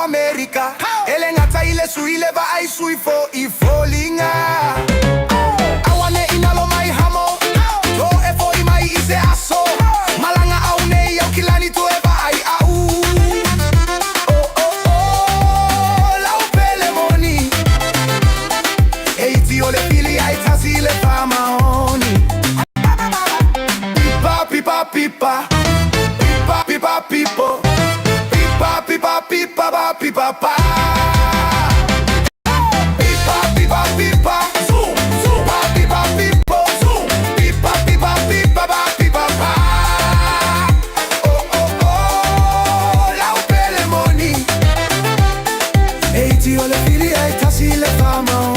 America. Elengata ile suile ba ai sui fo I fallinga. Awane inalo mai hamo. To efo I mai ise aso. Malanga aune ya kilani to eba ai au. Oh oh oh, la upele moni. Eiti ole fili ai tasile pa maoni. Pipa pipa pipa. Pipa pipa pipo. Pipa pipa pipa ba pipa pa. Pipa pipa pipa. Zoom zoom. Pipa pipa zoom. Pipa pipa pipa ba pipa pa. Oh oh oh, la upele moni. Eiti ole fili ai tasile pa maoni.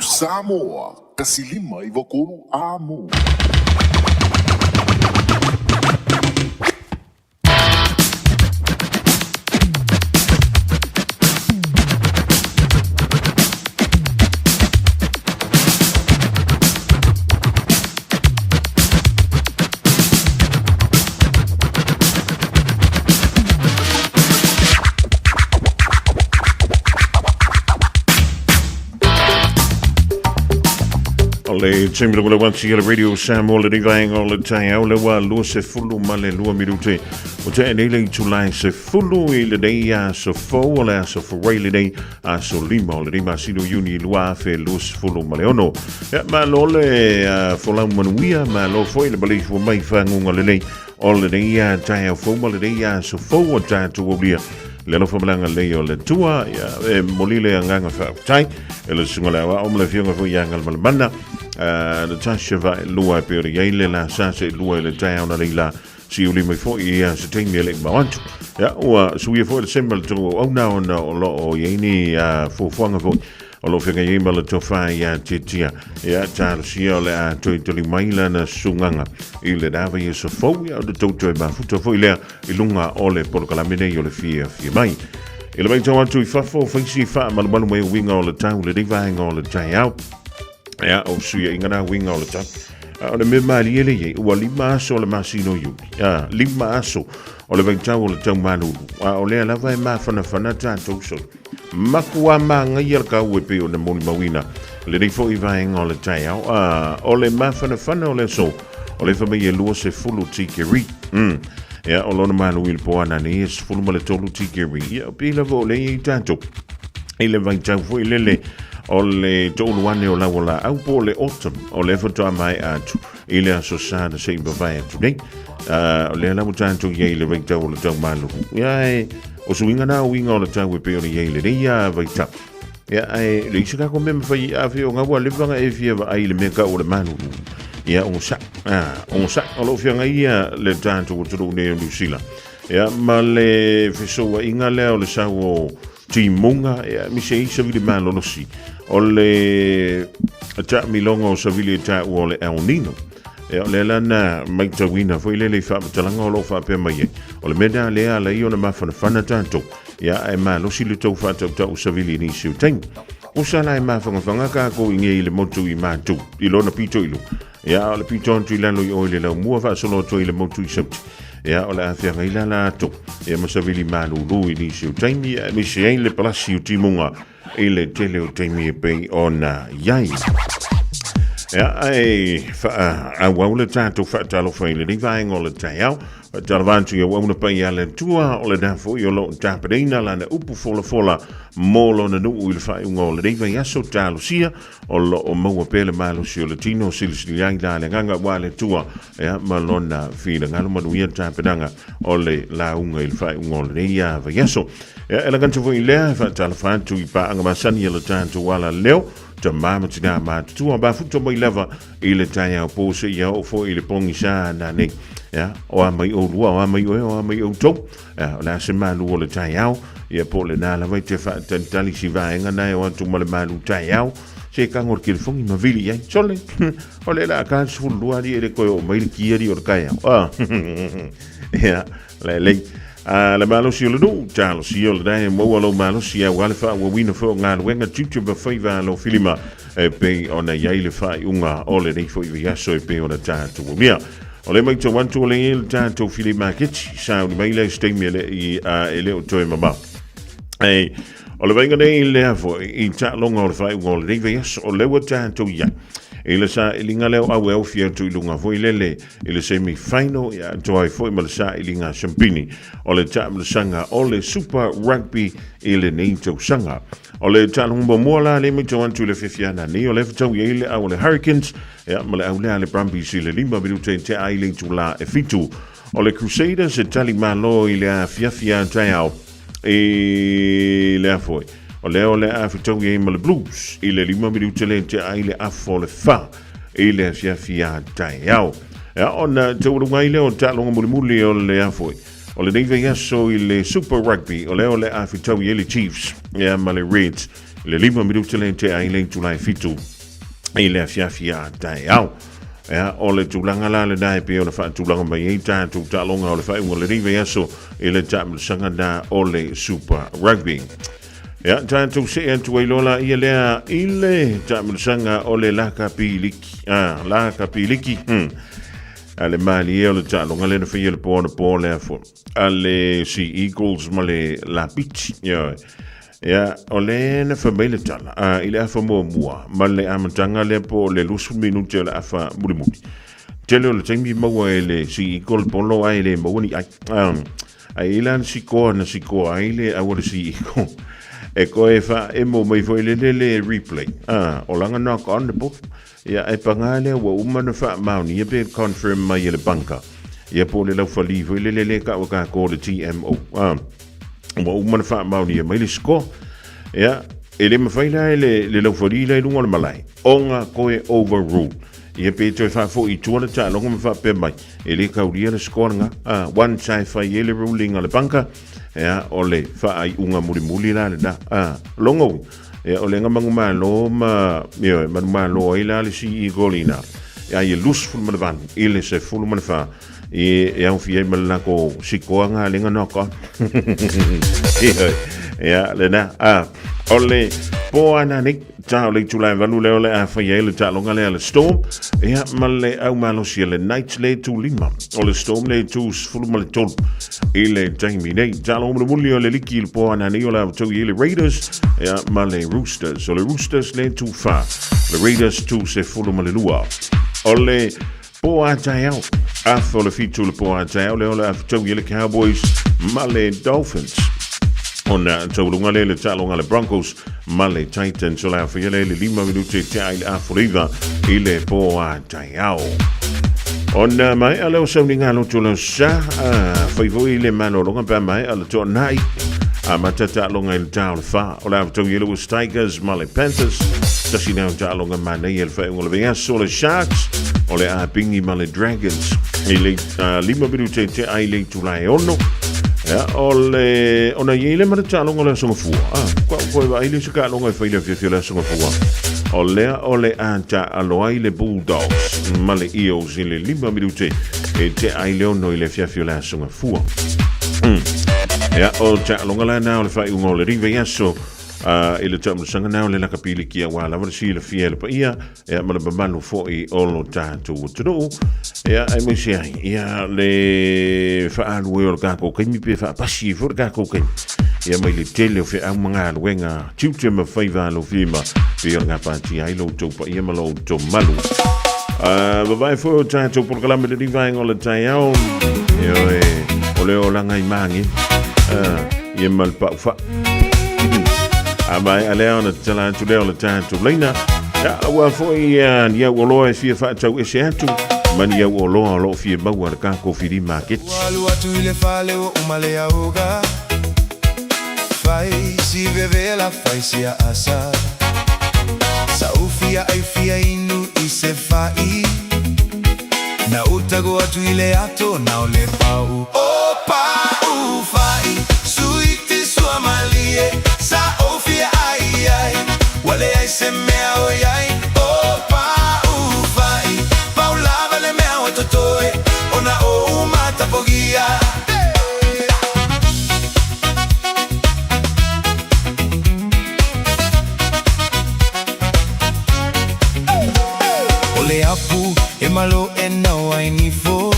Samoa, kasilima ivokuru amo. Le temi le wansi le radio Samoa le divang all the time le wa lo se fulu male lo minute o te le July se fulu le day so fo la so for really day so lima le ma sino uni lo fe lo se fulu male ono ma lo le fo la manuia ma lo foi le bali fo mai fa ngunga le nei all the day tai fo male day so fo o ta to obia le lo famlanga le o le tua ya molile nganga fa tai le sungala wa o le fianga fo yanga le banda le tashava lua per yele la sa se lua le town la si uli mai fo ia se temi le mawantu ya o so ia fo le symbol to o na lo o yeni fo fanga fo o lo fianga yema le to fa ya titia ya tar si o le a to li mai la na sunganga ile dava ia so fo ya de to ba futo fo ile ilunga ole por kala mene yo le Fiafia Mai ile mai to atu fa fo fa si fa malu mai winga o le town le divang o le town ya o suya ingana winga o le ta o le me mali ele ye o lima so le masino yu ya lima so o le venta o le tau malu o le ala vai ma fana ta to so makua manga yer ka we pe o le moni mawina le nei fo I vai o le tai o le ma fana o le so o le fa me ye lu se fulu tikeri ya o lo malu il po ana ni es fulu male tolu tikeri ya pe le vo le tanto ele vai tau fo ile o le tolu ane o la au po le autumn o le foto mai atu ile aso sa de se bavai atu nei o le la mutanto ye le venta o le tau malu ya o suinga na winga o le tau pe o ye le ya vaita ya le sika ko mem fa ya fi o ngawa le vanga e fi ai le meka o le malu ya on sa o lo fianga ia le tanto o tulu ne Lucila ya ma le fiso inga le o le sa o timunga ya mi se isa vile malo no si o le ta milonga o savile ta o le El Nino e le lana mai tawina foi le fa talanga o lo fa pe mai o le meda le ala i ona mafana tanto ya e malo si le tau fa tau o savile ni si utain o sala e mafanga ka ko inge le motu I matu I lona pito ilu ya le pito tu lano o le la mua fa solo to le motu I sauti ya o le afia ngaila la to e mo savili malu lu I ni si utain mi se le palasi o timunga ele tele o taimi pe ona yai Ja, wole tato fatalo fele di vai ngole tayao. Jalvantu yo wona pa yale tua ole da fo yo lo tapedina la na upu fola molo na nu il fa ngole di vai aso talo sia o lo o mo pele malo sio latino silsi yang da le nganga wale tua ya malona file ngalo manu ya tapedanga ole la unga il fa ngole ya vai aso. Ja, elegante fo ile fa jalvantu ipa angamasani yelo tanto wala leo. Mama tina ma tu ba futo mai lava ile tanya po se ya o fo ile pongisa na ne ya o mai o lua o mai o to la se malu o le tanya ya po le na la vai te fa tali si va nga na o tu mal malu tanya se ka ngor kil fongi ma vili ya chole o le la ka su lua di le ko mai ki ri o ka ya ya le la malo si le do talo si le dai mo lo malo si ya wale fa wo wina fo nga wenga tutu ba fa lo filima pe ona ya ile fa unga ole dei fo ya so pe ona tanto mia ole mai to one to le il tanto filima kitch sa ni mai le stemele i ele o to mama ole venga nei le fo i ta longa o fa ngol dei ve so le wo tanto ya ele sa ilinga leo au eu fia tu ilunga foi lele ele semi final ya toi foi mal sa ilinga champini ole tam sanga ole super rugby ele neito sanga ole talumbo mola le mi to le fifiana ni ole to ele au le Hurricanes ya male au le Brumbies ile limba minute te ai tu la e fitu ole Crusaders e tali malo ile Fiafia e le foi ole afito game le Blues ile lima minuto lente ile afole fa ile Fiafia taiao ya ona te urungaile o talonga mulimuli ole afoi ole deve yaso ile super rugby ole afito ile Chiefs ya male Reds ile lima minuto lente ile tulai fitu ile Fiafia taiao ya ole tulanga la le dai pe ole fa tulanga mai ta tu talonga ole fa ole deve yaso ile tam sanganda ole super rugby. Ja, tanto se entu ilola ilea ile tamsanga ole la kapiliki ale mali ole talo ngale no fiel po le fo ale si Eagles male la pitch ja ole na famile tala ile afa mo male amtanga le po le lusu minuti le afa mulimuli tele ole temi mo ele si Eagles polo ile mo ni ai ilan siko ile awole si Eagles e koe fa e mo mai foi le replay o langa knock on the book ya e pangale wa umana fa mauni e be confirm mai le banka ya po le fa livre le ka ko le TMO wa umana fa mauni mai le score ya e le mafai le fa le lunga le malai onga koe overrule ia pe to fa fo I tuana ta longa fa pe mai e le ka uria le score nga one side fa le ruling le banka ya ole fa ai unga mulimuli la da longo ya ole nga mangumalo manumalo ila le si golina ya ye lus ful man ile se ful man fa ya un fiel mal ko sikoanga lenga noko ya le na ole po ananik ta le tulai valu le ole fa ye le ta longa le storm ya male au malo si le night le tu lima ole storm le tu ful mal tol ile Jamie nei talo mo mulio le liki po anani ola to ile Raiders ya male Roosters ole Roosters le tu fa le Raiders tu se fulu male lua ole po atayao afo le fitu le po atayao le ole to ile Cowboys male Dolphins ona to lunga le talo ngale Broncos male Titans ola fa ile le lima minuti ile afo ile po atayao ona mai ala o sauni ngalo tolo sa foi voi le mano longa pa mai ala to nai matata longa il town fa ola to yellow Tigers male Panthers tasi na ta longa mana il fa ngol venga solo Sharks ole a pingi male Dragons ile lima minuti te ai tu lai ono ya ole ona yele mata longa le songa fu ko vai le ska longa fa ile fi le songa fu ole anta aloai le Bulldogs male Eels ile lima minuti e te ai leono ile Fiafia la songa fua ya o ta longa la na ole fa ngol rive yaso Ile tamu sanga nao le laka pili kia wala wala si le fiel pa ia ma le bamalu fo I olo tatu tunu ai mo sia ia le faalu e o kako kaimi pe fa pasi fo kako kaimi ia mai le tele o fe a mga luenga tiutia ma faiva lo fima pe o ngapa ti ai lo to pa ia ma lo to malu vai fo tatu por kalame le divine o le taiao o le o langa I mangi ia mal pa fa Abai alea ona tala atu leo le tātou leina. Ua foi ia uoloa e fia whaatau e se atu. Mani ia uoloa o loo fia maua le kako whiri market. Walu atu I le whale o umale auga. Fai si vevela fai si a asa. Sa ufia ai fia inu I se fai. Na utago atu I le ato na o le pau. O pau fai suiti sua malie. Sa ofia ai ai wale ai se mea o ai o pa ufai paulava le mea o totoe ona o mata pogia ole apu e malo e nau ai nifo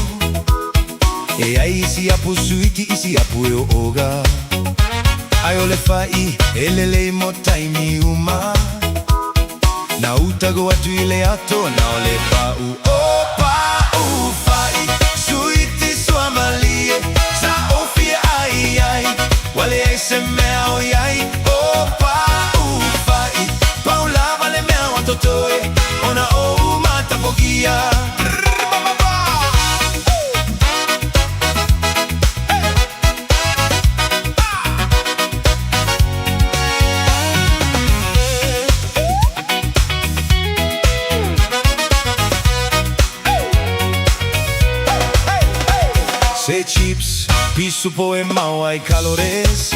e ai isi apu suiti isi apu e o oga Ai ole fai elele mo taimi uma Na utago atu I le ato na ole pau O pau fai suiti sua malie Sa ofia ai ai Wale ai se mea o ai O pau fai Pau lava le mea o totoe Ona o mata pogia Se chips, pisu po e mau ai calores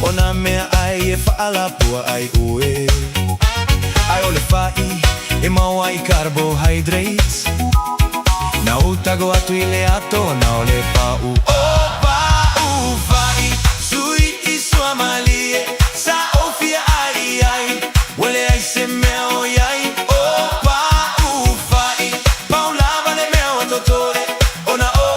Ona mea ai e faala pua ai ue Ai ole fai e mau ai carbohydrates Na utago atu I le ato na ole pau O pau fai suiti sua malie Sa ofia ai ai Wale ai se mea o ai O pau fai Pau lava le mea o totore Ona o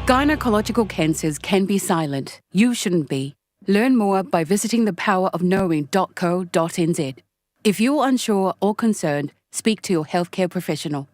Gynecological cancers can be silent. You shouldn't be. Learn more by visiting thepowerofknowing.co.nz. If you're unsure or concerned, speak to your healthcare professional.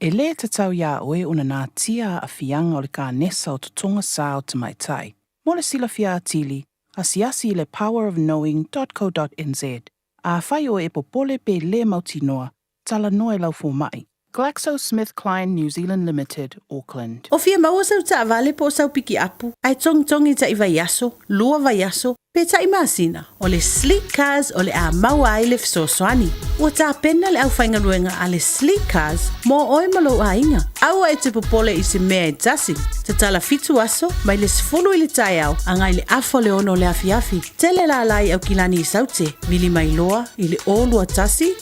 E le tatau ia oe una nā tia a fianga o le ka nesa o tutonga sao te mai tai. Mo le sila fia atili, a siasi le powerofknowing.co.nz. A whai o e popole pe le mautinoa, tala noe lau fo mai. GlaxoSmithKline New Zealand Limited, Auckland. O fia maua sau ta vale po sau piki apu. Ai tong ta iwa yaso, lua va yaso, pe ta imasina. O le sleek cars o le a maua ai le fsoswani. O ta pena le au whainga ruenga a le sleek cars, mo oe malo a inga. Au e te popole I se mea e tasi. Te tala fitu aso, mai le sfulu I le tai au, angai le afo le ono le afiafi. Tele la lai au kilani I saute, mili mai loa, I le o lua tasi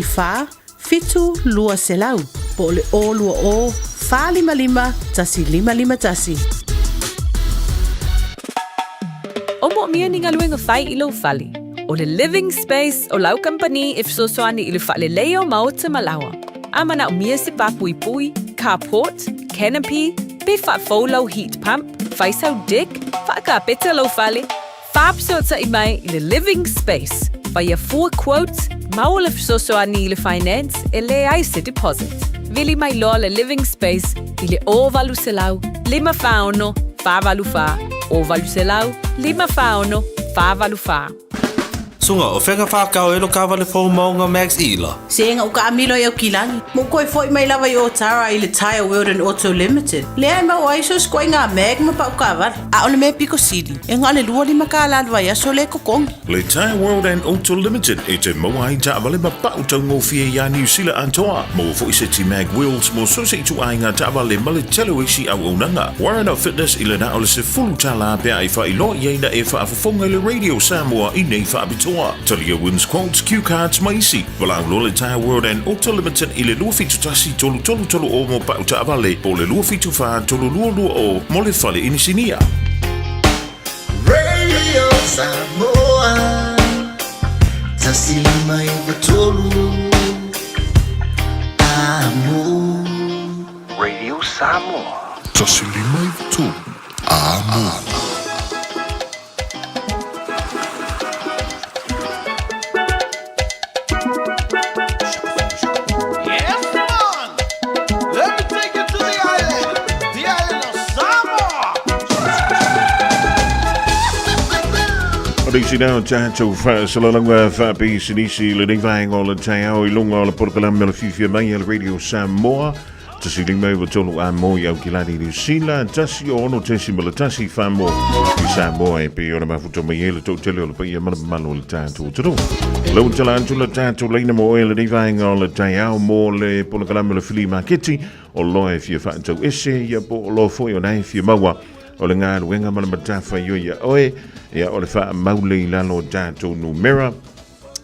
fa, fitu lua selau, po le o lua o, fa lima, tasi lima tasi. O mo mia ni ngaluenga fai I lo fali. O le living space o lau company if so soani I le fale leo maota malawa. Amana o mia se papui pui, carport, canopy, be fa fo lau heat pump, fai sau dick, fa ka peta lo fale. Papso ta imai i le living space. Via 4 quotes, maule fsosoani i le finance e le aise deposit. Vili mai loa le living space i le o valu selau, lima fauno, fa valu fa, o valu selau, lima fauno, fa valu fa. Sunga o whenga whakao e lo kawa le fōu maunga Max Ila. Senga o ka amilo e o kilangi. Mo koe foi mai lava i o tara i le Tire World and Auto Limited. Lea ma o aiso skoi ngā meg ma pa o ka wari. A o le me Pico City. E ngā le lua lima ka alalwa ia so le kokongi. Le Tire World and Auto Limited e te moa i ta awale ma pa utau ngō fia ia New Zealand antoa. Mo fo i se ti mag wheels mo so se tu ai ngā ta awale ma le telo isi au unanga. Warren Up Fitness i le na o le se fulu tala pia i wha i loa i eina e wha afafonga i le Radio Samoa i nei wha abitoa. Talia wins quotes, cue cards, maisi. Walang Lola Tire World and Auto Limited i le lua fitu tasi tolu o mo pa uta avale. Po le lua fitu wha tolu lua o mo le fale inisinia. Radio Samoa Tasi mai batolu Amo Radio Samoa Tasi limai tu. Amo. Isi nao tātou whaasalalanga whaapi sinisi le nevaing o le taiao I lunga o le porkalam me le Fiafia Mai le Radio Samoa. Tasi lingmai wa tolu a moi au kilani New Zealand. Tasi o ono tesi ma le tasi whamo I Samoa e pe o na mafuto mai e le tau tele o le paia malo le tātou taro. Lau tala antu le tātou leina mo e le nevaing o le taiao mo le porkalam me le Fili Maketi o loe fia whaatau ese ia po o lo foi o nai fia maua. O le ngā ruenga mana matafa yo ia oe ia o le wha maule I lalo tātou numera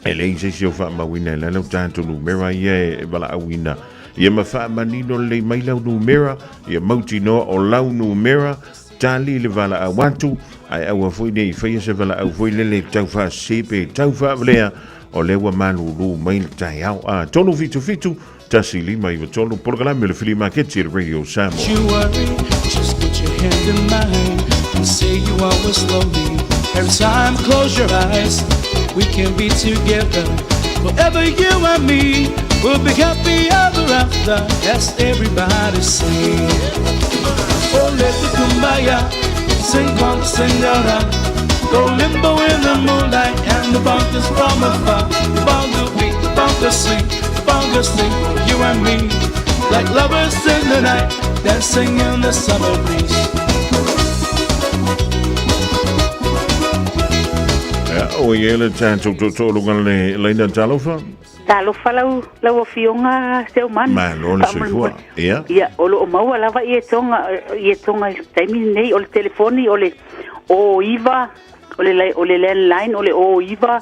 e le ise si o wha mawina I lalo tātou numera ia e wala awina ia ma wha manino le mai lau numera ia mauti noa o lau numera tali le wala awatu ai aua foi nei whaia se wala au foi lele tau wha sepe tau wha walea o lewa manuru mai le tai au a tonu fitu tasi lima I wa tonu porkalame le Fili Maketi le Radio Samoa. Just put your hand in mine and say you always love me. Every time close your eyes, we can be together. Forever you and me will be happy ever after. As everybody sing. Oh, let the kumbaya sing con senora. Go limbo in the moonlight and the bunkers from afar. The bunker beat, the bunker sleep, the bunker sleep. You and me, like lovers in the night. Dancing in the summer breeze. O ele tātou tōlunga le leina talofa? Talofa lau o fionga seu manu. Ma lona se fua, ia? Ia, o lo o maua lava i e tonga taimi nei o le telefoni o le o iwa, o le landline o le o iwa,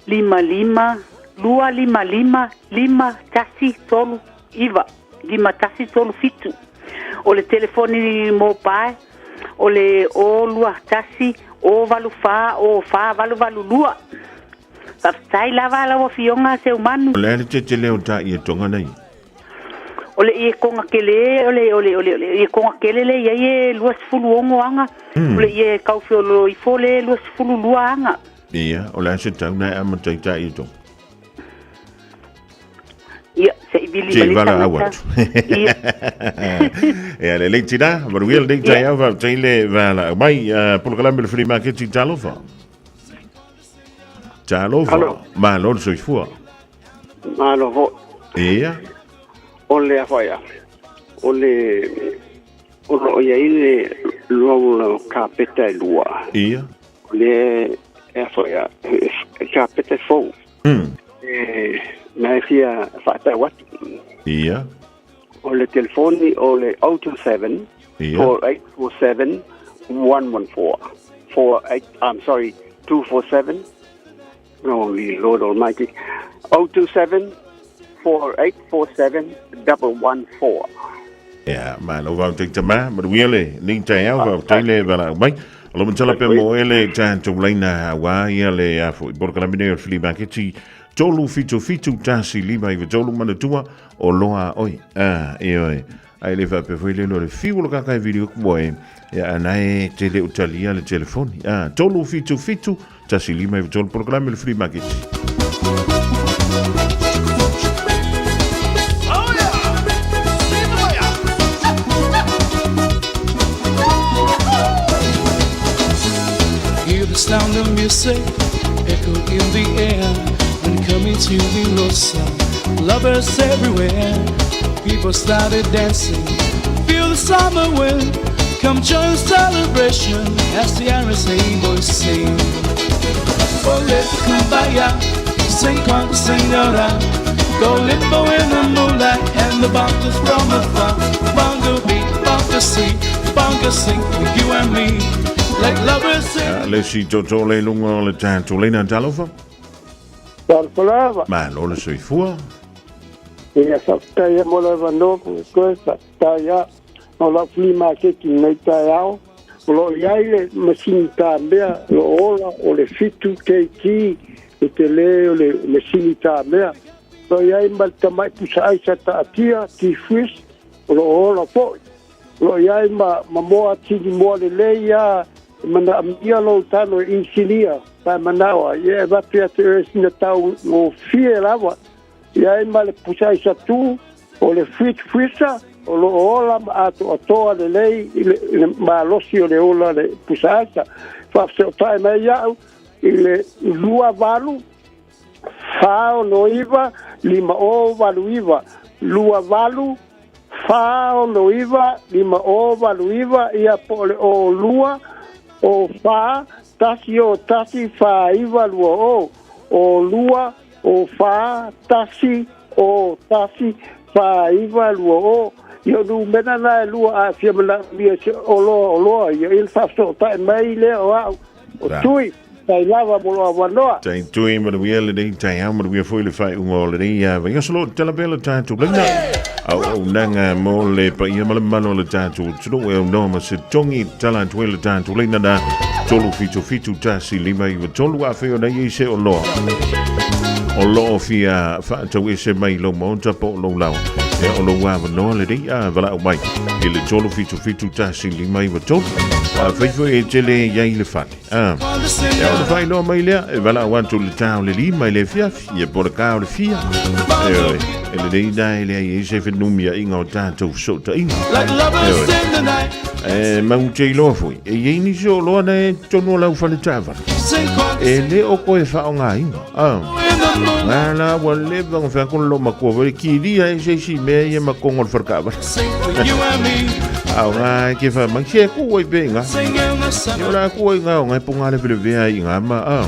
55 tasi tolu iwa, 5 tasi tolu fitu. O le telefoni mobile, o le o lua tasi, o valu fa, o fa valu lua. Taftai lava la fionga se umanu. O le te leo ta I e tonga nei. O le I konga kele, o le I konga kele le ia lua sifulu ongo anga. O le I kaufio lo I fole lua sifulu lua anga. Ia, o le se tau nei amatai ta I tonga. Ia, se ibili Te wala awat. Ia, le leitina, maruia le leita ia wa teile wala. Mai, polokalame le Fili Maketi talofa. Talofa. Ma lor so fua. Ma lo vo. Ia. O le afaia. O lo ia ile lo kapeta lua. Ia. Le afaia. Kapeta fo. Na fia fata wat. Ia. O le telefoni o le 027 4847 114 247 Holy Lord Almighty 027 4847 114 Ja, maar lo wou te ma, maar wiele, niet te jou wou tele wel mai. Lo mtala pe mo ele tanto leina wa ile ya fo porkalamine o Fili Maketi tolu fitu tasi lima I tolu mana tua o loa oi. Oi. ai le fa pe foi le no le fiu lo ka video ko e ya nai tele utalia le telefoni tolu fitu tasi lima i tolu programa le free market Hear the sound of music echo in the air when coming to the low sound. Lovers everywhere, people started dancing. Feel the summer wind, come join the celebration as the RSA boys sing. Oh, let the kumbaya, sing con senora. Go limbo in the moonlight and the bunkers from afar. Bongo beat, bongo sing for you and me. Like lovers le si toto le lungo le tanto le na talofa Palava. ma lo le sui fu Ia sakaya mola vano ko sakaya ola flima ke ki nei tao lo yaile masinita mea lo ola o le fitu ke ki e te le o le masinita mea lo yai mal tamai pusai sa atia ti fis lo ola po lo yai ma moa ti mo le ya mana amia lo tano insinia pa manawa ye va pia te sina tau o fie lava ia ma le pusai sa tu o le fisa o lo ola ato atoa le lei ma lo si o le ola le pusai sa fa se o tai mai ia ile lua valu fa no iva lima o valu iva lua valu fa no iva lima o valu iva ia po le o lua o fa tasi fa iva lua o lua o fa tasi fa iva lua io nu mena na lua a fia mena mia o lo io il fa so ta mai le o tui tai lava mo lo vanoa tai tui mo we le dei tai ha mo we foi le fai un le dei va io solo te la bella tanto blinga au nanga mo le pa ia mal mano le tanto tu we no ma se tongi talent we le tanto le nada tolu fitu tasi lima i tolu a feo na i se o lo fia fa to we se mai lo mo ta po lo lao e o lo wa no le dei vala o mai il tolu fitu tasi lima i tolu fai e tele ia i le fai e o fai no mai le vala want to le town le lima le fia e por ka le fia e le dei dai le i se fenumia inga o tanto so ta inga ma un te lo foi e i ni so lo na tono la fa le tava e le o ko e fa nga inga la wa le va fa con lo ma ko ki dia e se si me e ma con o farcava nga ke fa ma ke ko e benga yo la ko nga nga punga le vea inga ma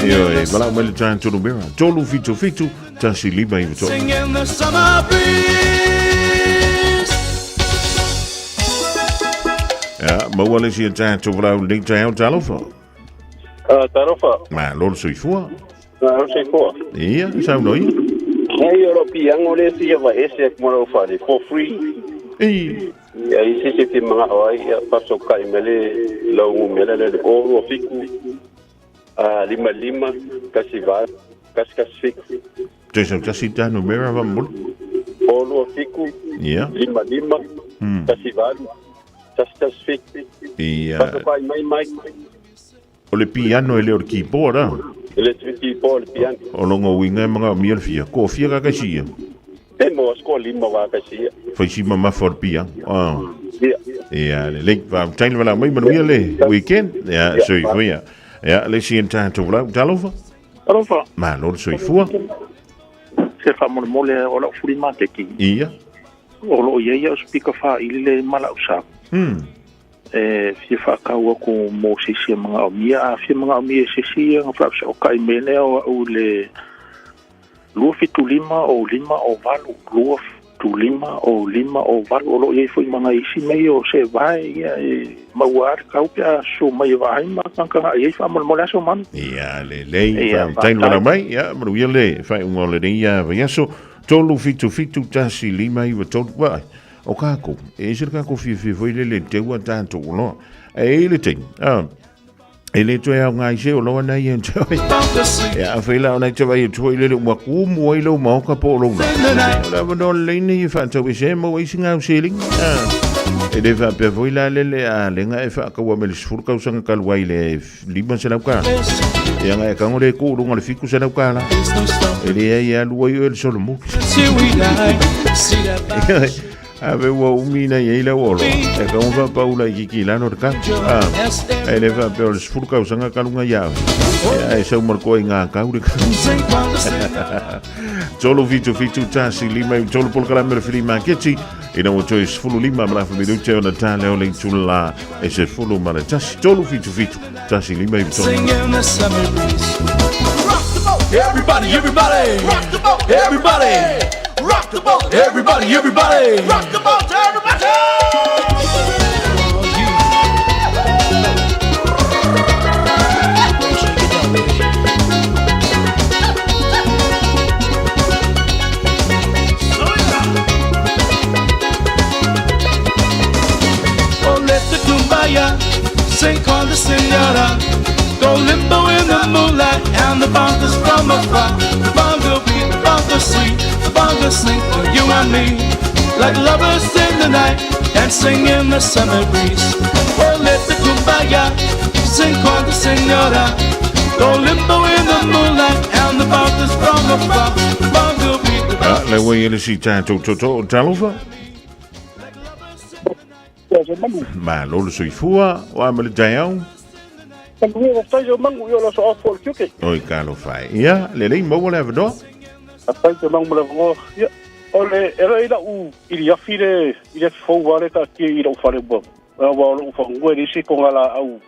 yo e bala ma le tanto no bera tolu fitu tasi liba i to ma wale si tanto vra ding tao talofa tarofa ma lo sui fu lo sei fu ia sa noi ai european ole si va ese mo fa for free ia isi se fi mga ai paso kai mele lo mele le o fiku lima kasiva kasfik Tesa kasita no mera va mul o lo fiku ia lima kasiva kasfik ia paso kai mai o le piano ele o keyboard ele keyboard piano o longo winga mga miel fia ko fia ka kasia temo sko lima wa kasia foi si mama for pia ia le va tain va mai manuia le weekend ia so ia le si tanto vla talova Rofa. Ma lo so fu se fa mole o la furima te ki ia o lo ia speaker fa ile mala usa fi fa ka wa ko mo se se mga o mia fi mga o mia se se nga fa o kai mele o le lo fitu lima o valu lo tu lima o valu o lo ia foi mga isi meio se vai ma war ka upia so mai vai ma ka ia fa mole so man ia le tain va mai ia mo le fa un ole ia va so tolu fitu tasi lima i tolu vai o kako e se kako fi foi le te wa tanto no e le ting ele to ya ngai se o lo na yen to ya fela ona to vai to ile mo ku mo ile mo ka po lo na no le ni fa to be se mo i singa seling e deve pe voi la le a lenga e fa ka wa me sfur ka usanga ka wa ile liban se la ka ya ngai ka ngore ku lu ngale fiku se la ka la ele ya lu yo el solo mo ave wa umina ye ile wolo e ka un va paula ki la no ka ele va pe el sfur ka usanga ka lunga ya e se mo ko inga ka uri Jolo Vito Tasi Lima Jolo Polkala me fili maketi ina mo choice fulu lima mala fa minute ona tale o le tula e se fulu mala Tasi Jolo Vito Tasi Lima Everybody, everybody, rock the boat, everybody, rock the boat, everybody, everybody, rock the boat, everybody. Sing on the senora, go limbo in the moonlight, and the bunkers from afar. The bunker beat, the bunker sweet, the bunker sing for you and me, like lovers in the night, dancing in the summer breeze. Oh, let the kumbaya sing on the senora, go limbo in the moonlight, and the bunkers from afar. The bunker beat, the bunker le way ele si tanto talova. Ma lo sui fua o amale taiao. También está yo mango yo lo so for chuke. Oi calo fai. Ya, le mo le vado. Hasta yo mango le vado. Ya. Ole era ila u iria fire iria fo wale ka ki ira fare bo. Wa lo fo ngwe si ko ngala au.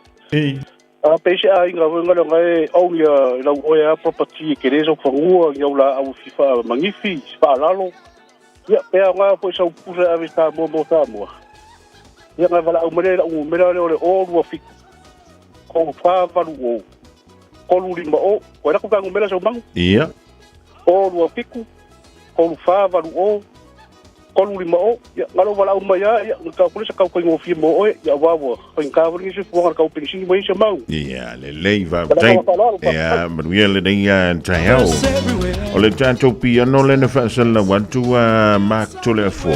A pese a inga ngalo ngai au ya la oya property que reso fo ngua yo la au fifa magnifique pa lalo. Ya pe nga fo so pusa avista mo mo. Ya nga vala o mele o mele ole o wa fik ko fa valu o ko lu limba o ko ra ko ka mele so bang ia o wa fiku ko fa valu o ko lu limba o ya ngalo vala o maya ya ka polisa ka ko ngo fi mo o ya wa wa ko ka vri se fo ka o pensi mo se mau ia le va tai ia manuel de ia taiao ole tanto piano le na fa sala wantu mark to le fo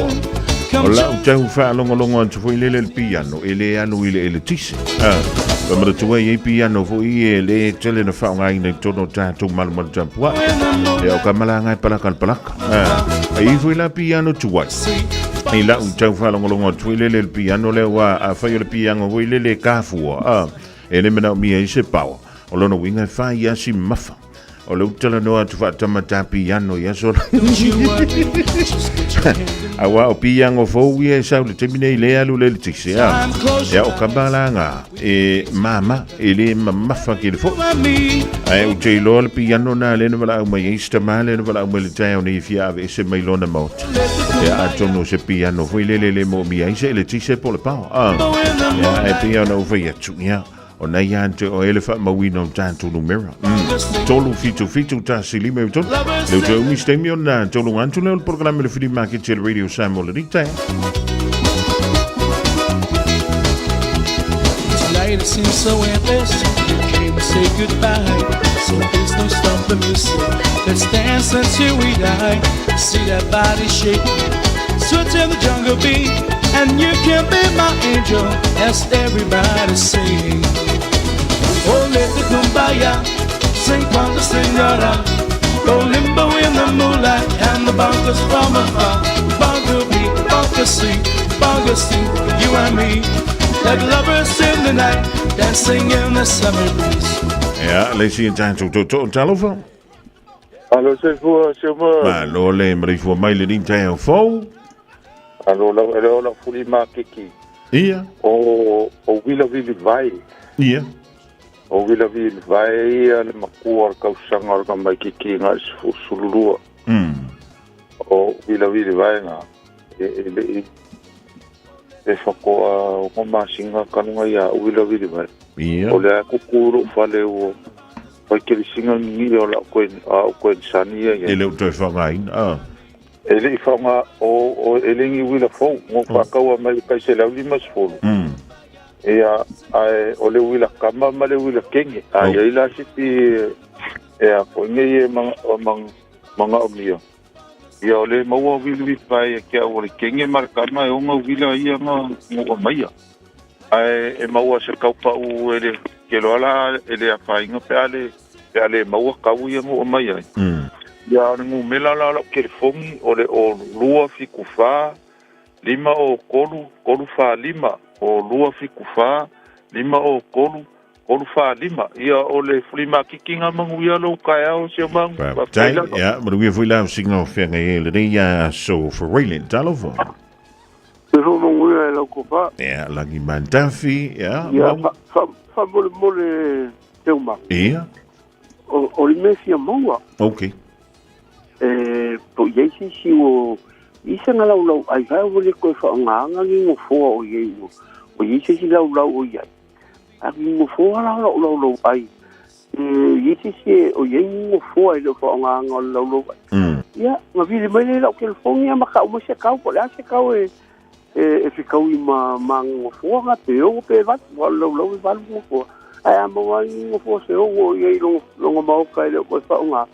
Ola tau fa longo antu foi le piano ele anu ele tise ma tu e piano foi ele tele na fa ngai nei tono tatu mal tampua e o kamala ngai palaka ai foi la piano tu wa e la tau fa longo antu le piano le wa a fa le piano foi le kafu ele mena mi e se pau o lono winga fa ia si mafa o le utala no atu fa tamata piano ia so awa o piano fo ia sa le temine ile alu le tiksi ya o kabalanga e mama ele mama fa ke le fo ai o te lo le piano na le no la o mai sta male no la o le tai o ni fia ave se mai lona mot ya ato no se piano fo le mo mi ai se le tiksi po le pa ya e piano fo ia tu ya o nei ante o ele fa mawino tanto numero tolu fitu tasi lima to le to mi stemi on tolu antu le programma le free market radio Samoa le dita tonight it seems so endless came to say goodbye so there's no stopping music let's dance until we die see that body shake switch in the jungle beat and you can be my angel as everybody sing. Oh, let the kumbaya sing for the senora. Go limbo in the moonlight and the bunkers from afar. Bunker beat, bunker sing, you and me. Like lovers in the night, dancing in the summer breeze. Ja, lees je in tijd to telefoon? Hallo, zeg voor. Hallo, le, maar ik voor mij le niet tijd vol. Hallo, la fuli makiki. Ia. O wila vai. Ia. O wila vai le makuar kau sangar ka mai kiki nga sululua. O wila vai nga. E whako o masinga kanunga ia o wila vai. Ia. O le kukuru whale o pai kiri singa ngi o la koen sani ia. Ele utoi whangain, Ele whanga o elengi wila fau, ngō whakaua mai kai se lau limas fōlu. Ia o le wila kama ma le wila kenge. Ia ila siti ia ko ngai manga o mia. Ia o le maua wili pai kia o le kenge mar kama e onga wila ia nga maia. E maua se kaupa u ele ke loala ele a whainga pe ale maua kau ia ngo maia. Ia ngu mela la ke fongi o le o lua fiku wha, 5 o kolu wha 5 o lua fiku wha, 5 o kolu wha 5. Ia o le flima kikinga mangu ia lo kai au se mangu. Tai, ja, maar we voelen aan singa of verge hele de ja so for railing talofa. Pero mangu ia lo ko fa. Ja, lagi mantafi, ja. Ja, fa mole teuma. Ja. O le mesia maua. Okay. Po yesi si o isa nga lau ai vai o le ko fa nga ngi mo fo o ye o yesi si lau o ye a mo fo lau ai yesi si o ye mo fo ai lo fa nga lau ya ma vi le mai la ke fo ya ma ka mo se ka ko la se ka e fica o ma ngo fo nga te o pe va lau va mo fo ai mo ngi fo se o ye lo ma o ka le ko fa nga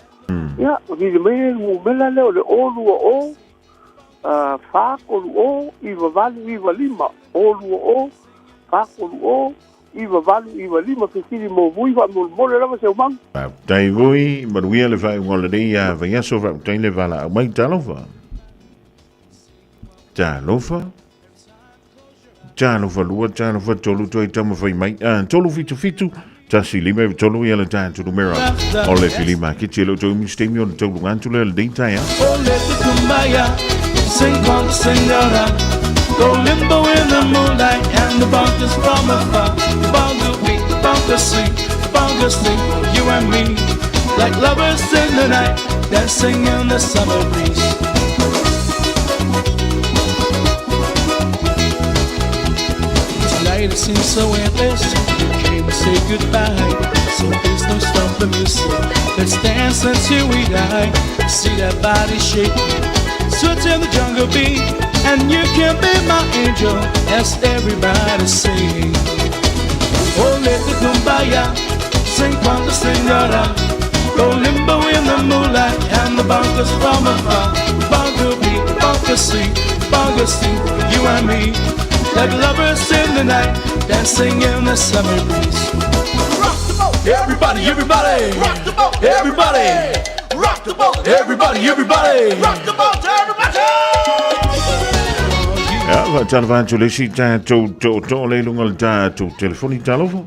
ya vi me mo mela le o lu fa ko o I va valu I va lima o lu o fa ko o I va valu I va lima ke sili mo vui va mo le lava se o mang tai vui ma wi le vai ngol de ya va ya so va tai le vala mai talofa lua tolu toi tama vai mai tolu fitu Tasi lima tolu ia le tan tu numero o le filima ki telo to mi stemi on tolu ngantu le data ya Oh, let the kumbaya sing con senora. Go limbo in the moonlight and the bunkers from afar. The bunker beat, the bunker sleep, the bunker sleep. You and me, like lovers in the night, dancing in the summer breeze. Tonight it seems so endless. Say goodbye, so please don't stop the music. Let's dance until we die. See that body shake, switch in the jungle beat, and you can be my angel. As everybody sing. Oh, let the kumbaya sing con the senora. Go limbo in the moonlight and the bunkers from afar. Bunker beat, bunker sleep, you and me, like lovers in the night, dancing in the summer breeze. Everybody, everybody, rock the boat, everybody, rock the boat, everybody, rock the boat, everybody. Ja, wat dan van tu lesi ta to le lungal ta tu telefoni talofa.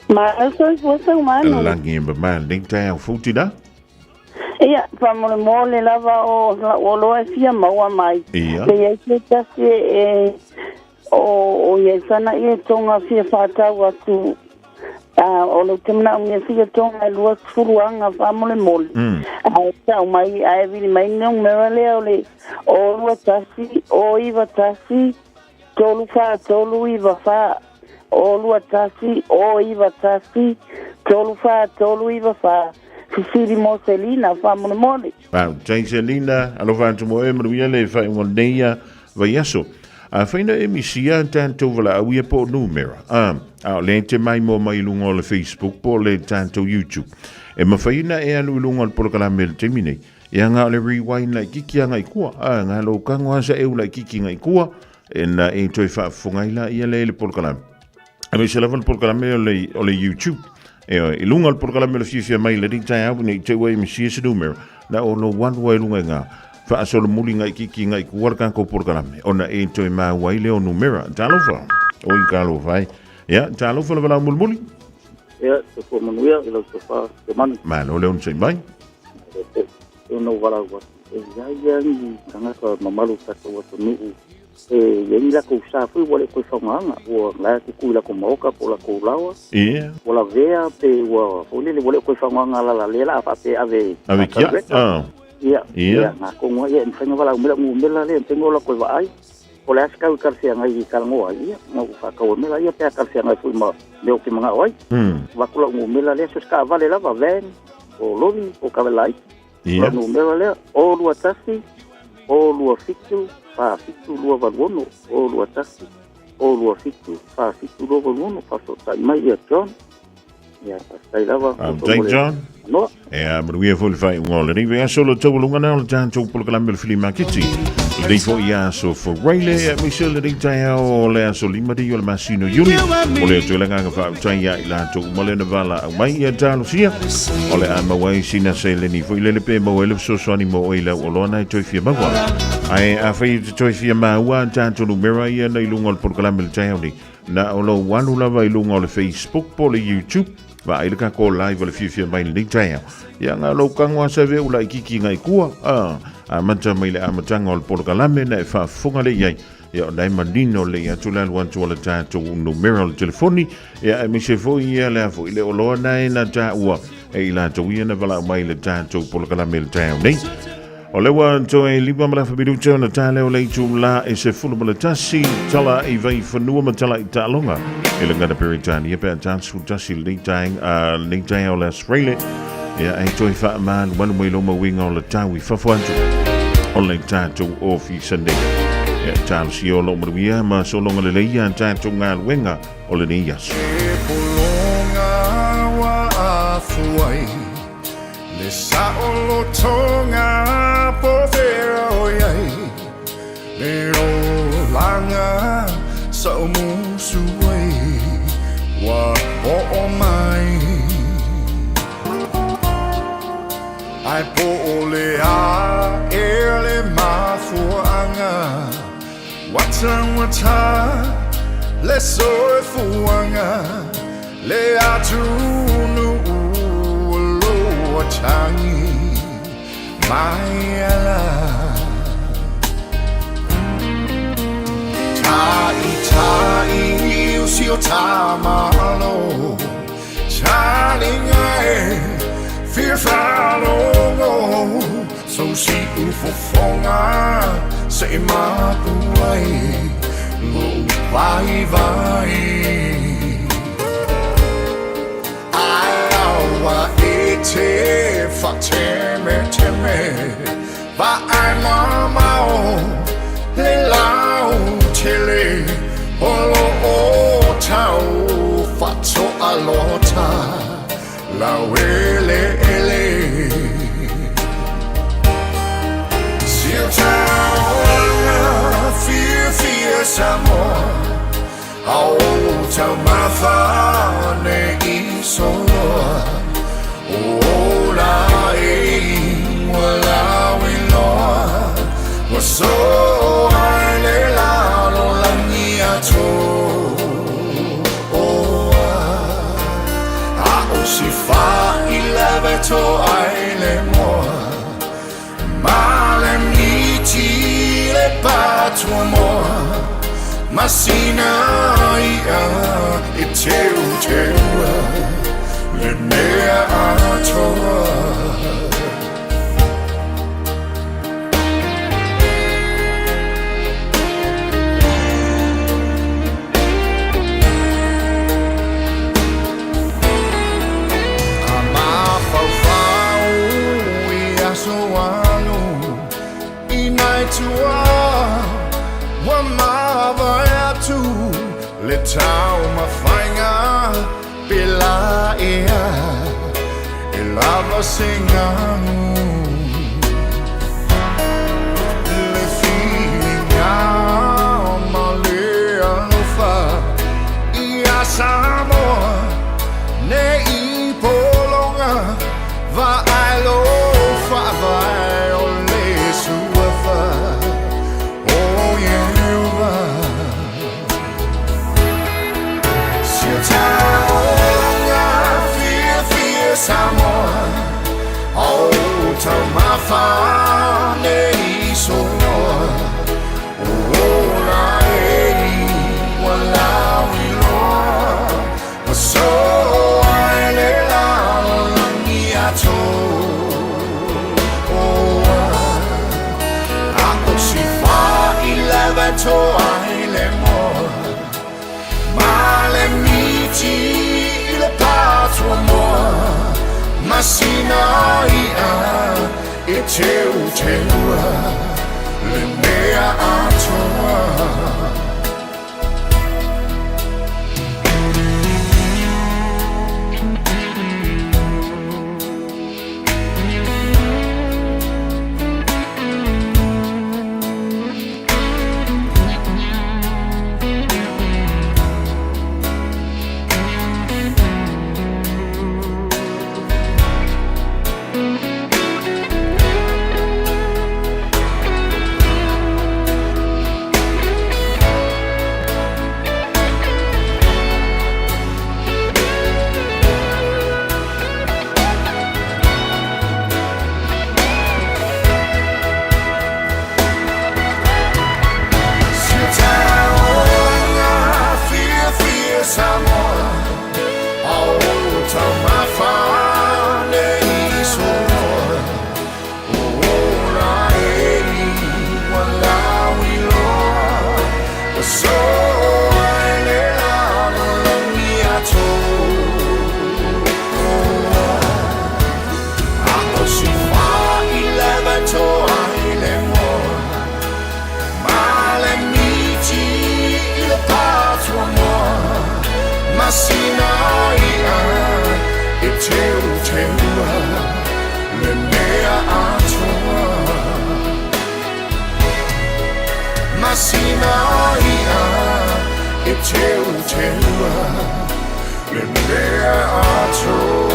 Ma so mano. Langi ba man ding ta futi da. Ia, mole lava o lo fia maua mai. Ia. Ia se tasi o ye sana e tonga fia fata wa tu o lo temna o fia tonga lua furuanga famole mole. Ai tau mai ai vi mai non merale o lua tasi o iva tasi tolu fa tolu iva fa o lua tasi o iva tasi tolu fa tolu iva fa. Siri mo Selina famole mole. Wow, tai Selina, alo vantu mo e mruia le fai ngol neia va yaso. A faina e misia tanto vala au ia po numera. A le te mai mo mai lungo le Facebook po le tanto YouTube. E ma faina e anu lungo al polokala mel temine. Ia nga le rewind la kiki ngai kua. Nga lo kango asa e la kiki ngai kua. E na e toi fa fungaila ia le polokala. A me se lava le polokala mel o le YouTube. E lunga al programa me le Fiafia Mai le dita au nei te wai misia se numero na o no one way lunga nga fa solo muli ngai kiki ngai ku warkan ko programa ona e to ma wai le o numero talofa o i kalo vai ya talofa le bala mulmuli ya se fo manuia ilo se fa se man ma no le on se mai o no wala wa e ya ni kanga ko mamalu ka to to nu ye la ko sa fu wala ko fa manga o la ku la ko moka po la ko lawa wala vea pe wa o le wala ko fa manga la lela fa pe ave ya na ko mo ye fa wala mo la le tengo la ko va ai o la ska ka se ngai ka ngo ai no fa ka o me la ye pe ka se ngai fu mo le ko manga ai va ko mo me la le so ska vale la va ven o lobi o ka lai no me la le o lu atasi o lu fitu pa fitu lua valuono o lua tasi o lua fitu fa fitu lo no fa so tai mai ia John ia tai lava Thank John no maruia fo le fai ngol ni ve solo tau lunga na le tanto por la mel filima kiti le fo ia so for Riley Michelle le tai o le so lima di o le masino yuni o le tu le nga fa tai ia ila to mo le vala mai ia talo sia o le ama wai sina se le ni fo le pe mo le so so ni mo ile o lo na to fia magwa ai a fai to fia ma wa tanto numero ia na ilunga por la mel tai ni na o lo wanu la vai lunga le Facebook po le YouTube va ile ka ko live le Fiafia Mai le taya ya nga lo kangwa se ve ula ikiki ngai kua a manta mai le amatanga o Portugalame na fa funga le yai ya dai mandino le ya tula wan to le tato numero telefoni ya mi se foi ya le fo ile olo na ta ua e ila to ia na vala mai le tato Portugalame le taya nei o le wan to e liba mala fabidu tona tale o le tula e se fulu mala tasi tala e vai fanua matala i talonga ele ngana peritani e pe tansu tasi le tang o le Australia ya e to fa man wan mo lo mo winga o le tawi fa fantu o le tato office nei ya tal si o lo mo via ma so longa le ia tato ngal wenga o le nias le saolo tonga po fero yai le o langa sa musu wai wa o mai ai po le a ele ma fu anga wata le so fu anga le atu nu tangi mai ala tai usio tamalo chalinga fear follow so si ufofonga se mapuai lo vai te fa teme va ai mamao le lau tele olo o tau fa to alota la wele ele sia tau fia Samoa au tau mafa ne isolo ola e wala we no was so ale la lo la mia to o si fa il veto ai mo male mi ti le patro amor ma sina ia e te le mea atoa ama faufau I aso anu I naitua wa mava atu le tau mafainga pela ea e lava singanu le filinga malea lofa I a Samoa ne I polonga va ai lofa vai o le suafa oh yeah Samoa oh tau mafa ne isono oh la e wala we lo so ai le la ni ato oh a si fa il veto ai le mo male miti le patro amor Masina ia e teua le mea atoa masina ia e teu teua le mea ato.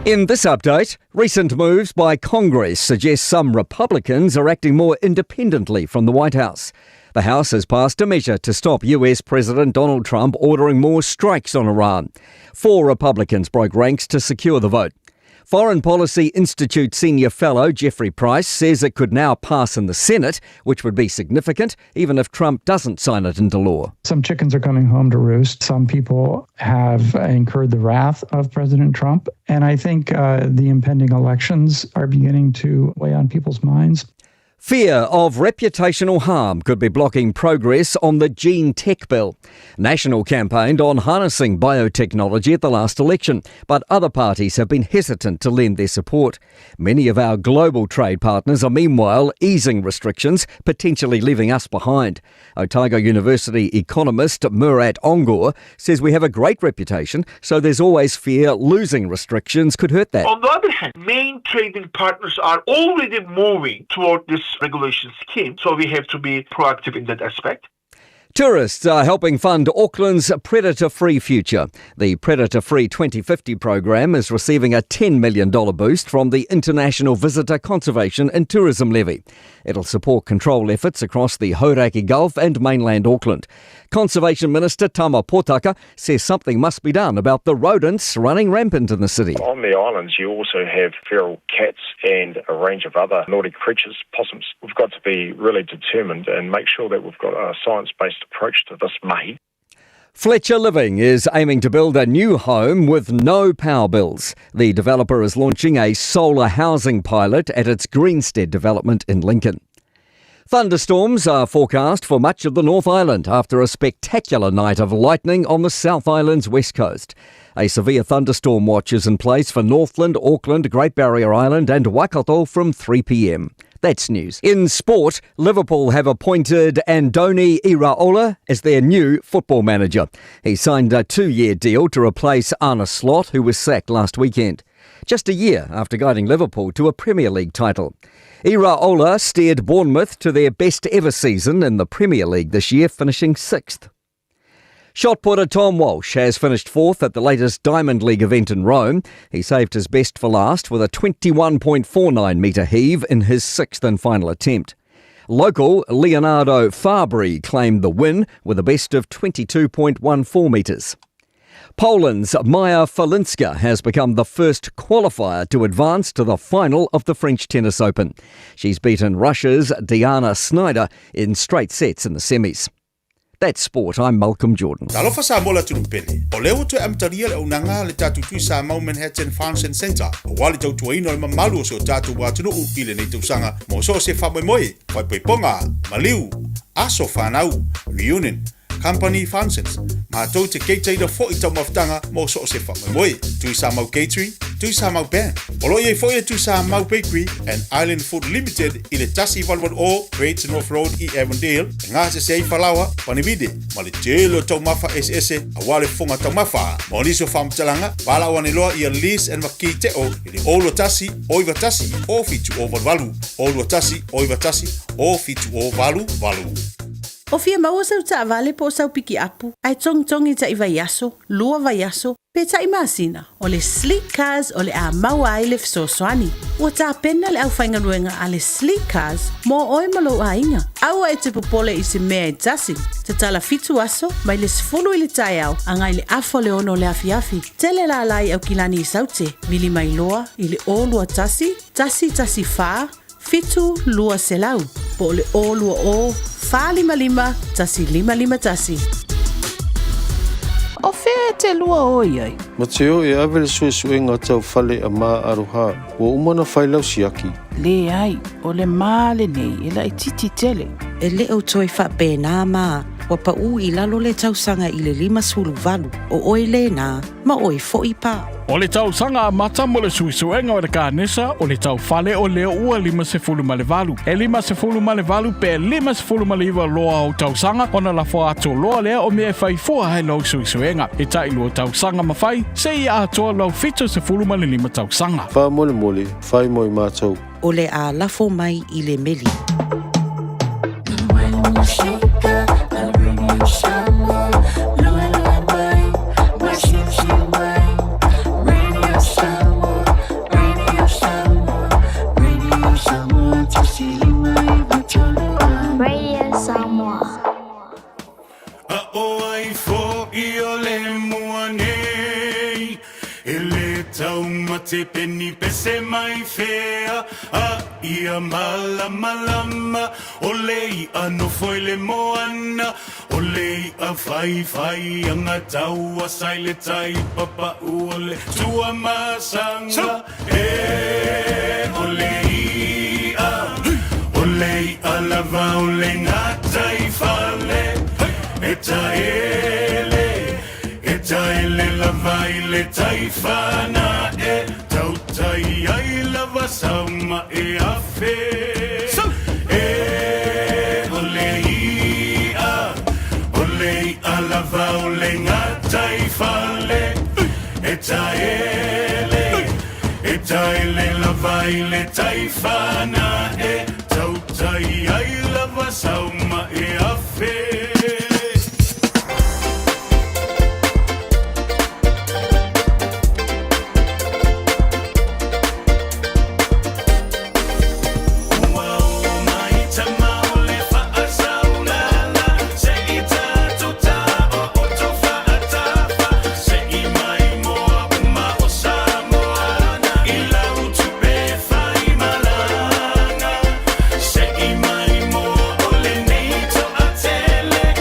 In this update, recent moves by Congress suggest some Republicans are acting more independently from the White House. The House has passed a measure to stop US President Donald Trump ordering more strikes on Iran. 4 Republicans broke ranks to secure the vote. Foreign Policy Institute senior fellow Jeffrey Price says it could now pass in the Senate, which would be significant even if Trump doesn't sign it into law. Some chickens are coming home to roost. Some people have incurred the wrath of President Trump. And I think the impending elections are beginning to weigh on people's minds. Fear of reputational harm could be blocking progress on the Gene Tech Bill. National campaigned on harnessing biotechnology at the last election, but other parties have been hesitant to lend their support. Many of our global trade partners are meanwhile easing restrictions, potentially leaving us behind. Otago University economist Murat Ongor says we have a great reputation, so there's always fear losing restrictions could hurt that. On the other hand, main trading partners are already moving toward this regulation scheme, so we have to be proactive in that aspect. Tourists are helping fund Auckland's predator-free future. The Predator-Free 2050 program is receiving a $10 million boost from the International Visitor Conservation and Tourism Levy. It'll support control efforts across the Hauraki Gulf and mainland Auckland. Conservation Minister Tama Potaka says something must be done about the rodents running rampant in the city. On the islands, you also have feral cats and a range of other naughty creatures, possums. We've got to be really determined and make sure that we've got a science-based approach to this mahi. Fletcher Living is aiming to build a new home with no power bills. The developer is launching a solar housing pilot at its Greenstead development in Lincoln. Thunderstorms are forecast for much of the North Island after a spectacular night of lightning on the South Island's west coast. A severe thunderstorm watch is in place for Northland, Auckland, Great Barrier Island and Waikato from 3 p.m. That's news. In sport, Liverpool have appointed Andoni Iraola as their new football manager. He signed a 2-year deal to replace Arne Slot, who was sacked last weekend. Just a year after guiding Liverpool to a Premier League title. Iraola steered Bournemouth to their best ever season in the Premier League this year, finishing 6th. Shot putter Tom Walsh has finished 4th at the latest Diamond League event in Rome. He saved his best for last with a 21.49 metre heave in his 6th and final attempt. Local Leonardo Fabri claimed the win with a best of 22.14 metres. Poland's Maja Falinska has become the first qualifier to advance to the final of the French Tennis Open. She's beaten Russia's Diana Snyder in straight sets in the semis. That's sport. I'm Malcolm Jordan. Talofa sa mola tulupele. O leo tu amtaria le unanga le tatu tu sa Mau Manhattan Farms and Centre. O wale tau tuaino le mamalu so tatu watunu ile nei tausanga. Mo so se fa moe, wai peponga, maliu, aso whanau, reunion, company functions. Ma tau te keitei fo i tau maftanga mo so se fa moe. Tu sa Mau Catering, tu sa Mau Band. Olo ye fo ye tu sa Mau Bakery and Island Food Limited ile tasi valwan o Great North Road i Avondale. Nga se sei falawa panibide. Ma le telo tau mafa SS awale fonga tau mafa. Moniso fam talanga wala wane loa i a lease and maki te o ile olo tasi oiva tasi o fitu o valu. Olo tasi oiva tasi o fitu o valu. O fia maua sau ta avale po sau piki apu. Ai tongi ta iwa yaso, lua va yaso, pe ta imasina. O le sleek cars o le a maua ai le fsoswani. O ta pena le au whaingaruenga a le sleek cars mo oi malo a inga. Aua e te popole i se mea e tasi. Te tala fitu aso, mai le sfulu i le tai au, angai le afo le ono le afiafi. Tele la alai au kilani i saute, mili mai loa, i le o lua tasi fa, fitu lua selau. Po le o lua o, fa lima, tasi lima tasi. O whea te lua o iai. Mateo e awele suenga tau fale a maa aroha. Wa umana whailau siaki. Le ai, o le maa le nei, e la i titi tele. E le au toi wha pēnā maa. Ua pau I lalo le tausanga I le 5 o oe le nā, ma oe fo'i pā. O le tau sanga a mata mo le suisuenga o le kānesa o le tau fale o leo ua 5 E 5 pe 5 loa o tau sanga ona la fo ato loa lea o mea fai fua hai lau suisuenga. E tai lua tau sanga mawhai, se I atoa lau 5 tau sanga. Wha mole mole, whai moi mātou. O le a lafo mai I le meli. Radio Samoa. Ai fo I o le mua nei E le tau mate peni pese mai fea A ia malama O le I ano foi le moana O le I a fai anga tau a sai le tai papa o le tua masanga E o le I a O le I a lava o le ngata I fale E taele lava I le taifana E tau tai ai lava sauma e afe E o le I a lava o le ngata I fale E taele lava I le taifana E tau tai ai lava sauma e afe Tele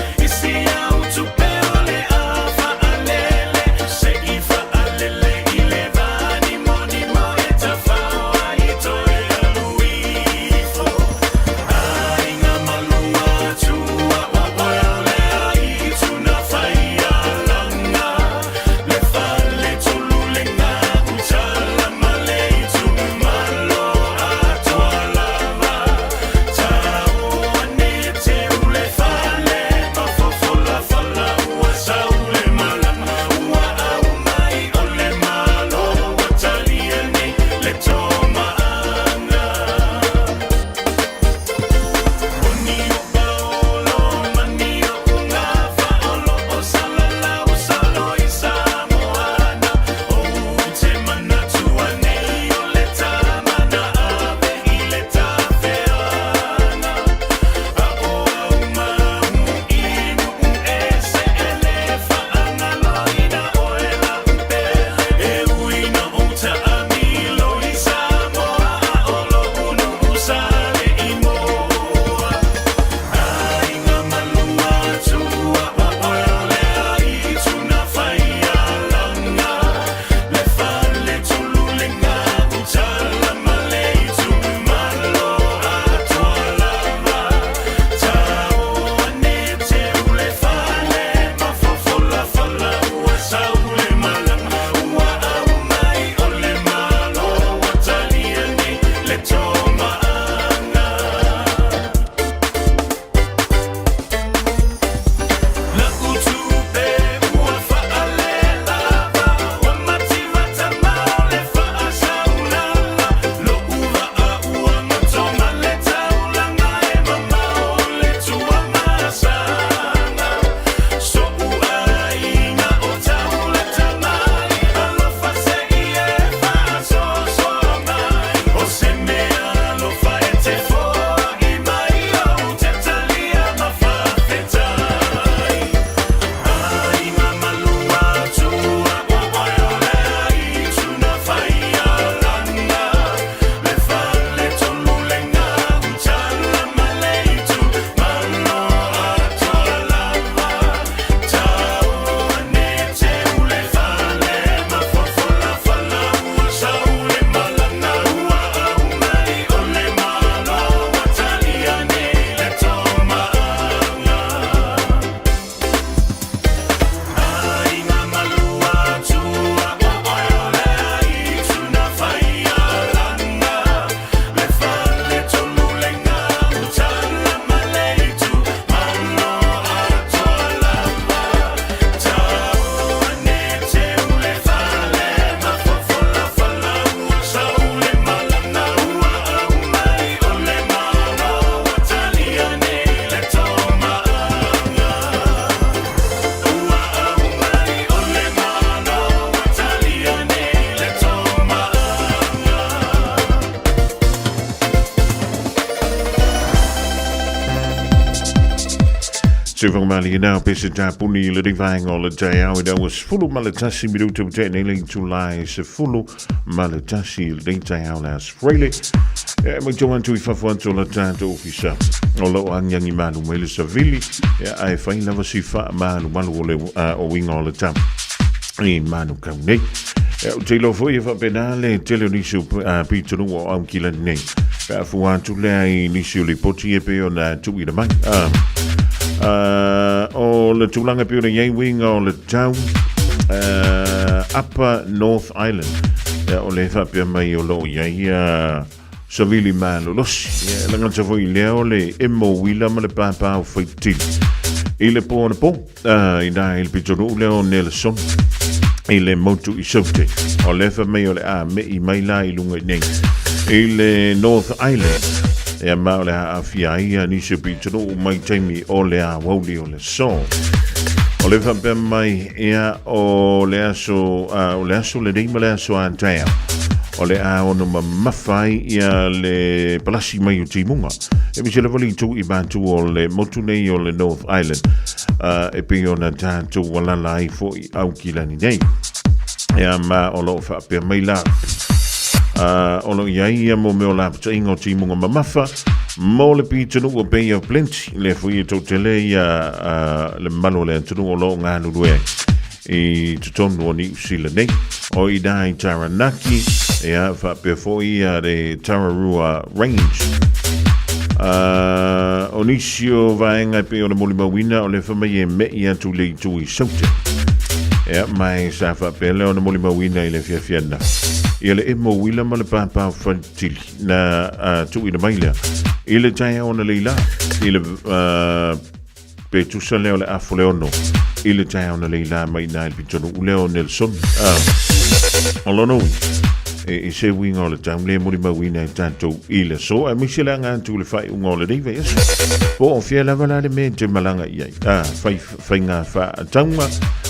Sivang Mali now Pesita Puni Living all the day. That was full of Malatasi Midutu Technique July, so full of Malatasi Late House Freely. We join to if I want to attend to officer. Although I'm young man who will Savili, I find never see fat man or wing all the time. In Manu County. Telo foi fa penale telo nisu Peter no am kila nei. Pa fu antu le nisu le poti e pe ona tu i mai. O le tulanga pe ona yai wing o le town Upper North Island. O le fa pe mai o lo yai Savili malo los. La ngata foi leo le emo wila ma le papa o foi ti. Il po on po ina il pitoro leo Nelson. Il motu i sote o le fa mai o le a me I mai la I lunga nei il North Island e ma o le a Fiafia ni se pitoro mai taimi o le a woli o le so o le fa pe mai ia o le aso le dei le aso antea o le a ono mafai ia le palasi mai o timunga e mi se le voli tu I bantu o le motu nei o le North Island e pe ona tanto wala lai fo I au kilani nei e ma o lo fa pe mai la o lo ia mo me o la pta ingo timunga mamafa mo le pitunu o pe ia plenty le fo I totele ia le malo le tunu o lo nganu due I tutonu o ni usila nei o I dai Taranaki e a fa pe fo ia de Tararua Range Onisio vaenga pe o le molima wina o le famai e me ia tu le tu I saute. E mai sa fa pe le o le molima wina I le fiafiana. I le emo wila ma le papa fantili na tu I le maila. I le taia o na leila. I le pe tu sa leo le afo le ono. I le taia o na leila mai na il pitonu u leo Nelson. Olono e se wing all the time le muri mawina tanto ile so a misela ngantu le fai un all day ves po fiela vala le mente malanga ia fai nga fa tanga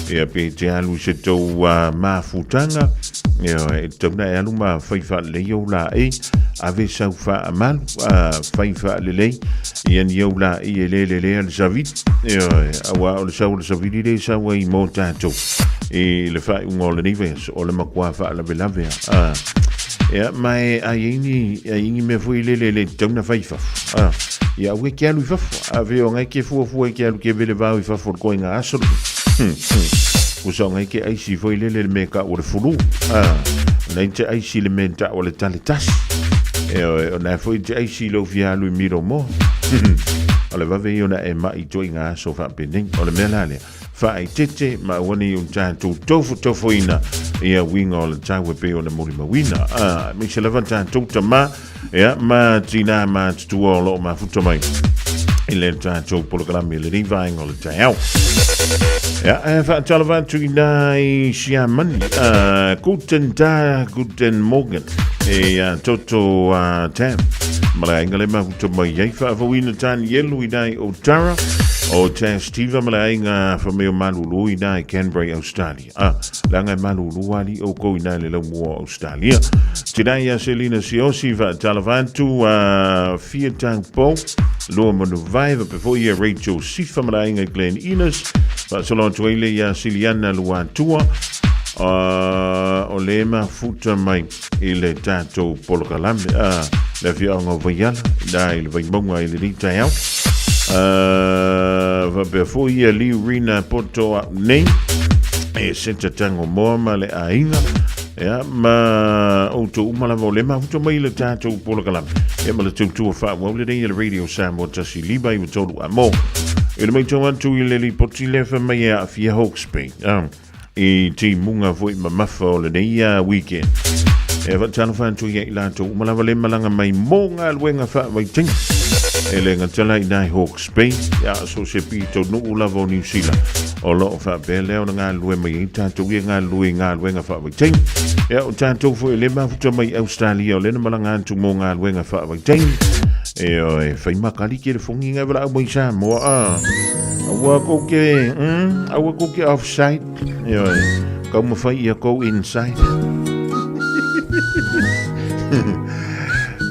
e pe te alu se to ma futanga e tona e alu ma fai fa le yo la e ave sa fa mal fai fa le le ien yo la e le al javit e awa o le sa vidi sa wai mo tanto e le fai un all day ves o le makwa fa la velave mai aini me foi le tona fai fa ia we ke alu fa ave o ngai ke fu ke alu ke vele va fa for going aso usa ngai ke ai si foi le me ka o le fulu nei te ai si le menta o le talitas e na foi te ai si lo via lu miro mo ole va ve ona e mai joinga so fa pending ole melale fai tete ma wani un tanto tofu ina ia wing all the time we pe on the molima wina mi se levanta tuta ma ia ma tina ma tu all ma futa mai il tanto programmi le rivang all the time ia fa talva tu nai siaman guten morgen e toto tam ma ngale ma futa mai ia fa wina tan yelu dai o tara o te Steve Malainga from me Malulu ina Canberra Australia langa Malulu ali o ko ina le mo Australia tidaya Selina Siosi va talavantu fiatang po lo mo vibe before year Rachel Sifa Malainga Glen Ines va solon toile ya Siliana Luantua o lema futa mai ile tato polokalambe la fianga voyala dai le vaimonga ile ditao va per foi ali rina poto nei e senta tango moma le ainga ya ma auto umala vole ma futo mai le tato polo kalam e ma le tu fa wa le dei radio Samoa tasi liba I tolu amo e le mai toman tu ile li poti le fa mai a Fia Hawke's Bay e ti munga foi ma mafa le dei weekend e va tano fa tu ye la tu umala vole malanga mai monga luenga fa vai ting ele ngatala ina Hawke's Bay ya so se pito no ulavo New Zealand o lo fa bele o nga lue mai tanto ye nga lue nga fa ting ya o tanto fo ele ma futa mai Australia o le malanga tu mo nga lue nga fa ting e o fai makali ke fongi nga bla mo sa mo awa ko ke offside yo como fai ia go inside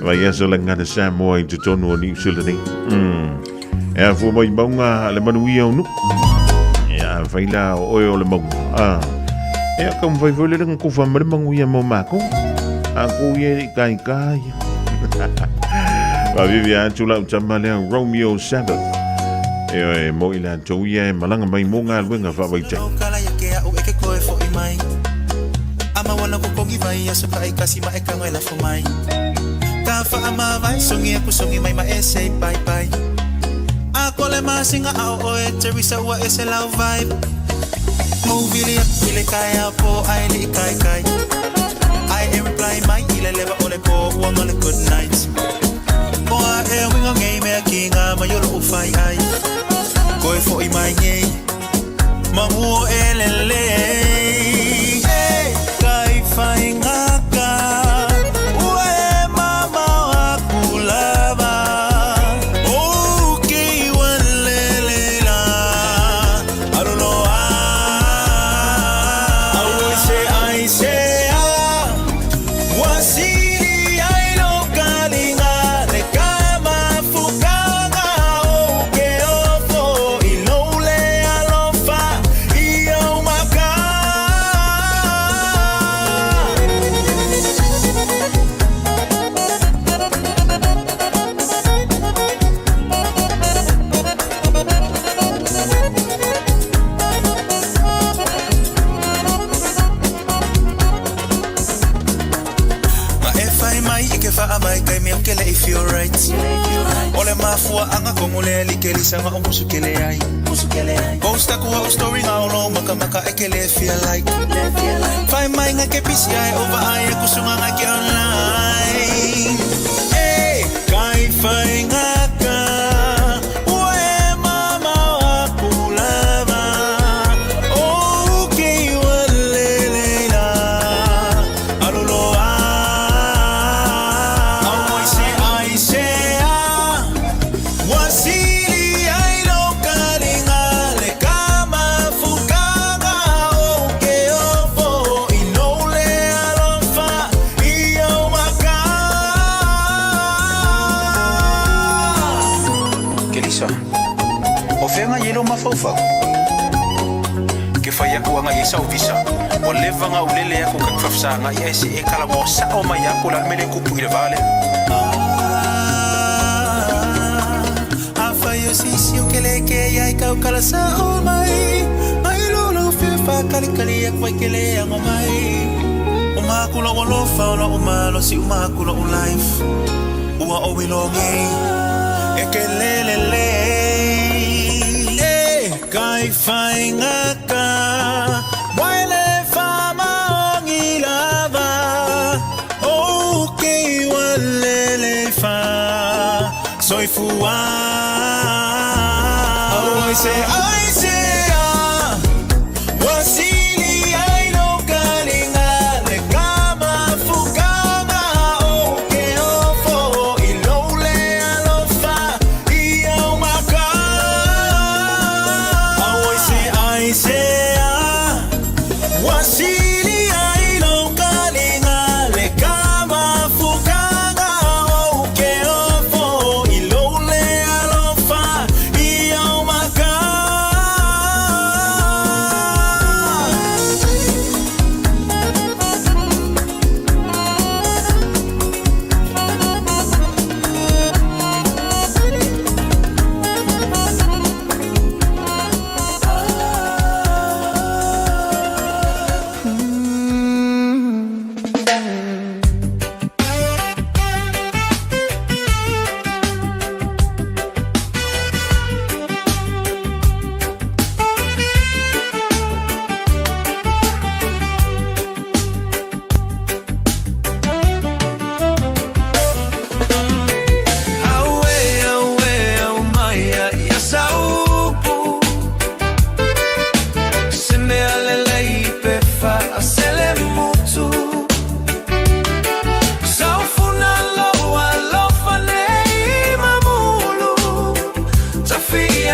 vai eso la ngana Samoa I tonu o New Zealand E fu mai maunga le manuia unu. Ya faila oe o le mau. E kam vai foi le ko fa mai manguia mo mako. A ku ye kai kai. Va vivia chula chamale Romeo Sabbath. E mo ila joia malanga mai monga wenga fa vai te. Ama wana kukongi vai ya soka ikasi ma eka ngela for mai. Ka fa ama vai songi aku songi mai ma essay bye bye. Ako le masinga au oe Teresa wa ese love vibe. Movie ile kaya po ai li kai kai. I imply my ile leva ole po one on a good night. Boa e winga game e kinga ma yolo ufai ai. Koi fo I mai ngai. Mamu elele. Hey, kai fai ngaka. Ue mama wakulava. Okay, walelela. I don't know. I say. Wasili ai no kalinga le kama fukanga oke ofo ilole alofa iyo maka. Mai ike fa amai kai me kele if you're right. Ole mafua anga kongole likeli sanga omusukele ai. Posta kuwa story nga olo maka maka ekele feel like. Find my nga ke PCI over ai kusunga nga ke online. Hey, kai fai nga ka. Ue mama wakulava. Okay, walelela. Aluloa. Wasili ai no kalinga le kama fukanga oke ofo inole alofa iyo maka. Kelisa, ofenga yelo mafaufa. Ke faya kuanga yesa uvisa. O levanga ulele yako kakfafsanga yesi ekala mo sa o mayako la mele kupu ile vale. Yo sisi o kele ke ai kau kala sa o mai mai lolo fefa kali kali ak mai kele ang o mai o makula o lo fa o malo si o makula o life o o wilonge e kele le kai fai ngaka wale fama ngilava okay wale fa soy fuwa. I say, wasili ai no kalinga le kama fukanga oke ofo ilole alofa iyo maka. I say, wasili ai no kalinga le kama fukanga oke ofo ilole alofa iyo maka.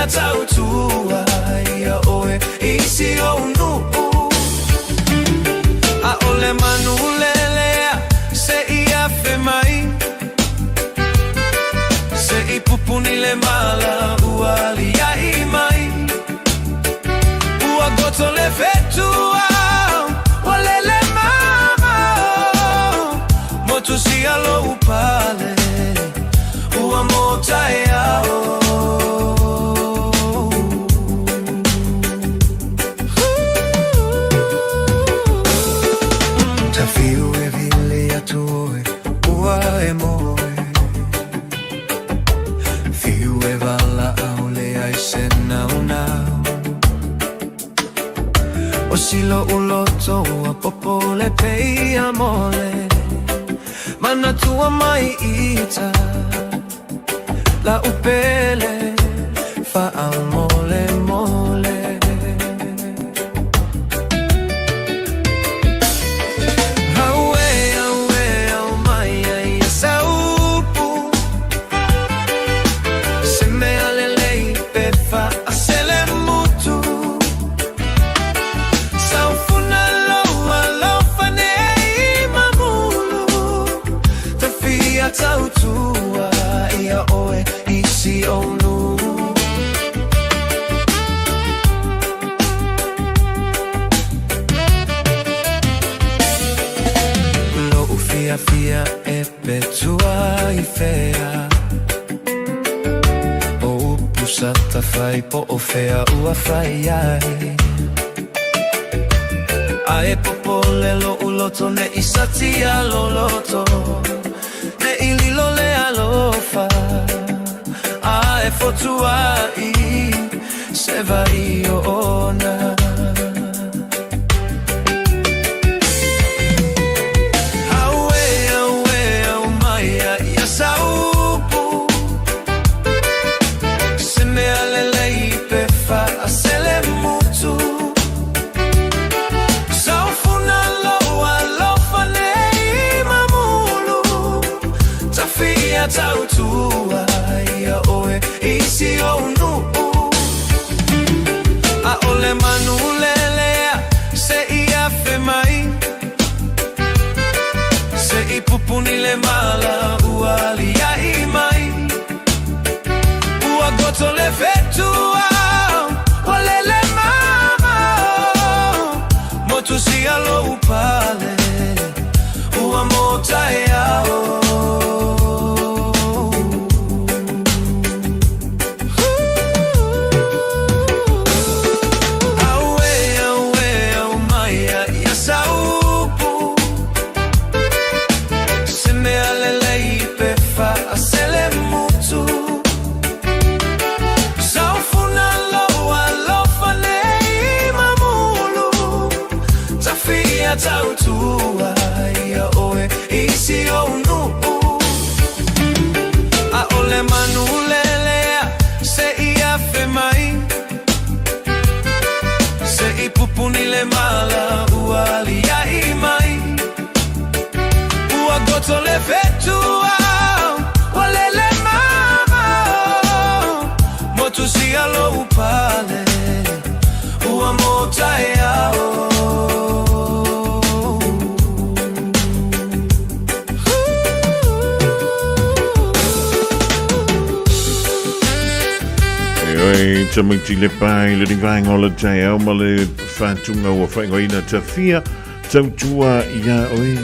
Tautua ya oe isi o nu a ole manulele se Fiafia Mai se I pupuni le mala ua motu sia lo upale ua motai ao Tafiu e vile atoe ua e moe Fiu e vala au le ai sena unau O silo uloto a popole pei amole Mana tua mai ita La upele fa al mole mole Aue aue au mai ai saupu Se me alelei pe fa asele mutu Saufuna loa lofanei mamulu Tafia tautua ia oe isi onu Lo Fiafia e petua i fea O upusata fai po o fea ua fai ai Ae popole lo uloto ne isatia lo loto Ne ililo le alofa Ae fotua i se vai o ona Aue aue au mai ia saupu Se me alelei pe fa asele mutu Saufuna loa lofanei mamulu Tafia tautua ia oe isi onu A ole manulelea se ia fe mai Se i pupuni le mala uali ia i mai Ua goto le vetua Ole le mama Motu sia lo upale Ua motai ao Tautua ia oe isi onu A ole manulelea se ia fe mai Se i pupuni le mala uali ia i mai Ua goto le vetua Wale le mama Motu sia lo upale Ua motai ao Tamiti le pai le divang o le tai au ma le whatunga ua whaingoina Fiafia tautua ia oi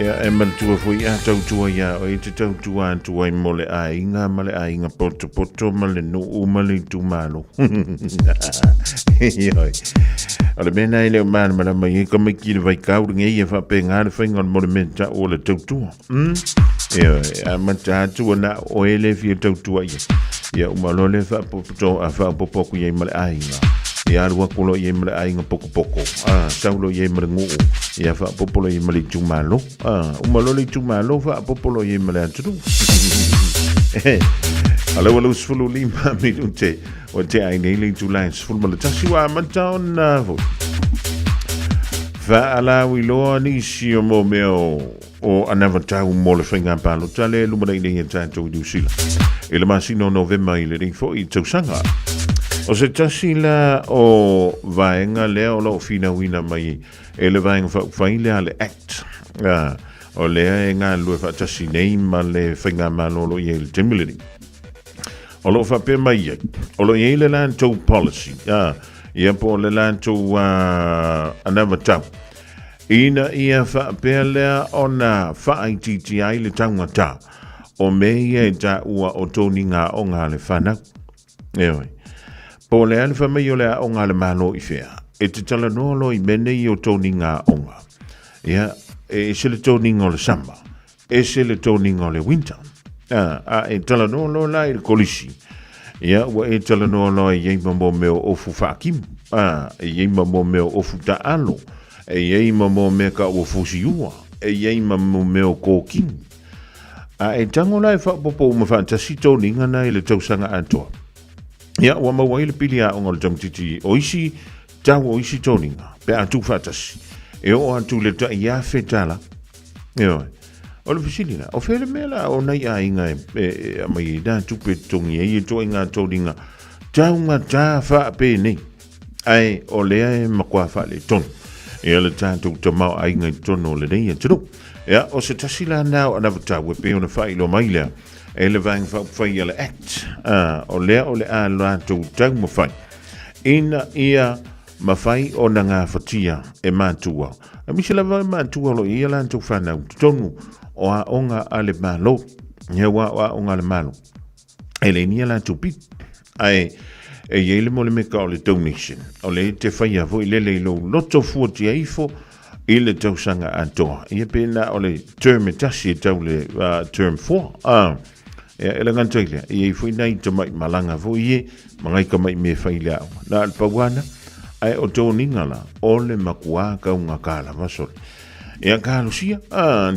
Ia e mantua fui a tautua ia oi te tautua antua i mo le ainga ma le ainga poto poto ma le nuu ma le tumalo Ioi O le mena i leo mana mana mai e kama ki le vai kauri ngai e whapenga le whaingon mo le menta o le tautua Ioi a manta atua na o ele fia tautua ia Ia umalole whapopoto a whapopoku iei male ainga Ia arua kolo iei male ainga poko poko Saulo iei male nguu Ia whapopolo iei male tumalo Umalole tumalo whapopolo iei male aturu Alau alau sfulu lima minute O te aine ili tulai sfulu male tasi wa amantao na vo Whaalau iloa nisi o mo meo O anawa tau mo le whainga palo Tale lumana ine ia tātou i Usila E le masino novema i le ring fo i tausanga. O se tasi la o vaenga lea o lau fina wina mai e le vaenga whai lea le act. O lea e ngā lue wha tasi nei ma le whainga malolo i e le temilini. O lo wha pe mai e. O lo i e le lantou policy. Ia po le lantou anava tau. Ina ia whaapelea o na whaaititi ai le tangata o mea ta ua o tōni ngā o ngā le whanau. Ewe. Po le ale whamei o le o ngā le malo i whea. E te tala nolo i mene i o tōni ngā o ngā. Ia, e se le tōni ngā le summer. E se le tōni ngā le winter. E tala nolo la i le kolisi. Ia, ua e tala nolo i yeima mo meo ofu whaakimu. E yeima mo meo ofu ta alo. E yeima mo mea ka ua fusi ua. E yeima mo meo kōkini. E tango lai whapopo ma whaantasi tōni ngana i le tausanga atoa. Ia, ua maua i le pili a onga le tamtiti o isi, tau o isi tōni ngā. Pe atu whaatasi. E o atu le ta ia whetala. Ia, o le fisili la. O where mela o nei a inga e mai i nā tupe tongi e i tō inga tōni ngā. Tau ngā tā whaape nei. Ai, o lea e makua wha le tonu. Ia le tātou ta mau a inga i tono le nei e tunu. Ia, o se tasila nao anavata wepe o na whailo mai lea. E le vang whai ala act. O lea o le a lātou tau mawhai. Ina ia mawhai o na ngā whatia e mātua. A misi la vai mātua lo ia lātou whanau. Tonu o a onga ale malo. Ia wa onga ale malo. E le nia lātou pit. Ai, e iele mo le meka o le donation. O le te whai a vo i lele lo loto fuati aifo. I le tausanga atoa. Ia pēnā o le term e tasi e tau le term 4. E le ngantoilea. Ia i fui nei ta mai malanga vo i e. Mangai ka mai me whai lea. Nā alpawana. Ai o tōni ngala. O le makua kau ngā kāla masori. Ia kālusia.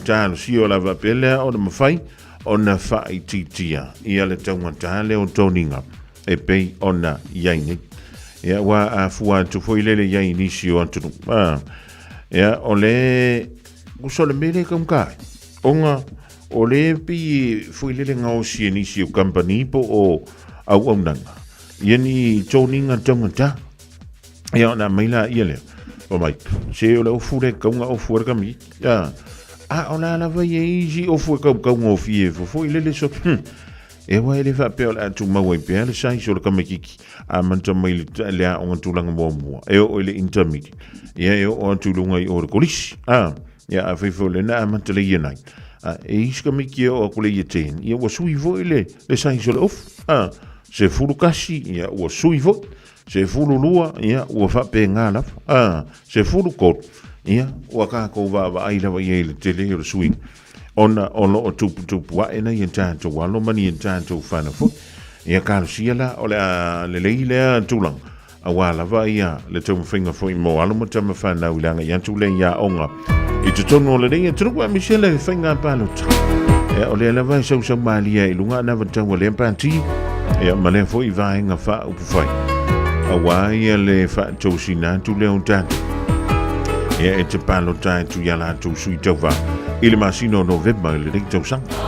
Tālusia o la vapelea o le mawhai. O na whai titia. Ia le taungata le o tōni ngala. E pei o na iaini. Ia wa a fua tu foi lele iaini si o antunu. Ia, o le uso le mele kamkai. Onga, o le pi fui lele ngau si nisi o company po o au nanga. Ia ni tōninga tangata. Ia, na maila ia leo. O mai, se o le ofure kaunga ofure kami. Ia, o la lava ia isi ofure kaunga ofie. Fui lele so, e wai le whapea le atu maua i pēr le sai so le kamakiki. A manta mai le a onga tūlanga mua mua. E o le intermediate. Ia e o tūlunga i o le kolisi. Ia a whaifo le na a manta le ia nai. E iska miki o kule ia ten. Ia ua sui vo i le sai so le ofu. Se furu kasi, ia ua sui vo. Se furu lua, ia ua whapea ngā lafa. Se furu kot, ia ua kākou wa ailawa i le tele o le sui. Ona olo o tupu wa ena i tātou walo mani i tātou whanafo. Ia kārusia la o le leilea tūlang. A wala wa ia le tau mwhinga fo i mo alo mo tama whanau ilanga i antu le ia onga. I te tono o le rei, tunu wa misele le whainga pālota. Ia o le ala vai sau malia i lunga ana watau a le pāti. Ia ma le fo i vaenga wha upu whai. A wa ia le wha tau sinatu le on tātou. Ia e te pālota e tu yala tau sui tau wha. I le masino November i le rei tau sanga.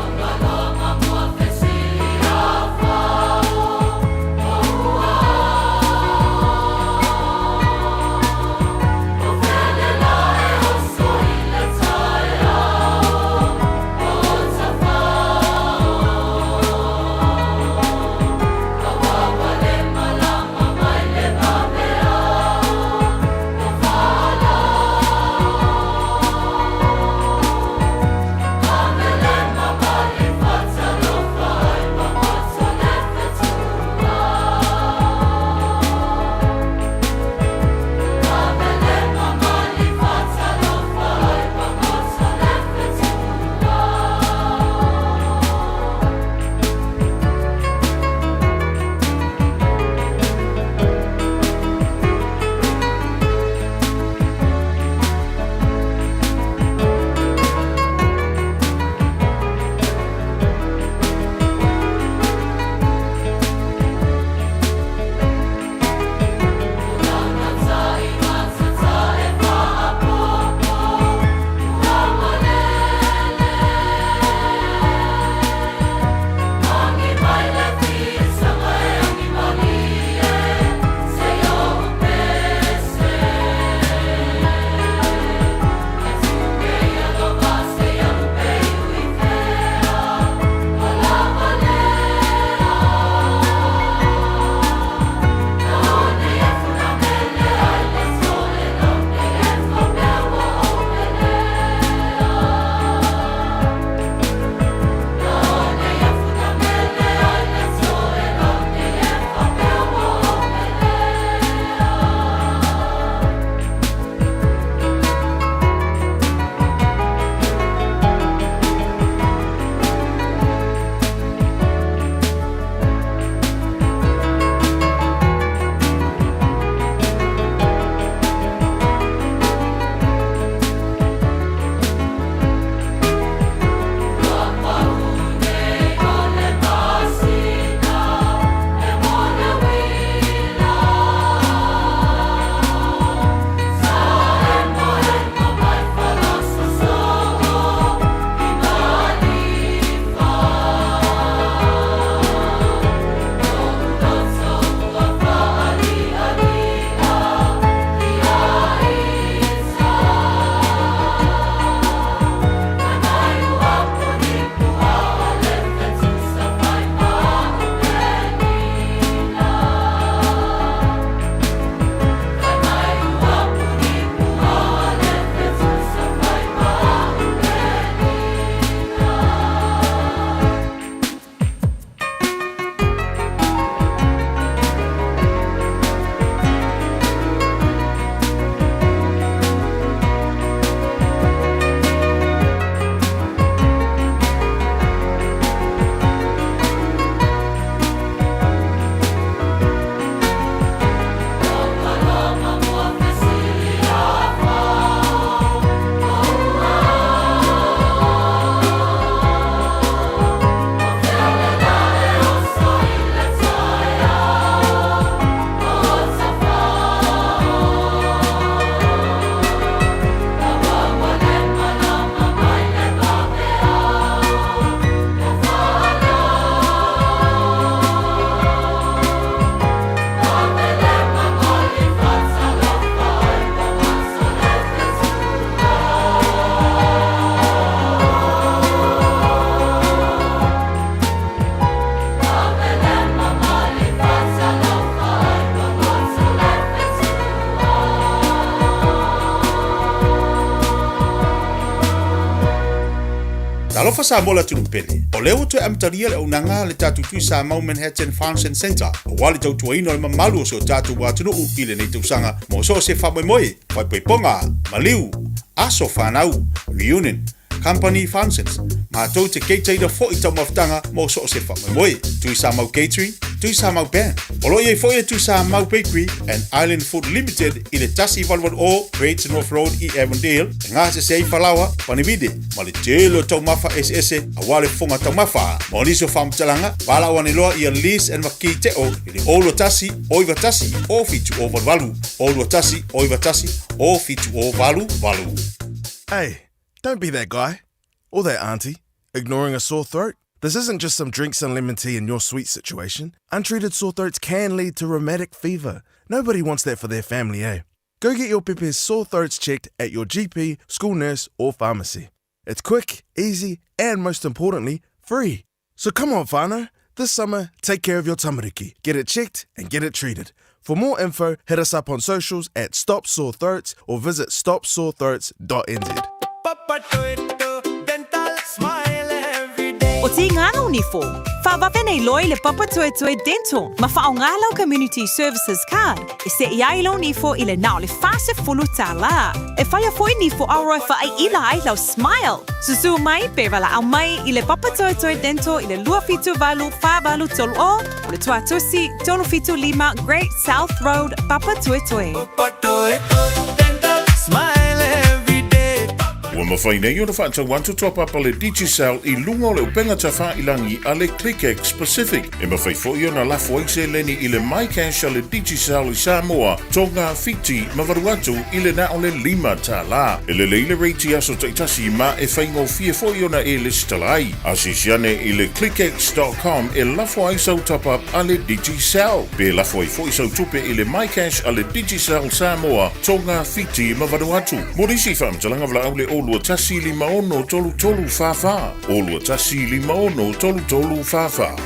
Talofa Samoa tunu pele. O leo te amtaria le unanga le tatu tui Samoa Manhattan Function Center. O wale tau tuaino le mamalu so tatu watunu ile nei tausanga. Mo so se whamoemoe, whaipoiponga, maliu, aso whanau, reunion, company functions. Mātou te keiteira fo I tau maftanga mo so se whamoemoe. Tui Samoa Catering, Tui Samoa Band. Olo ye fo ye Tui Samoa Bakery and Island Food Limited I le tasi valwan o Great North Road I Avondale. Ngā se sei whalawa, panibide, ma le telo tau mafa ese a wale fonga tau mafa. Mo niso whamtalanga, wala wane loa I a lease and maki te o I le olo tasi, oiwa tasi, o fitu o valu. Olo tasi, oiwa tasi, o fitu o valu. Hey, don't be that guy or that auntie ignoring a sore throat. This isn't just some drinks and lemon tea in your sweet situation. Untreated sore throats can lead to rheumatic fever. Nobody wants that for their family, eh? Go get your Pepe's sore throats checked at your GP, school nurse, or pharmacy. It's quick, easy, and most importantly, free. So come on, whānau. This summer, take care of your tamariki. Get it checked and get it treated. For more info, hit us up on socials at Stop Sore Throats or visit stopsorethroats.nz. O te ngana unifo, whawawe nei loi le Papa Toe Toe Dental, ma whaongalau Community Services Card, e se iailo nifo I le nao le fase fulu tā la. E whaia foi nifo auroi wha ai ila ai lau smile. Susu mai, pera la au mai I le Papa Toe Toe Dental I le lua fitu valu, wha valu tolu o le tua tusi, tolu fitu lima, Great South Road, Papa Toe Toe. Papa Toe Toe Dental, smile. Ua mawhai nei o na whaatau wantu topapa le Digicel I lunga o le upenga tawha ilangi a le ClickX Pacific. E mawhai fwoi o na lafo aise leni I le MyCash a le Digicel I Samoa, tonga fiti mawaruatu I le na o le lima tā la. E le leile reiti aso taitasi ma e whaingo fia fwoi o na e le stalai. Asisiane I le clickx.com e lafo aisau top-up a le Digicel. Pe lafo ai fwoi sau tupe I le MyCash a le Digicel Samoa, tonga fiti mawaruatu. Morisi whamtalanga vla au le Olua tasi lima ono tolu tolu fafa. Olua tasi lima ono tolu tolu fafa.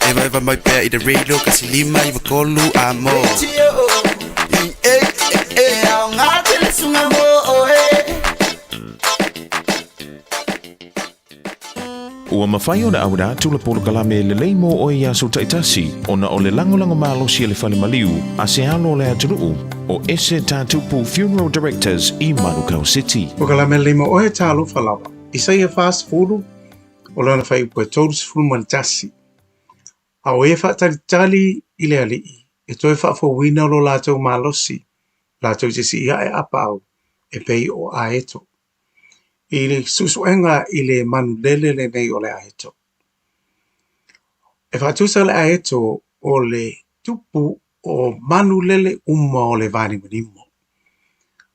Eva mai pea I the radio kasi lima I wakolu amo. Au ngā tele sunga mo Ua mawhai o na aura tula polo kalame le leimo o ia so taitasi o na o le langolango malosi le whale maliu a se alo le aturuu o ese tātupu Funeral Directors I Manukau City. O kalame le leimo o he tālo whalawa. I sei e fast furu o lana whai ue tōrus furu mantasi. A o e whaatari I le alii e toi whaafowina lo lātou malosi lātou te si ia e apau e pei o aeto. I le susuenga I le manulele le nei o le aeto. E whatusa le aeto o le tupu o manulele uma o le vani manimo.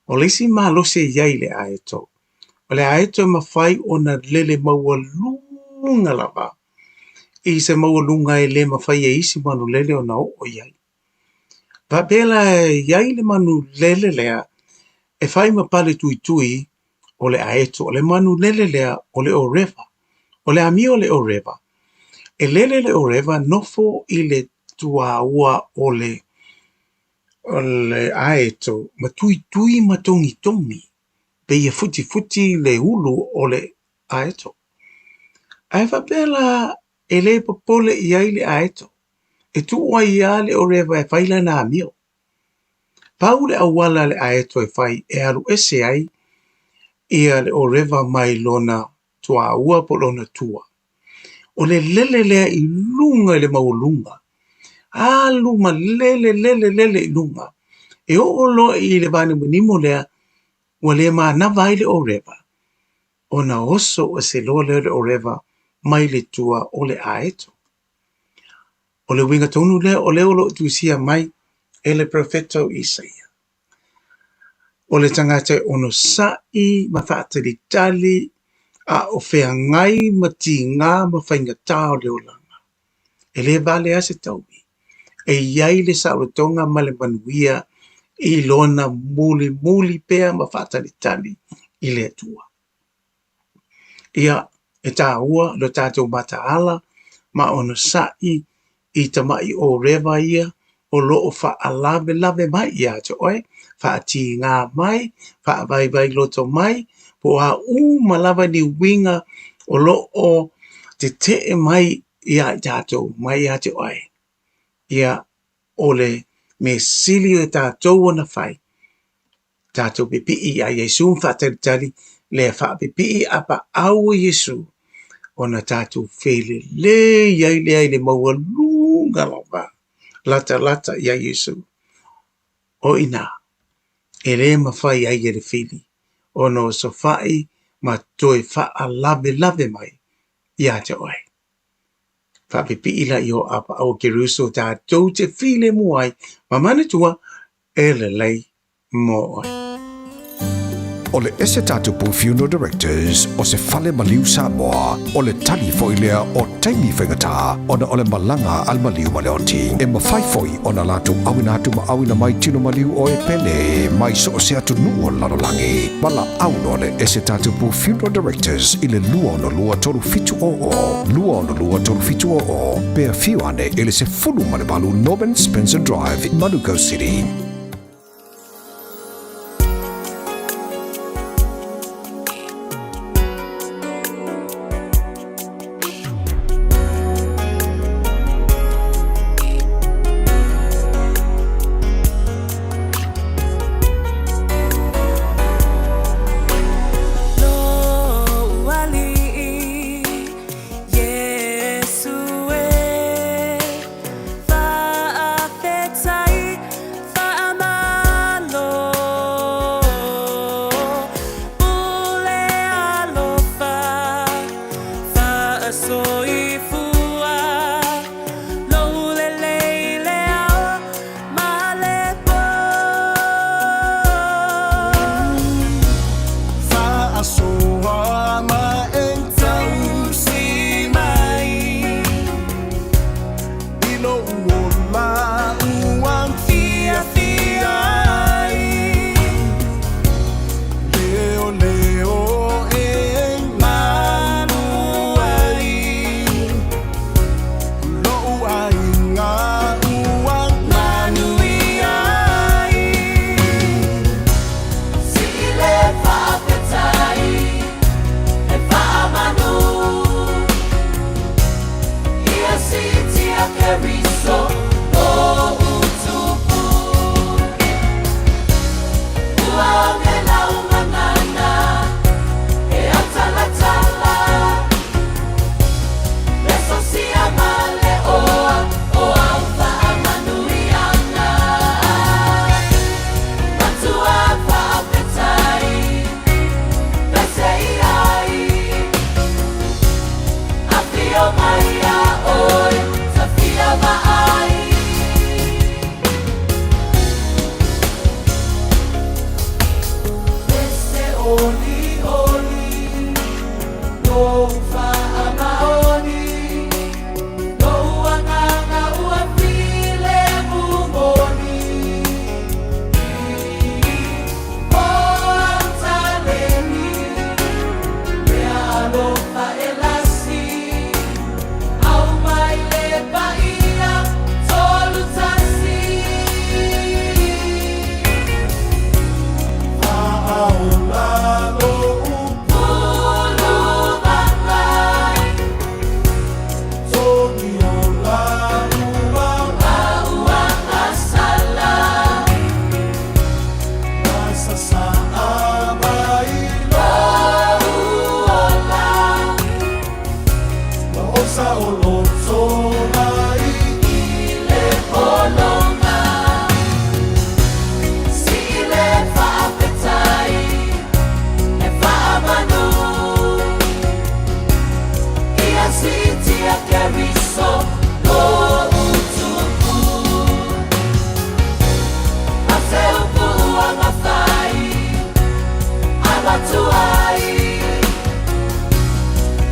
O le si malose iai le aeto. O le aeto e mawhai o na lele maua lunga lava. I se maua lunga e le mawhai e isi manulele o na o iai. Vapela iai le manulele lea e whai mapale tui tui o le aeto, o le manu lele lea o le oreva, o le ami o le oreva. E lele le oreva nofo I le tua ua o le aeto, ma tui ma tongi tongi, pe ia futi le ulu o le aeto. Aiva pela e le popole iai le aeto, e tu ua ia le oreva e whaila na amio. Pau le awala le aeto e whai e alu ese ai, ia le oreva mai lona tua ua po lona tua. O le lele lea I lunga le maulunga. A luma lele I lunga. E o lo I le vane manimo lea ua le maa nawa I le oreva. O na oso o se loa le oreva mai le tua o le aeto. O le winga tonu lea o le olo tuisia mai e le profeto Isaia. O le tangata ono sai ma whaatari tali a o whea ngai ma ti ngā ma whainga tāo le olanga. E le vale ase taumi. E iai le saurotonga ma le manuia I lona muli pea ma whaatari tali I le atua. Ia e tā ua lo tātou mataala ma ono sai I tamai o rewa ia o loo wha alave mai ia te oe whaati ngā mai, whaavai loto mai, po a malawa ni winga o lo o te mai ia tātou, mai ia te oai. Ia ole me sili o tātou ana whai. Tātou pipi a Yesu whātaritari, le whaapipi apa au Yesu. Ona tātou whele le maua lunga lawa. Lata ia Yesu. O ina, e le mawhai ai e le whili. Ono so whai ma toi wha lave mai. Ia te oai. Whapipi ila i o apa au ke ruso tātou te while muai. Ma manatua e le lei mo oai. O le ese tatu pu funeral directors o se fale maliu Samoa o le tali foilea o taimi whengata o na o le malanga al maliu maleoti e mawhai foi o na latu awina atu ma awina mai tino maliu o e pele mai so o se atu nuo lalolangi mala auno le ese tatu pu funeral directors i le lua no lua toru fitu o pea fiuane ele se fulu malebalu Norman Spencer Drive in Manuka City.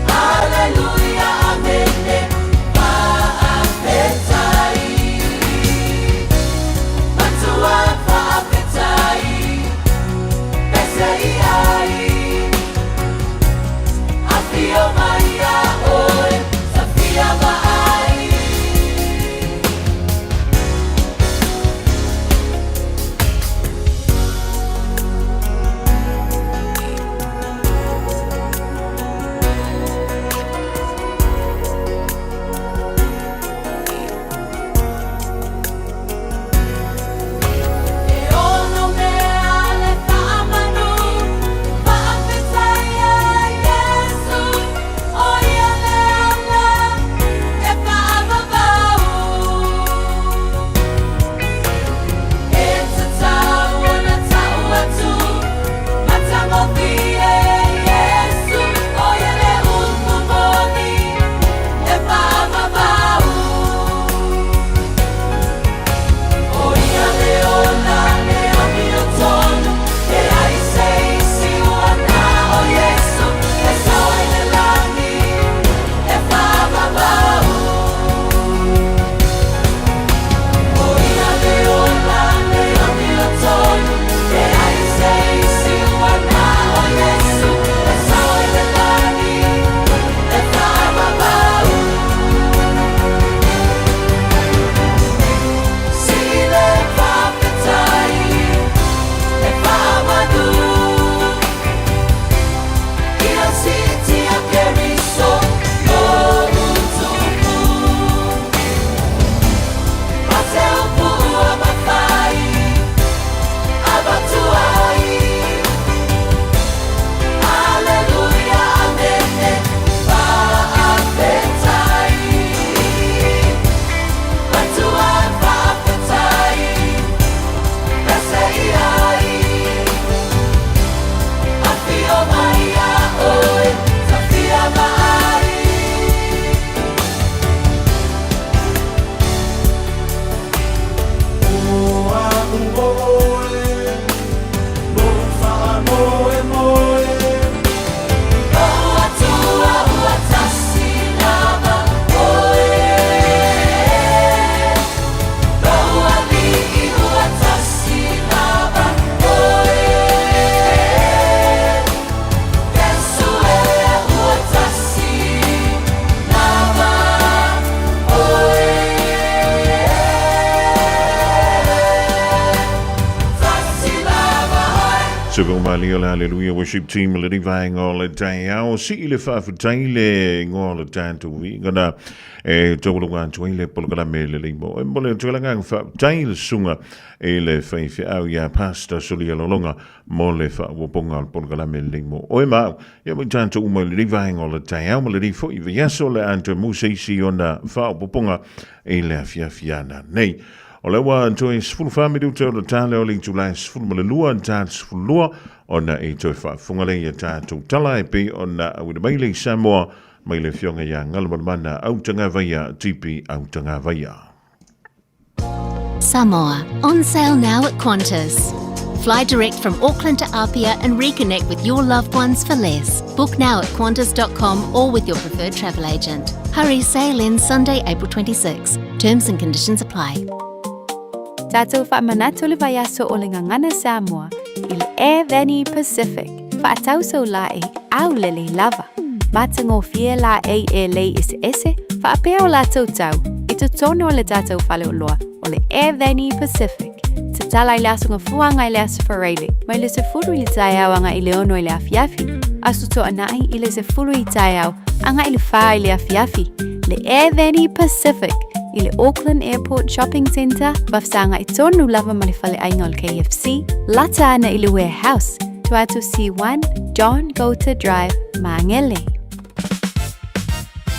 Hallelujah, amen. Super Mario Hallelujah Worship Team le divine all the time. I see le fa futaile ngol tanto vi ngana tobolo gan twile polgala mele limbo. Embole twelanga fa tail sunga ele Fiafia pasta solia longa mole fa woponga polgala mele limbo. Oema ya tanto umo le divine all the time. Mo le difo yeso le anto musisi ona fa woponga ele Fiafiana. Nei o le wa toi sfulu family to the tale o ling July sfulu male lua and tan sfulu lua ona e toi fa fungale ya tatu tala e pe ona with maile Samoa maile fionga ya ngalma mana autanga vaya tipi autanga vaya. Samoa, on sale now at Qantas. Fly direct from Auckland to Apia and reconnect with your loved ones for less. Book now at qantas.com or with your preferred travel agent. Hurry, sail in Sunday, April 26. Terms and conditions apply. Tātou whaamanato le vaiaso o le ngangana Samoa i le Air Veni Pacific. Whaatauso la e au lele lava. Matango fie la e lei ese whaapea o la tautau i to tono le tātou whale o loa o le Air Veni Pacific. Te tala i le asunga fuanga i le asafareile, mai le se furu i le tai au anga i le ono i le afiafi. Asu to anai i le se furu i tai au anga i le wha i le afiafi. Le Air Veni Pacific. I le Auckland Airport Shopping Centre, wafsanga i tonu lava malifale ainga o le KFC, lata ana i le warehouse, tuatu C1, John Gota Drive, Mangele.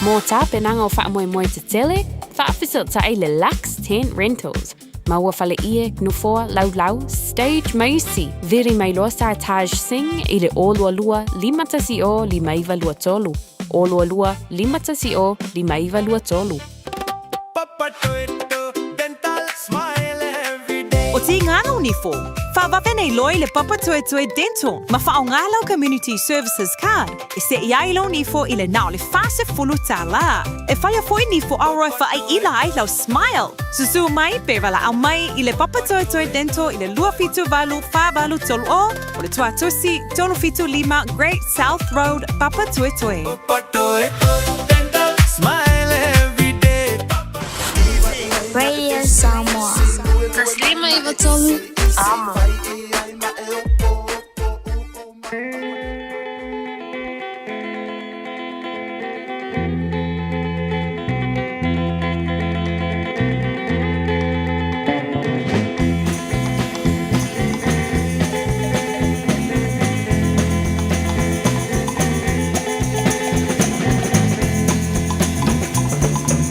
Mō tāpenanga o whaamoemoe te tele, whaafisota i le Lux Tent Rentals. Maua whale ie, nufoa, lau, stage maisi, viri mai loa sa Taj Singh i le olua lua, limatasi o limaiva lua tolu. Olua lua, limatasi o limaiva lua tolu. O te ngana unifo, whawawhenei loi le Papa Toe Toe Dental, ma whaongalau Community Services Card, e se iai lau nifo i le nao le whase fulu tā la. E whaia foi nifo auroi whaai ila ai lau Smile. Susu mai, pewala au mai i le Papa Toe Toe Dental i le lua fitu valu, whawalu tolu o le tuatusi, tolu fitu lima, Great South Road, Papa Toe Toe. Papa Toe Toe Dental, smile every day. Radio Samoa. Taslima iba tolu. Amo.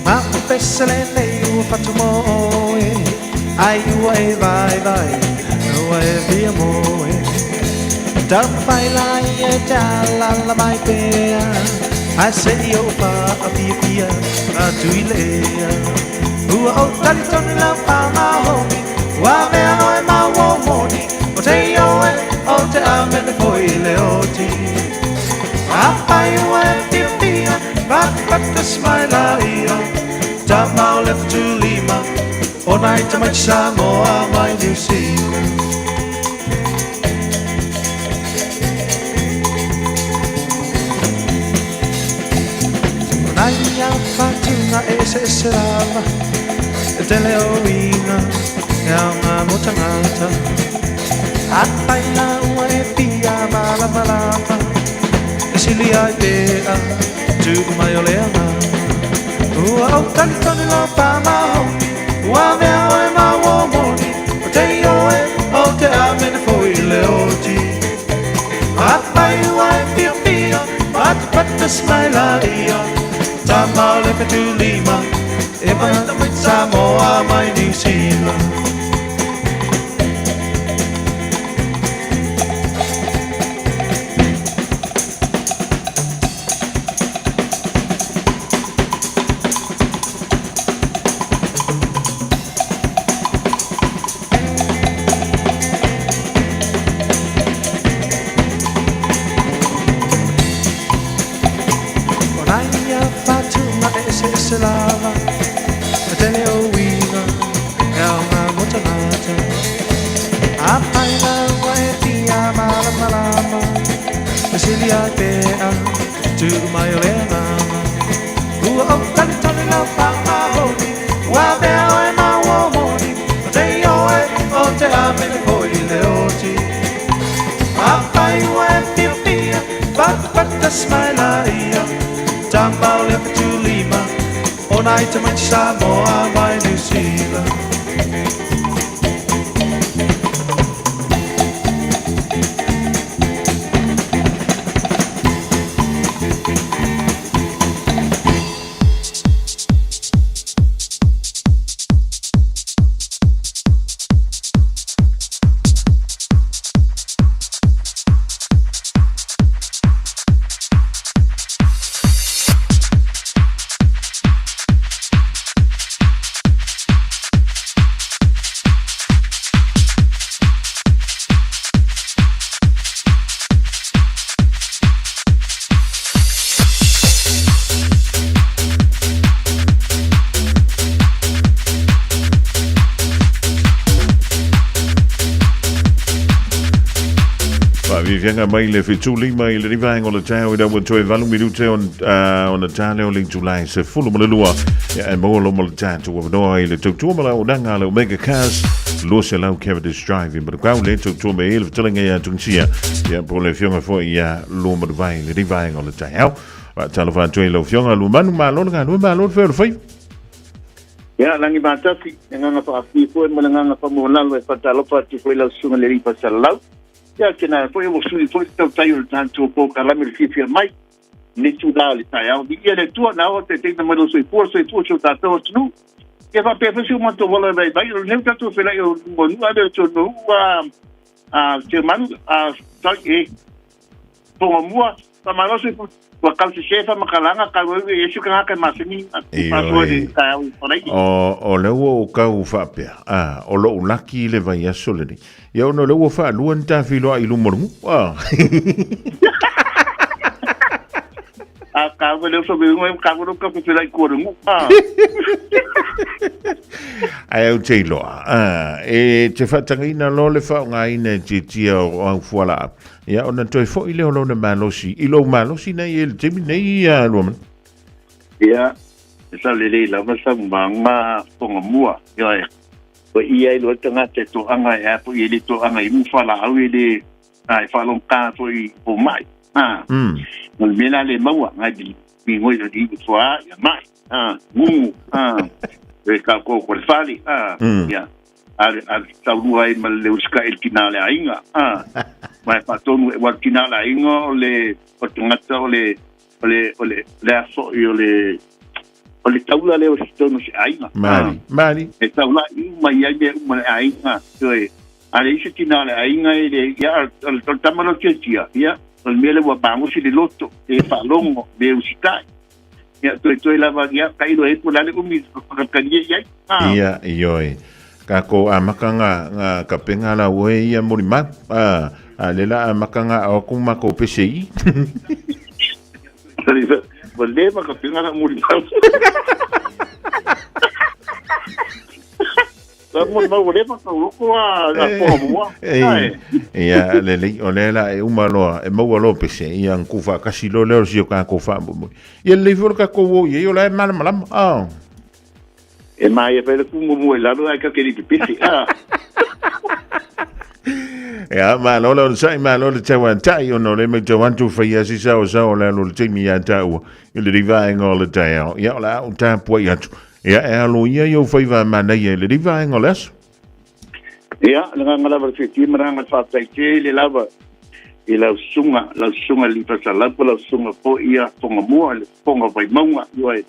Ma pesele nei fatto moe, ai uai vai, uai via moe. Da fai la ia la mai pea, I say yo pa a pia a tuilea. Ua o tali toni la pa ma homi, wa mea noe ma wo moni, o te yo o te amene foi le oti. A pai uai pia, but the smile io, da mau left to Lima. All night to my Samoa, my New Zealand. Naya Fatuna ese lava, te leoina, una motangata. Apaina ue pia malama, esilia idea, tu mai oleana. Ua o talitoni la pama homi. Wa mea oe ma wo moni, o te ioe, o te amene foi le oti. Apai uai pia, pata smaila ia, ta mau le petu lima, e mai Samoa mai New Zealand. Lava, te leo wina, e una motanata. Apaina ue pia malama, esilia pea, tu mai olena. Ua o talitoni la pama homi, wa mea oe ma wo moni, o te ioe, o te amene foi le oti. pata smaila ia Tambao le tu lima Ona ita mai Samoa mai New Zealand Fiafia Mai le fituli mai le rivainga o le tau ida wa toe valu minute on the tale o ling July se fulu mo le lua e mo lo mo le tatu wa no i le tutu mo la o danga le mega cars lo se lau Cavendish Drive in Brau le tutu me il telinga ya tungsia ya po le fionga fo ya lo mo vai le rivainga o le tau wa tala fa toe lo fionga lu manu ma lo nga lu ma lo fe fe ya langi batasi nga fa afi fo mo nga fa mo la lo fa tala fa ti fo la sunga le ri fa salau ya kena foi o sui foi tau tai o tanto po kalami Fiafia Mai ni tu da le tai au di ele tu na o te na mo sui por sui tu cho ta to tu ke va pe fesi mo to vola vai vai o ne ta tu fela o mo nu ade cho no a ke man a tai e po mo pa malo sui po kal se chefa makalanga ka we e su ka ka masini pa so de tai au por aí o le o ka u fa pe o lo laki le vai aso le ni ia ona le ua whaalua ni tāwhiloa i lumorumu. Ka wale so be ngoi ka wale ka pwela i kuorumu. Ai au te iloa. E te whatangaina lo le whaunga ina te tia o au fuala. Ia ona toi fo i leo lo na malosi. I lo malosi nei e le temi nei ia luaman. Ia, e sa lele la masa mbanga ponga mua. Ia e. O ia i lo tanga te to anga e apo i le to anga i mufala au i le ai whalong ka to i o mai. Mo mena le maua ngai di ngoi do di fua ia mai. Ngu. E ka ko ko fali. Ia. Al taulua i mal le uska el kinale ainga. Mai patonu e wal kinale ainga o le o tangata o le aso i o le o le taula leo si tono si ainga. Mari. E taula i mai ai me uma ainga. Toe, ale isi tina le ainga e le, ia, al tamalo tia, ia, al mele wa bango si le loto, e whalongo, le usitai. Ia, toe lava, ia, kailo e pulale umi, kakakania iai. Ia, ioi. Kako a makanga nga kapenga la ue ia morimat. A lela a makanga a kumako pesei. Leva ka pinga na muri pa. Sa mo ma leva ka ko na po mo. Ia le olela e umalo e mo lo pese ia kufa kasilo le si ka ko fa mo. Ia le for ka ko ia yo la mal malam. E mai e pele ku mo la no ai ka ke ni pisi. Ja, maar lo sai maar lo te wan tai no le me te wan tu fa ya si sa o la lo te mi ya ta o le rivaing all the day ya la un ta po ya ya lo ya yo fa va ma na ye le rivaing all es ya la ngala ba se ti mara nga fa tai ke le lava e la sunga li pa sa la sunga po ia ponga mo le ponga vai maunga yo e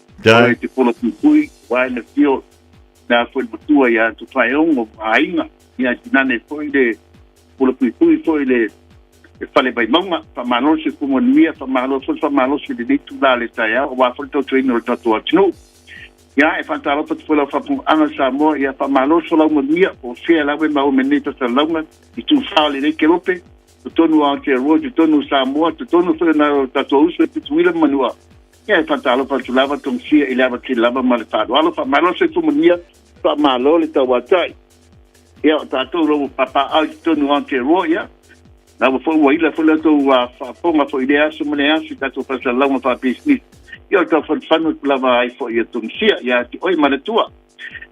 te polo pui vai na fio na foi butua ya tu fai o ainga ya tinane foi de pula pui foi le fale vai maunga fa malo se como nia fa malo se de tu dale taia o va falta tu no tatu atno ya e fantalo pat foi fa pu ana Samoa ya fa malo so la nia o se la we mau menita sa longa e tu fale de que lope tu tonu ante ro tu tonu Samoa tu tonu foi na tatu uso tu wila manua ya e fantalo pat lava tu sia e lava que lava mal fado alo fa malo se como nia fa malo le tawatai ya tatu lo papa au tonu ante ro ya na fo wai la fo la to wa fa ponga fo idea so mane asu tatu fa sa longa fa business yo ta fa fanu la vai fo yo tum sia ya ti oi mane tua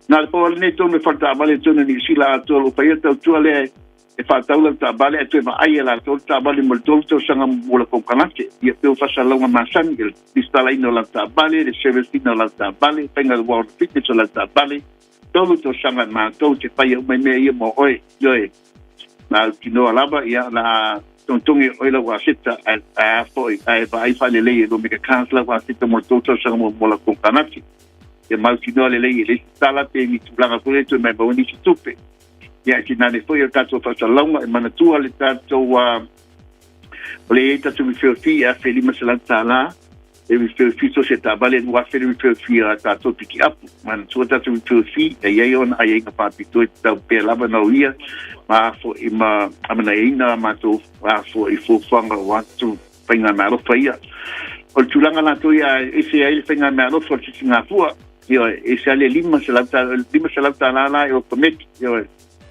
na po ne to me falta male to ni sila to lo pa yo to le e whātaula tābale e tue ai e la tō tābale mo tō sanga mula kōkanate i e teo whasalonga māsani e listala ino la tābale le service ino la tābale penga the world fitness o la tābale tōlu tō sanga mātou te whai umai mea ia mo oe ioe nā tinoa lava ia la tontongi oila wa sita a foi ai whale lei e lo meka kansla wa sita mo tō sanga mula kōkanate e mau tinoa le lei e listala te mi tūlanga kore tue mai bauni si tupe ia ki nane foi o tātou whasalonga e manatua le tātou o le tātou mi whiawhi a whelima se lanta la e mi whiawhi to se tābale nua whele mi whiawhi a tātou piki apu manatua tātou mi whiawhi e iei ona a iei ka pāpito e tau pēr lava nau ia ma afo i ma amana eina mātou afo i fōwhanga watu whainga mea alofa ia o le tūlanga nātou ia e se aile whainga mea alofa o le titi ngā fua e se ale lima se lanta la e o kometi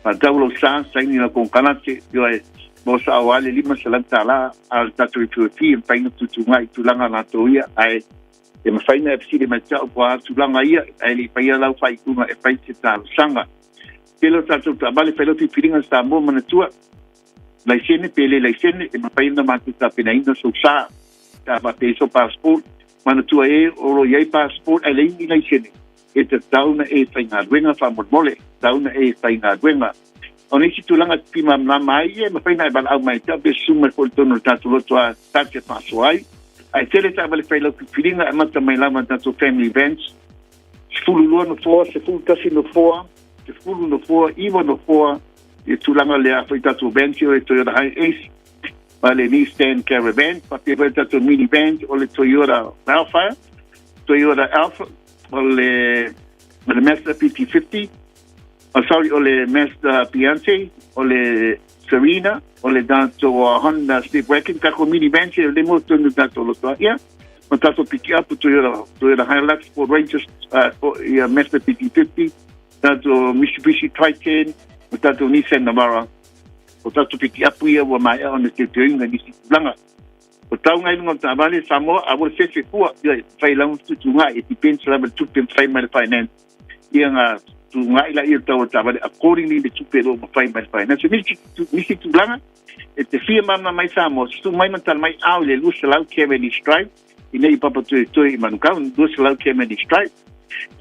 ma taulo sa saini na konkanate yo e mo sa wale lima salanta la al tatu tuti en paina tutunga i tulanga na toia ai e ma faina e psi ma tau kwa tulanga ia ai li paia lau fai kuma e pai te tau sanga pelo tatu tabale pelo ti piringa sta mo mana tua la sene pele la sene e ma faina ma tuta pena ina so sa ta ba peso passport mana tua e oro ye passport ai le ni la sene e te tauna e whainga ruenga whamormole, tauna e whainga ruenga. O nisi tūlanga pima mna mai e, ma whaina e bala au mai ta, be suma kore tono tātu loto a tātia paso ai. Ai tele tā wale whailau pipiringa e mata mai lama tātu family events. Se fulu lua no fua, se fulu tasi no fua, se fulu no fua, iwa no fua, e tūlanga lea whai tātu events o e Toyota High Ace, ma le Nissan Caravan, pa te whai tātu mini event o le Toyota Alpha, o le Mazda PT50, o le Mazda Piante, o le Serena, o le dato Honda Sleepwagon, kako minivan se le moto no dato lo toa ia, o dato piki up Toyota Hilux, Ford Rangers, o Mazda PT50, dato Mitsubishi Triton, o dato Nissan Navara, o dato piki up ia wa mai o ne te teuinga nisi langa. O tau ngai lunga tāwale Samoa, a wale fefe kua, ia whai lau tutunga e ti pensa lama tupen whai mai finance. Ia ngā tunga ila ia tau tāwale, accordingly le tupe ro ma whai mai finance. Nisi tūlanga, e te whia mama mai Samoa, stu mai mantala mai au le lusa lau Kemeni Stripe, i nei papa tue i manukau, lusa lau Kemeni Stripe.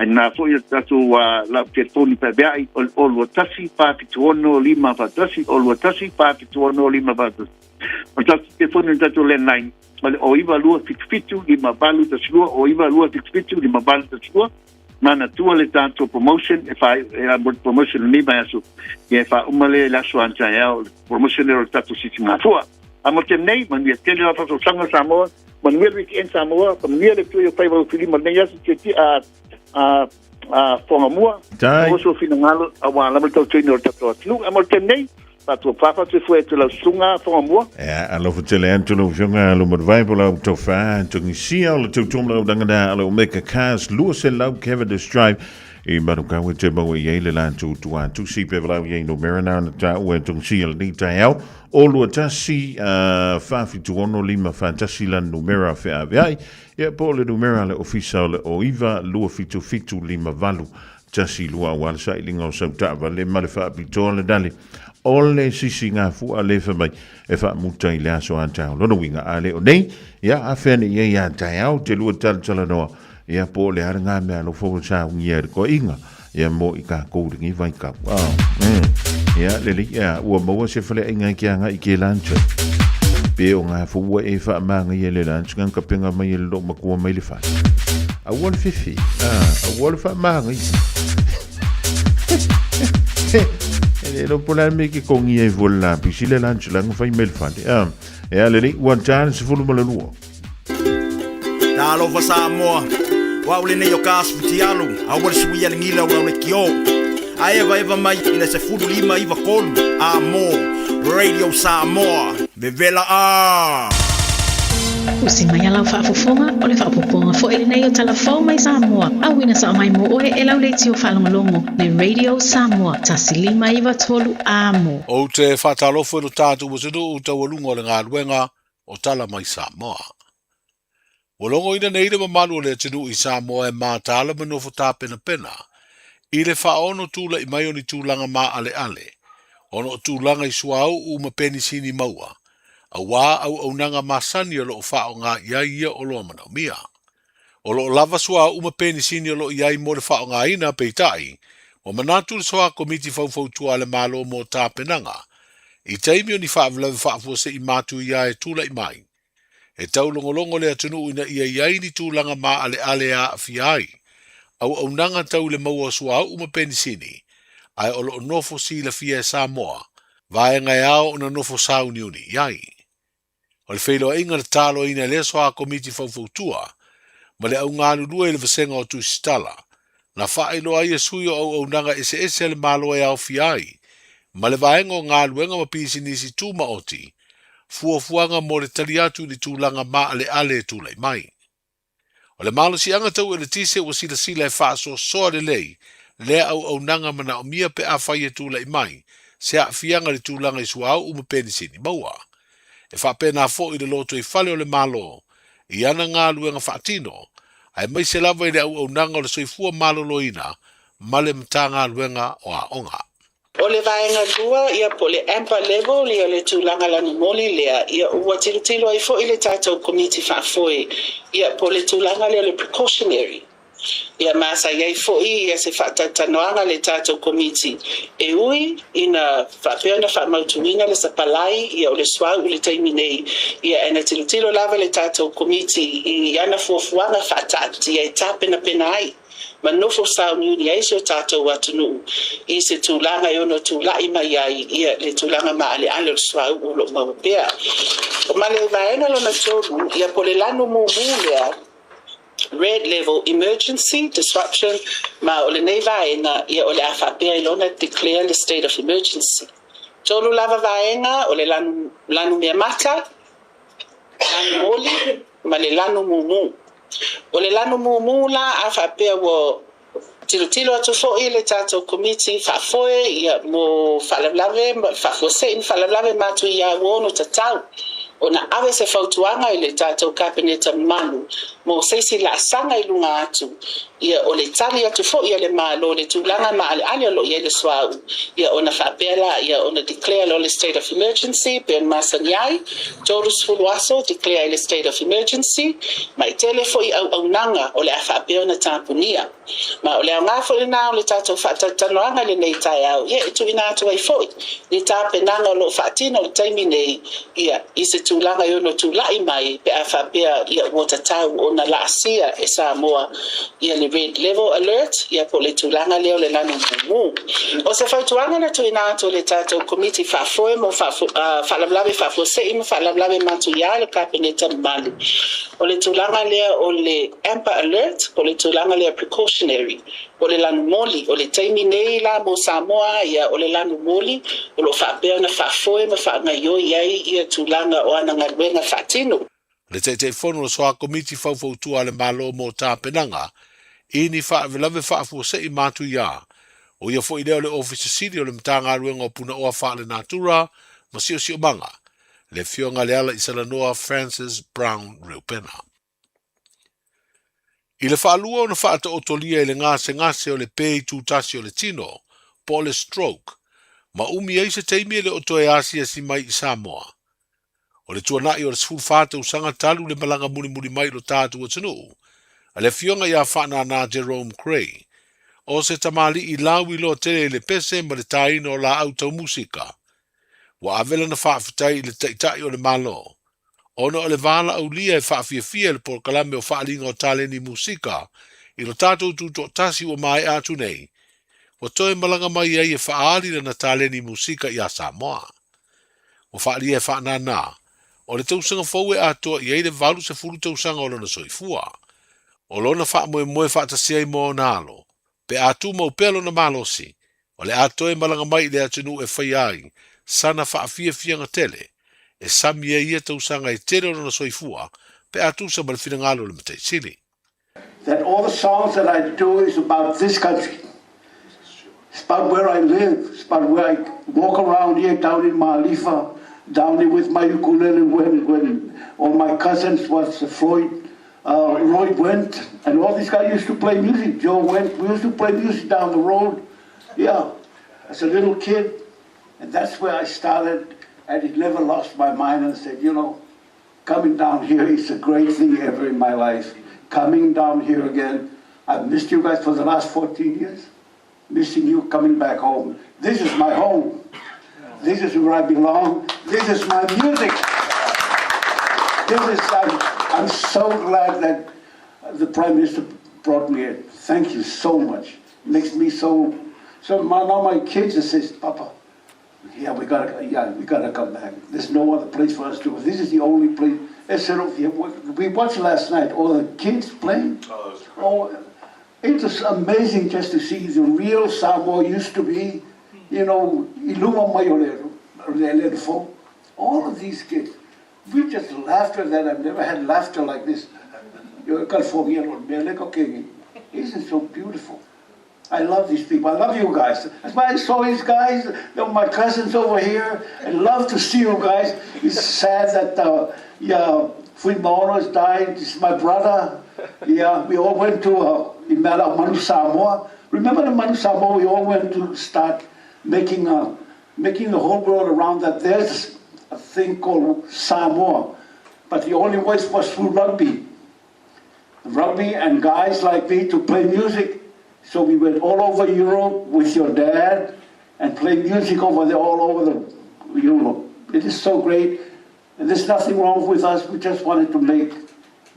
Nā fo ia tatu lau telefoni pa bea i o lua tasi, pāpituono lima patasi, o lua tasi, pāpituono lima patasi. O tatu telefoni tatu landline, o iwa lua fitu lima balu tasilua, o iwa lua fitu lima balu tasilua, mana tua le tatu promotion, e wha promotion ni mai asu, e wha umale laso ancha ea, promotion e o tatu siti ngā fua. Amo tem nei, manuia tele la tatu sanga Samoa, manuia wiki en Samoa, manuia le tui o whaiwa fili, manuia yasu teti a whangamua, o so fina ngalo, a wala mo tau tuina o tatu atlu, amo tem nei, patu papa te fue te la sunga whangamua. Alo futele antu lo fionga alo madvaipo lau tau wha, tungi sia o tau tum lau dangada alo meka cars, lua se lau Cavendish Drive, i marukawe te mau i eile la tu si pe lau i no merana na ta ue tungi sia ni tai au, o lua tasi whawhitu ono lima whantasi la numera whea veai, ia po le numera le ofisa le o iwa lua fitu lima valu, tasi lua walsa i linga o sautava le male whaapitoa le dali, o le sisi ngā fua le whamai e wha muta i le aso antau lono winga ale o nei ia a whene ia i antai au te lua tala noa ia po le ara ngā mea lo fōu sa ungi e ko inga ia mo i ka kouringi vai ka ia le li ia ua maua se whale inga i kia nga i ke lancha pe o ngā fua e wha manga i le lancha ngan ka penga mai e lo makua mai le whai a wale whiwhi a wale wha manga i e lo pola me ke kongi e vola pisile lunch lang fai mel fande e ale ni wan chan se fulu mala luo na lo fa Samoa wa ule ne yo kas futialu a wal suia ngila wa le kio a eva mai ina se fulu lima iva kolu amo radio Samoa bevela Usi mai alau whaafofonga o le whaapoponga fo ele nei o talafau mai Samoa. Awina sa mai mo oe e lau leiti o whalongolongo le Radio Samoa tasi lima iwa tolu amo. O te whatalofo e no tātu wasinu o te walunga o le ngā ruenga o tala mai Samoa. Walongo ina neire mamalu o le tinu i Samoa e mātala manofo tā pena pena. I le whaono tūla i mai o ni tūlanga mā ale ale. Ono tūlanga I suau uma penisini maua. A wā au nanga masani o loo whao ngā ia o loa mana mia. O loo lava suau uma penisini o loo iai mo le whao ngā ina peitai. O manatu le soa komiti fau tua le malo mo tā penanga. I taimi o ni whaavlawe whaafua se I mātu ia e tūla I mai. E tau longolongo le atunu ina ia iai ni tūlanga mā ale a fiai. Au nanga tau le maua suau uma penisini. Ai o loo nofo si la fia e Samoa. Vae ngai ao na nofo sau niuni iai. O le whelo inga le talo ina le soa komiti fau tua. Ma le au ngālu lua I le vasenga o tu stala. Na whaelo ai e sui o au nanga ese le malo e au fiai. Ma le vaenga o ngālu enga ma pisi nisi tūma oti. Fuafuanga mo le taliatu ni tūlanga ma ale tūlai mai. O le malo si anga tau e le tise o sila e whaaso soa le lei. Le au nanga mana o mia pe a whai e tūlai mai. Se a fianga le tūlanga I suau uma penisini maua. E whapena fo I le loto I whale o le malo. I ana ngālu enga whaatino. Ai mai se lava I le au nanga o le soifua malo loina. Male mta ngālu enga o a onga. O le vaenga lua ia po le amper level ia le tūlanga lanu moli lea ia ua tilo ai fo I le tātou komiti whaafoe ia po le tūlanga lea le precautionary. Ia masa iai fo ia se whaatatanoanga le tātou komiti. E ui ina whapeona whaamautuinga le sapalai ia o le swau le taimi nei ia ena tilo lava le tātou komiti I ana fuafuanga whaatati ia tāpena pena ai. Manofo sao niuni ai se tātou atunu I se tūlanga I ono tūlai mai ai ia le tūlanga ma ale o swau ulo maupea. O male vaena lona tōru ia po le lano mōmūlea red level emergency disruption ma o le nei vaena ia o le awhapea I lona declare the state of emergency. Tōru lava vaenga o le lanu mea mata, lanu moli, ma le lanu mumu. O le lanu mumu la awhapea wo tilo atu fo I le tātou komiti whaafoe ia mo whalalave, whaafosein whalalave matu ia wono tatau. O na awe se fautuanga I le tātou kabineta manu, mo seisi la sanga I lunga atu, ia o le tali atu fo ia le malo, le tūlanga ma ale lo ia le swau, ia o na whapela, ia o na declare lo le state of emergency, ben masanyai, torus fuluaso, declare le state of emergency, mai tele fo I au nanga o le awhapea na tāpunia, ma o le au ngā fo le nao le tātou whatatanoanga le nei tai au, ia itu ina atu ai fo, le tāpenanga lo whaatino le taimi nei, ia ise tūlanga I ono tūlai mai pe a whapea ia watatau o na laasia e Samoa ia le red level alert ia po le tūlanga leo le lanu mumu. O se whautuanga na tuina ato le tātou komiti whaafoe mo whalamlawe whaafosei mo whalamlawe matu ia le kabineta malu. O le tūlanga leo o le amper alert po le tūlanga leo precautionary. O le lanu moli, o le taimi nei la mo Samoa ia o le lanu moli, o lo whaapea na whaafoe ma whaangaio iai ia tūlanga o ana ngaruenga whaatino. Le te fono soa komiti fau tua le malo mo tā penanga, ini whaavelawe whaafua se I mātu ia. O ia fo I leo le office city o le mtanga ruenga o puna oa wha le natura, ma sio manga. Le fionga le ala I Salanoa Francis Brown Reupena. I le whaalua o na whaata otolia I le ngase o le pei tūtasi o le tino, po le stroke, ma umi ei se teimi le otoe asia si mai I Samoa. O le tuanai o le sfulfata usanga talu le malanga muni mai lo tātu o tanu. A le fionga ia whana na Jerome Cray. O se tamali I lawi lo tele le pese ma le taino o la auto musika. Wa avela na whaafitai le taitai o le malo. Ona o le vala au lia e Fiafia le por kalame o whaalinga o taleni musika. I lo tātou tuto tasi o mai atu nei. Wa toe malanga mai ai e whaali na taleni musika I a Samoa. O whaali e whaana na. O le tausanga fau e atoa I eile valu se fulu tausanga o lona soifua. O lona wha moe whaatasia I mo nalo. Pe atu mau pelo na malosi. O le atoe malanga mai le atunu e whai ai. Sana Fiafia tele. E sami e ia tausanga I tere o lona soifua. Pe atu sa malfina ngalo le matei sili. That all the songs that I do is about this country. It's about where I live. It's about where I walk around here down in Malifa. Down there with my ukulele when all my cousins was Roy Went, and all these guys used to play music. Joe Went, we used to play music down the road. Yeah, as a little kid, And that's where I started, and it never lost my mind, and said, you know, coming down here is a great thing ever in my life. Coming down here again. I've missed you guys for the last 14 years. Missing you coming back home. This is my home. This is where I belong. This is my music. I'm so glad that the Prime Minister brought me in. Thank you so much. Makes me so now my kids says, Papa, we gotta come back. There's no other place for us to go. This is the only place. We watched last night all the kids playing. It was amazing just to see the real Samoa used to be, you know, Iluma Mayorero, all of these kids. We just laughed at that. I've never had laughter like this. This is so beautiful. I love these people. I love you guys. That's why I saw these guys, my cousins over here. I love to see you guys. It's sad that Fuimaono has died. This is my brother. Yeah, we all went to Manu Samoa. Remember the Manu Samoa? We all went to start making the whole world around that there's a thing called Samoa. But the only way was through rugby. Rugby and guys like me to play music. So we went all over Europe with your dad and played music over there, all over Europe. It is so great. And there's nothing wrong with us. We just wanted to make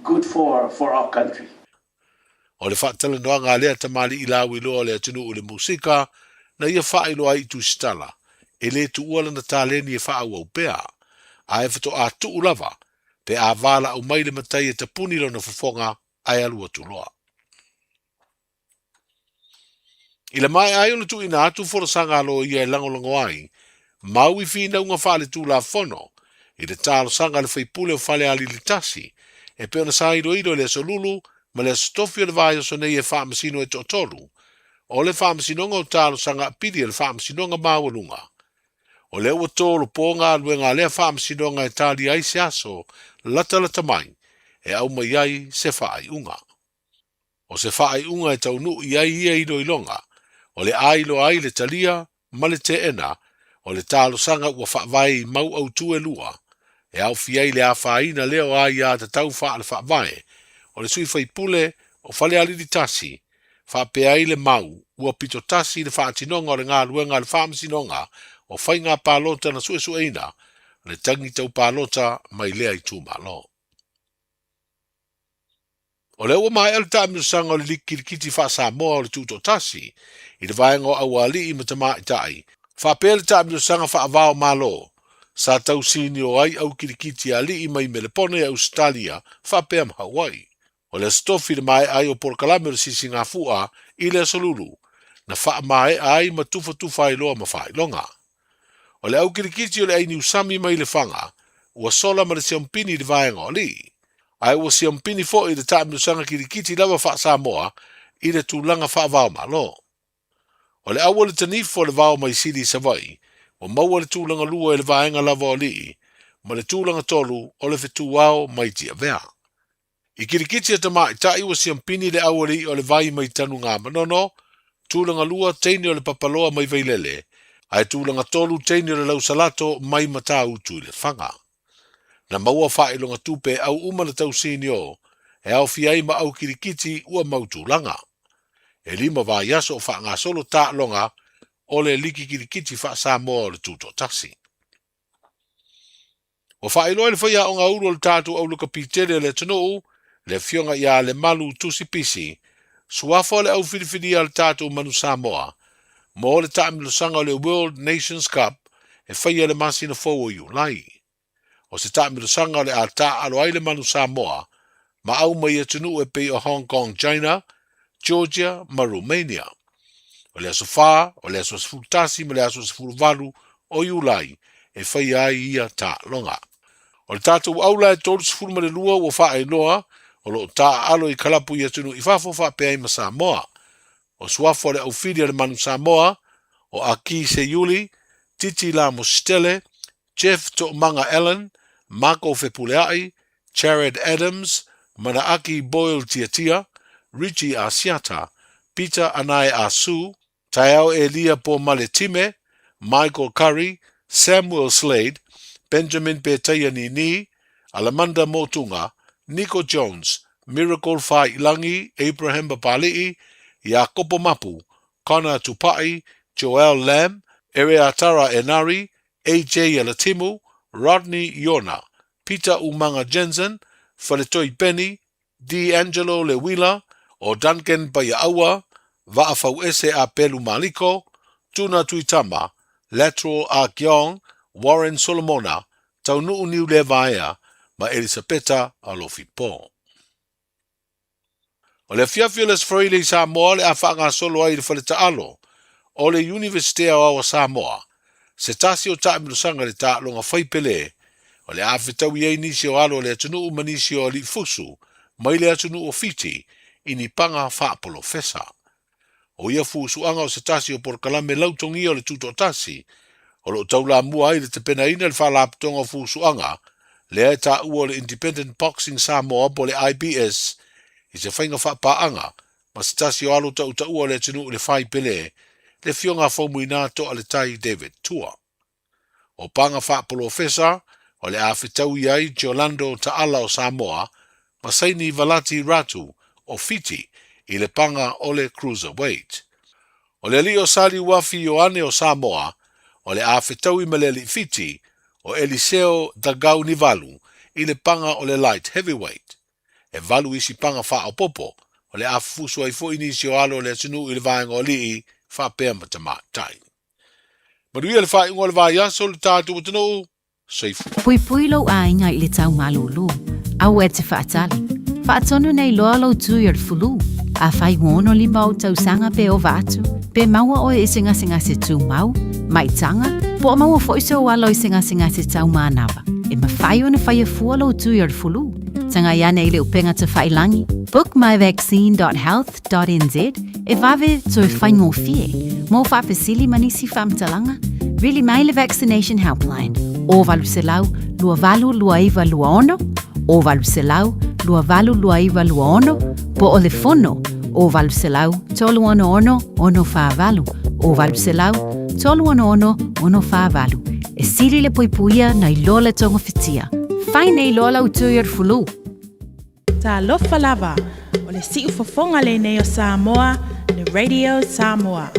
good for our country. O le whaatala noa ngā lea tamali I lawi loa le atunu o le musika, na ia whae loa I tu stala, e le tu uala na tāleni e wha au pea, a e whato a tu lava, pe a wala au mai le matai e tapuni lo na whafonga, ai alua tu loa. I le mai ai o le tu ina atu whorasanga lo ia e langolango ai, mau I whina unga whale tu la whono, I le tālo sanga le whaipule o whale ali li tasi, e pe ona sa iro le solulu, ma le stofi o le vai o sonei e whaamasino e totolu, o le whaamasinonga o tālo sanga pidi e le whaamasinonga māwalunga. O le ua tōlo pōnga alue ngā lea whaamasinonga e tāli ai se aso, lata mai, e au mai ai se whaai unga. O se whaai unga e taunu I ai ia ino ilonga, o le ailo ai le talia, ma le te ena, o le tālo sanga ua whaavai mau au tue lua, e au fiai le a whaina leo ai a te tau wha le whaavai, o le sui whaipule o whale aliri tasi, whaapea I le mau, ua pito tasi le whaatinonga o le ngā luenga le whaamasinonga, o whai ngā pālota na suesueina, le tangi tau pālota mai lea I tūmalo. O le ua mai al tā minusanga o le likirikiti wha Samoa o le tūto tasi, I le vaenga au ali I matama I tai, whaapea le tā minusanga wha avao malo, sa tau sini o ai au kirikiti ali I mai melepone a Australia, whaapea Hawaii. O le stofi le mai ai o porkalame le sisi ngā fua I le solulu, na wha mai ai ma tufa I loa ma whai longa. O le au kirikiti o le ai niusami mai le whanga, ua sola ma le siampini le vaenga o li. Ai ua siampini fo I le tāminusanga kirikiti lawa wha Samoa, I le tūlanga wha vau ma lo. O le awa le tanifo le vau mai siri Savai, o maua le tūlanga lua I le vaenga lava o li, ma le tūlanga tolu o le whetūwao mai tia vea. I kirikiti ata mai tai ua siampini le awari o le vai mai tanu ngā manono, tūlanga lua teini o le papaloa mai veilele, ai tūlanga tolu teini o le lausalato mai mata utu I le whanga. Na maua whaelonga tupe au umana tau sini o, e au fiai ma au kirikiti ua mautūlanga. E lima vai aso o wha solo tā longa o le liki kirikiti wha Samoa o le tūto tasi. O whaeloa le whaia o ngā uru o le tātu au luka pitere le tanu, le fionga ia le malu tusi pisi, suafo le au whiriwhiri al tātou manu Samoa, mo le tāmilu sanga o le World Nations Cup, e whaia le masina fōu o Iulai. O se tāmilu sanga o le a tā alo ai le manu Samoa, ma au mai e tunu e pei o Hong Kong, China, Georgia, ma Romania. O le aso whā, o le aso sfultasi, ma le aso sfulvalu o Iulai, e whaia ai ia tā longa. O le tātou aula e tōru sfulma le lua o wha e noa, o lo tā alo I kalapu I atunu I whawhawha pia I ma Samoa. O suafo le au whiria le manu Samoa, o Aki Se Yuli, Titi La Mostele, Jeff To'omanga Allen, Marco Fepuleai, Jared Adams, Manaaki Boyle Tiatia, Richie Asiata, Peter Anai Asu, Taiao Elia Po Maletime, Michael Curry, Samuel Slade, Benjamin Petaianini, Alamanda Motunga, Nico Jones, Miracle Failangi, Abraham Papali'i, Jacopo Mapu, Connor Tupai, Joel Lamb, Ereatara Enari, AJ Elatimu, Rodney Yona, Peter Umanga Jensen, Faletoi Benny, D'Angelo Lewila, o Duncan Bayaawa, Vaafau Ese a Pelu Maliko, Tuna Tuitama, Lateral a Kiong, Warren Solomona, Taunu Niu Levaea, ma Elisabetta a Lofipo. O le Fiafia les Freile Samoa le a whaanga solo ai le whaleta alo, o le Universitea o Samoa, se tasi o tae minusanga le ta longa whaipele, o le awhitau iei nisi o alo le atunu umanisi o li fusu, mai le atunu o fiti, ini panga whaapolo fesa. O ia fusuanga o se tasi o porkalame lautongi o le tuto tasi, o lo taula mua ai le te pena ina le whalaptonga o fusuanga, le ai ta ua le Independent Boxing Samoa po le IBS, i se whainga whapaanga, ma se tasi o alo ta ua le atunu le whaipele, le fionga whaumuina to ale tai David Tua. O panga whaapolo fesa, o le awhitau iai Giolando Taala o Samoa, ma saini Valati Ratu o Fiti i le panga o le Cruiserweight. O le li o Sali Wafi Ioane o Samoa, o le awhitau i maleli Fiti o Eliseo Dagau Nivalu i le panga o le Light Heavyweight. E valu isi panga wha o popo, o le awhusu ai fo inisi o alo le atunu i le vaenga o lii whapea matamatai. Manuia le whae ingo le vai aso le tātu matano, seifu. Pui pui lo ainga i le tau malulu, au e te whaatali. Whaatonu nei loa lo tui ar fulu, a whai ngono li mau tau sanga pe o vatu, pe maua o e singa se tu mau, mai tanga, po o maua fo iso walo i singa se tau manawa. E ma whai o na whai a fua lo tui ar fulu, tanga iane i le upenga te whailangi. Book myvaccine.health.nz e vave to whai ngō fie, mō whapesili manisi whamtalanga, really mai le vaccination helpline, o valu se lau, lua valu lua iwa lua ono, o valu se lau, lua valu lua iwa lua ono, po o le fono, o valu se lau, tolu ono ono, ono wha valu, o valu se lau, tolu ono ono, ono wha valu. E siri le poipuia na i lola tonga fitia. Whai nei lola utui ar fulu. Ta lofa lava, o le si ufafonga le nei o Samoa, le Radio Samoa.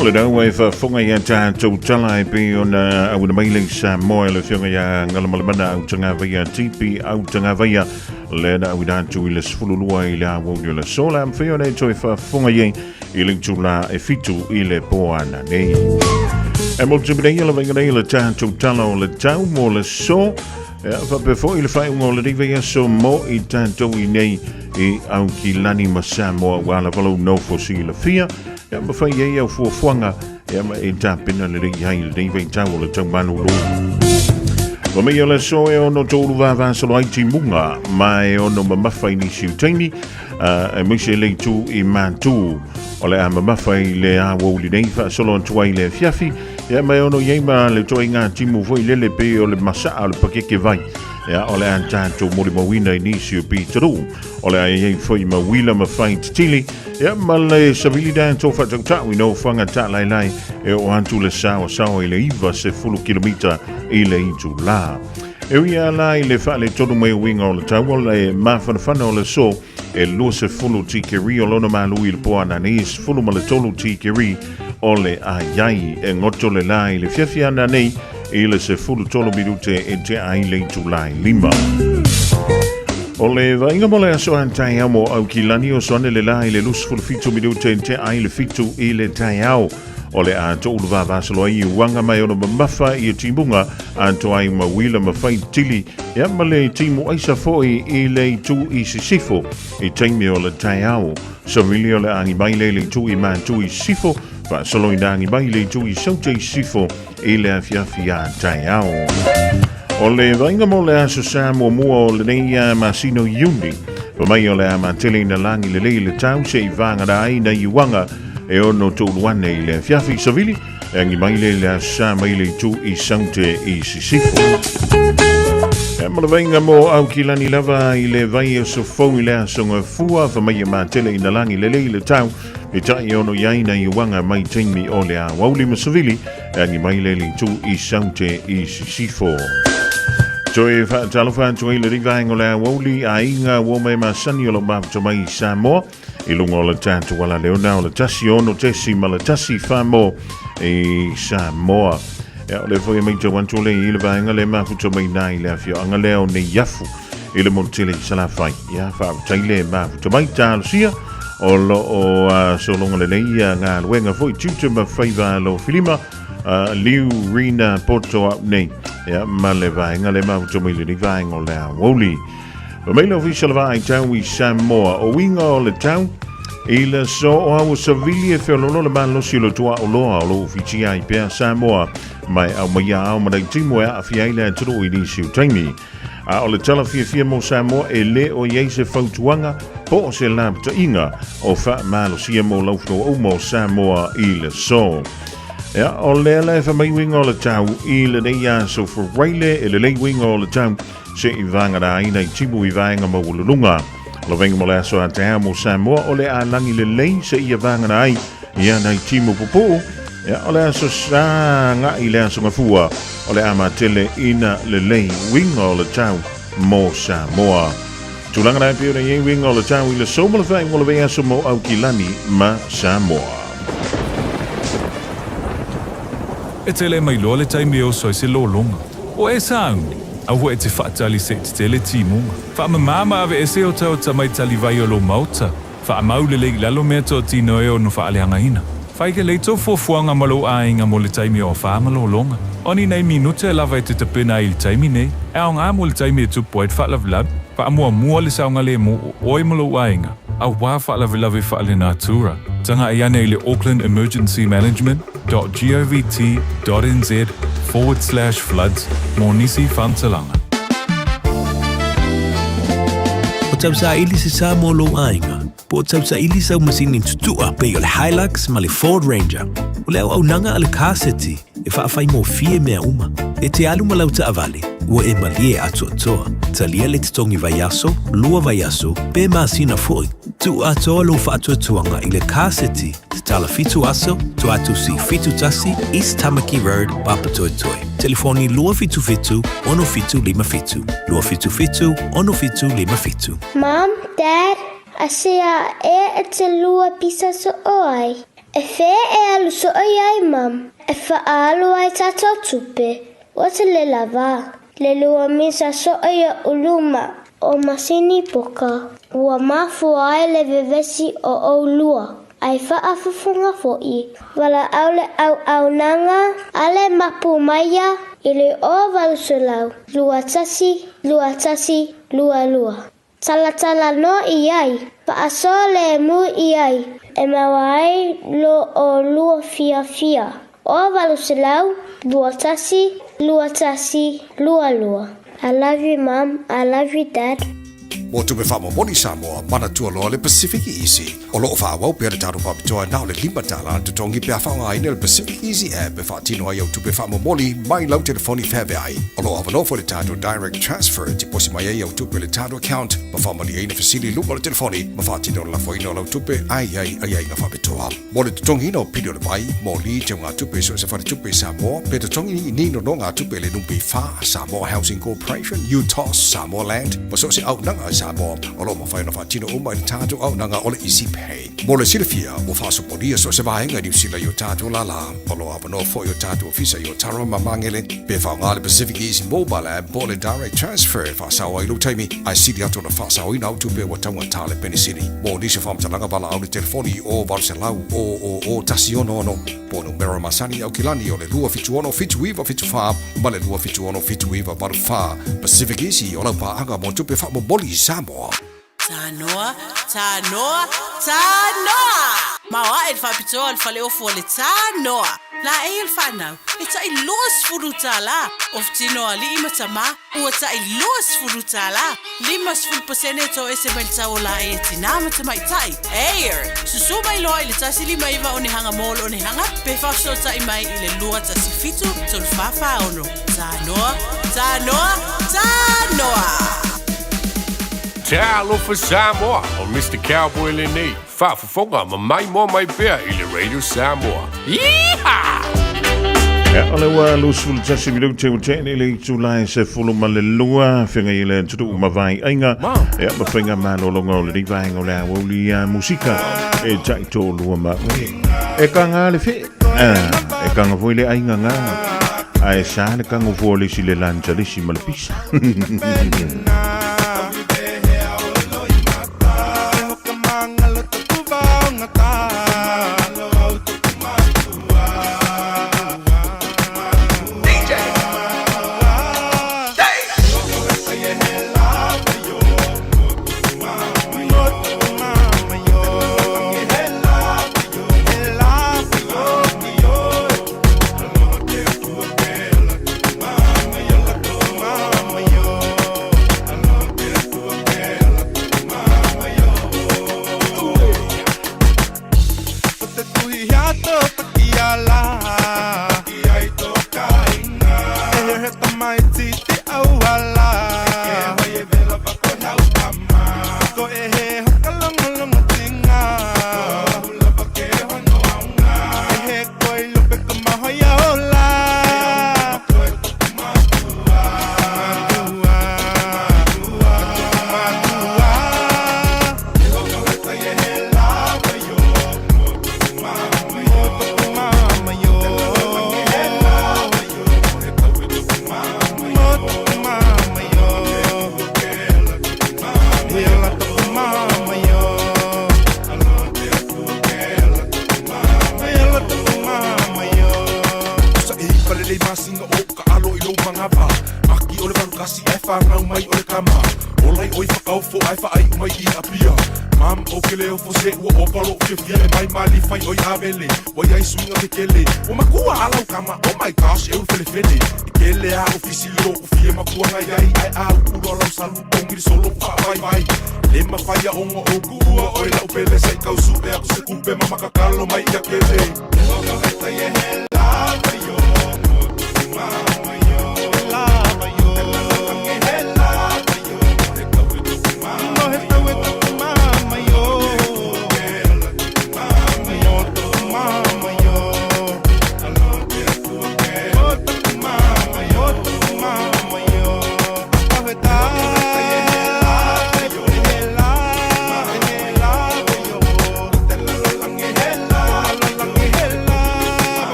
Ole dau e whafonga ia tātou tala e pe o na au na maile Samoa le whionga ia ngalamalabana au tanga vaia tipi au tanga vaia le na au dātou i le sfululua i le awaudio le sola am whio nei toi whafonga ia i le tula e fitu i le poana nei. E mo te bidei ala vainga nei le tātou tala o le tau mo le so whapefo i le whaiunga o le rivea so mo i tātou i nei i au ki lani ma Samoa wala walau no fosi le fia. Ya ma fai ia fu fuanga ya ma e tapena le ri hai le dei tau le tau manu lu. Wa me le so e ono tolu va va solo ai timunga mai ono ma fai ni siutaini e mo se le tu I mantu o le ma fai le a wo le dei fa solo tuai le fiafi ya mai ono ye ma le toi nga timu foi le pe o le masa le pakeke vai. Ya ole antanto mori mawina inisio pi tru ole ai foi ma wila ma fight tili ya male sabilida to fa tata we know fanga ta lai lai e o antu le sao ile iva se fulu kilomita ile itu la e ia la ile fa le todo mai winga o le tawala e ma fa no le so e lo se fulu tikeri o lona malu il po ananis fulu ma le tolu tikeri ole ayai e ngoto le lai le fiafia na nei ile se fulu tolo minute e te ai le tulai lima. O le vainga mole aso antai amo au ki lani o soane le lai le lus fulu fitu minute e te ai le fitu i le tai au. O le a to ulu vavasalo ai wanga mai ono mamafa I timbunga anto ai mawila mawhai tili e ama le timu aisa foi I le tu I sisifo I teimi o le tai au. So really o le angi mai le tu I man tu I sifo pa solo indangi mai le tu I saute sifo I le Fiafia tai au. O le vainga mo le aso Samoa mua o le neia masino yuni Mai o le ama tele na langi le le tau se I vanga dai na iwanga e ono tolu ane I le fiafi savili e angi mai le sa mai le tu I saute I sisifo. E malawainga mo au ki lani lava I le vai e so fau I le asonga fua fa mai ma tele na langi le tau e tai ono yai na iwanga mai taimi o le a wauli masavili e angi mai le tu I saute I sisifo. Joe Talofa Joe le rivaingo le woli a inga wo me masani o lo ma to mai Samoa I lungo le tanto wala le ona o le tasi ono tesi malatasi famo e Samoa e le foi mai to wanto le I le vainga le ma to mai nai le afio anga le o ne yafu I le montele sala fai ya fa taile ma to mai talo sia o lo o so longa le ia nga wenga foi tutu ma faiva lo filima liu rina poto nei ya male vainga le ma to mai le vainga o le woli o mai lo official vai tau I Samoa o winga o le tau il so o Sevilla fe lo le ban lo silo tua o lo ufficia I per Samoa mai au mai au mai timo a fiaila to I di siu taimi a o le tala Fiafia mo Samoa e le o ye se fautuanga po se la to inga o fa malo sia mo lo o mo Samoa il so ja, o le fa mai winga o le tau I le nei so for raile e le winga o le tau se I vanga da ina I timu I vanga mo lunga lo venga mo le so a te mo Samoa o le a langi le lei se I vanga da ai ia na I timu popo ja, o le so sa nga I le so ngafua o le ama tele ina le lei winga o le tau mo Samoa tulanga na pio nei winga o le tau I le so mo le fa mo le venga so mo au kilani ma Samoa. E tele mai loa le taimi o soi se lo longa. O e saungi, au e te whaatali se te tele timunga. Wha mama ave e se o tau ta mai tali vai o lo mauta. Wha maule le lalo mea to tino e o no wha aleanga ina. Whai ke leito fuafuanga malo ainga mo le taimi o whaamalo longa. Oni nei minute lava e te tapena I le taimi nei. E au ngā mo le taimi e tupo e whaalavilab. Wha mua le saunga le mo oi malo ainga. Au wā whaalavilavi whaale natura. Tanga e ane I le Auckland Emergency Management.govt.nz/floods mō nisi whantalanga. O tau sa ili se sa mō lo ainga. Po o tau sa ili sau masini tutua pe o le Hilux ma le Ford Ranger. O le au nanga ale kaseti e whaafai mō fie mea uma. E te alu malau ta avale, ua e malie atu atoa. Talia le te tongi vaiaso, lua vaiaso, pe maasina foi. Tu atoa lo whaatu atuanga I le kaseti, te tala fitu aso, tu atu si fitu tasi, East Tamaki Road, Papatoetoe. Telefoni lua fitu fitu, ono fitu lima fitu. Lua fitu fitu, ono fitu lima fitu. Mom, Dad, asia e te lua pisa so oi. E fe e alu so oi ai, Mom. E whaalu ai tato tupe. O te le lava. Le lua misa so oi uluma. O masini poka. Ua mafu ai le vevesi o lua. Ai whaafufunga fo'i. Wala au le au nanga. Ale mapu maya. Ile o valusulau. Lua tasi, lua. Tala no iai. Paaso le mu iai. E mawai lo o lua fiafia. O valusulau. Lua tasi, lua. I love you, Mom. I love you, Dad. Mo tupe whamo moni Samoa, mana tua loa le Pacific Easy. O loo whaawau pia le tāru whapitoa nao le limbatala tu tongi pia whaunga ina le Pacific Easy app e whaatino ai au tupe whamo moni mai lau telefoni whawe ai. O loo awanofo le tātu direct transfer ti posi mai ai au tupe le tātu account ma whamani aina fasili lupa le telefoni ma whaatino la whaino lau tupe ai nga whapitoa. Mo le tongi ina o pidio le vai, mo li te ngā tupe so se whare tupe Samoa, pe te tongi nino no ngā tupe le numpi wha Samoa Housing Corporation, UTOS, Samoa Land, ma so se au nanga Samoa, o lo mawhaina whaatino uma i tātu au nanga o le Easy Pay. Mo le silafia, o whaasoponia so se vahenga ni usila i o tātu lala, o lo awano fo i o tātu ofisa i o taro mamangele, pe whaunga le Pacific Easy Mobile app, po le direct transfer, whaasawa i lo taimi, ai sili atu na whaasawa i nau tupe wa taunga tāle penisini. Mo nisi whamtalanga wala au le telefoni o Varselau, o Tasiono ono, po numero masani au kilani o le lua fitu ono fitu iwa fitu wha, ma le lua fitu ono fitu iwa varu wha, Pacific Easy o lau paanga mo tupe wha mo boli Samoa. Tanoa. Mawa e whapitoa le whale ofu o le tanoa. La e il whanau, e ta I loas furuta la. Of tino ali ima tama, ua ta I loas furuta la. 5% to ese belta o la e tinama ta mai tai. Air, susu mai loa ile tasi lima iwa o ne hanga molo o ne hanga. Pe fafso ta I mai ile lua ta si fitu, tol fafa ono. Ta noa. Talo for Samoa on Mr. Cowboy Lenny. Fafafonga ma mai mo mai bea I le Radio Samoa. Yeehaw! Ja, ole wa lusul tasi bilu te utene le July se fulu malelua finga ile tutu mavai ainga. Ja, ma finga malolonga ole di vai ngola woli musika e jaito lua ma. E kanga le fe. E kanga voile ainga nga. Ai sa le kanga voile si le lanja le si malpisa.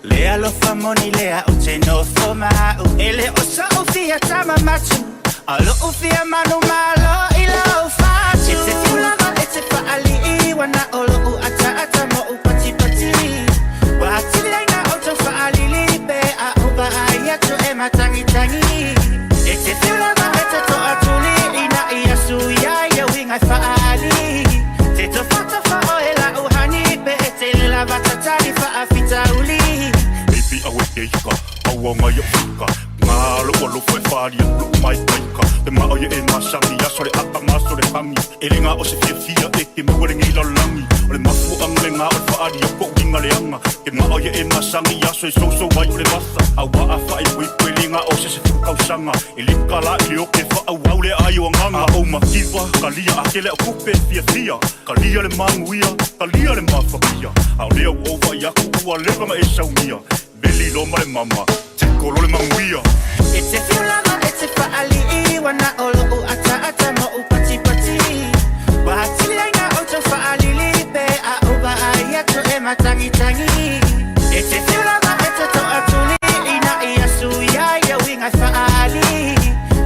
Lea lo fa moni lea o te no foma u ele o sa o fia tama machu alo o fia manu malo ila o fa tu te fulava e te fa ali I wana olo u ata mo u pati pati wa ti lenga o te fa ali libe a u ba ya to e matangi tangi E te whilanga e te toa tuli Ina ia suia ia winga whaali Te to whata whao e la uhani Pe e te lila watatari wha fita uli Baby awe keika, awa ngai a whika Ngā loa lo whai whāri a lu mai paika Te mao ia e masangi, asore ata masore hangi E ringa o se fiafia e te muarengi la langi O le mafu ang le ngā o whaari a po winga le anga Te mao ia e masangi, aso e so wai o le masa Awa a whai pui pui ringa o se whukausanga E lipka la i o ke wha au le ai o nganga A o makiwa, ka lia a kele a kupe fiafia Ka lia le manguia, ka lia le mawhakia A o lea o vai aku ua lewanga e saumia Beli lo mare mama, te kolo le manguia E te whilanga e te whaali Wana o lo u ata mo u pati pati Wahati laina o te whaali lipe A uba ai atu e matangi tangi E te whilanga e te toa tuli Ina ia suia ia winga whaali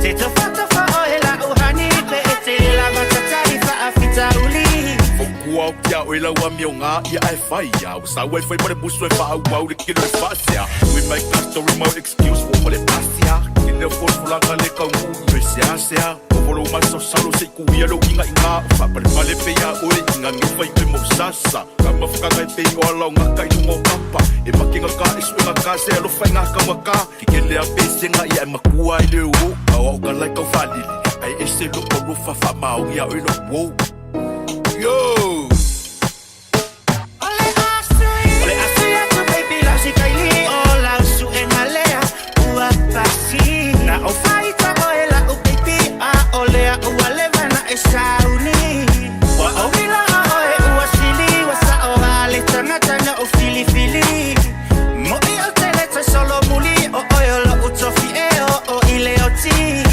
Te to whata whao e la uhani Pe e te la matatari wha fita uli Kua o kia o ila ua mio ngā ia e whai ia Usa ua e whai pare busu e wha au au le kilo e whasia We make that story more excuse for wale pasia Kile o fulanga le kau mu me sea sea Ovolo maso salo se kuia lo inga inga Whapare male pea oe inga ngiwha i te mo sasa Kama whakanga e pei o alau ngaka i lungo papa E makinga ka e suenga ka se alo whai ngaka waka Ki kele a pesenga ia e makua i le uo Awa o ka lai kau whalili Ai e se lo o rufa wha mao ia o ilo wow Yo! Ole asia tu baby la si kaili o la su enalea ua pasi na o faita o ela o baby a olea ua levana e sauni wa o vila o e ua sili wa sa o hale tangata o fili fili mo i o teleta solo muli o oiolo utofi e o ile oti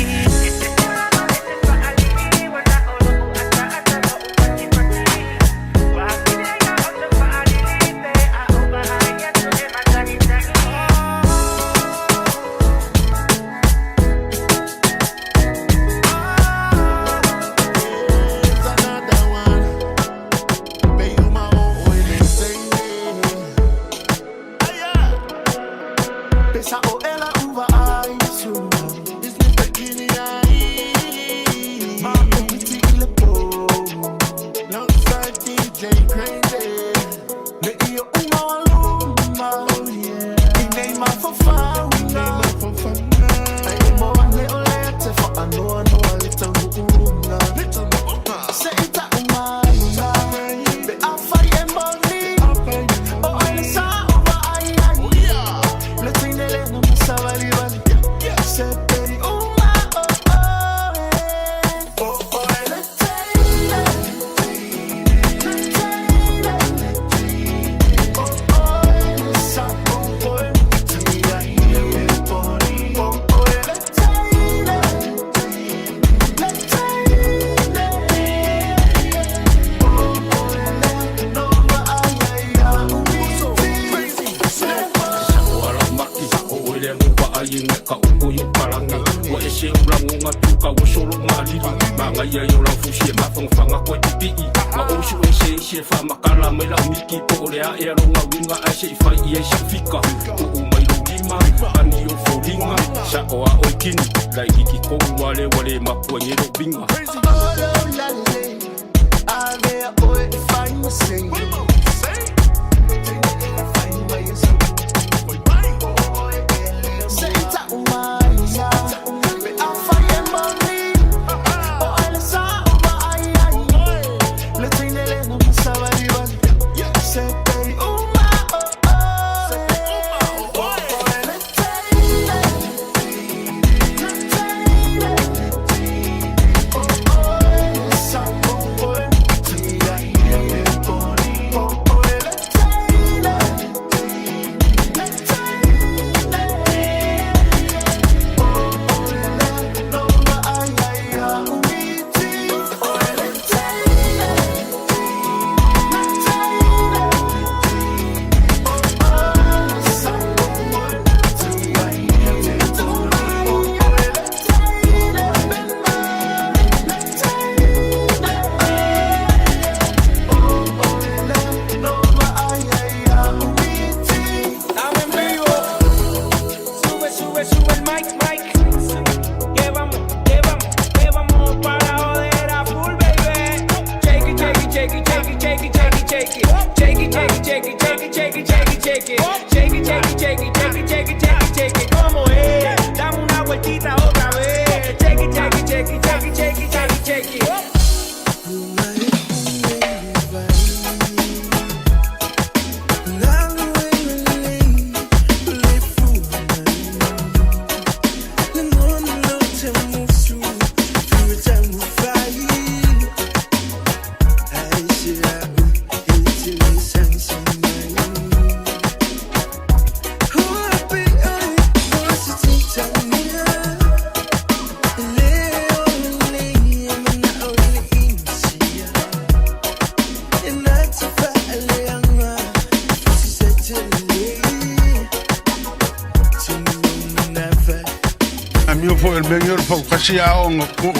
mi fo el benyor fo kasia on ko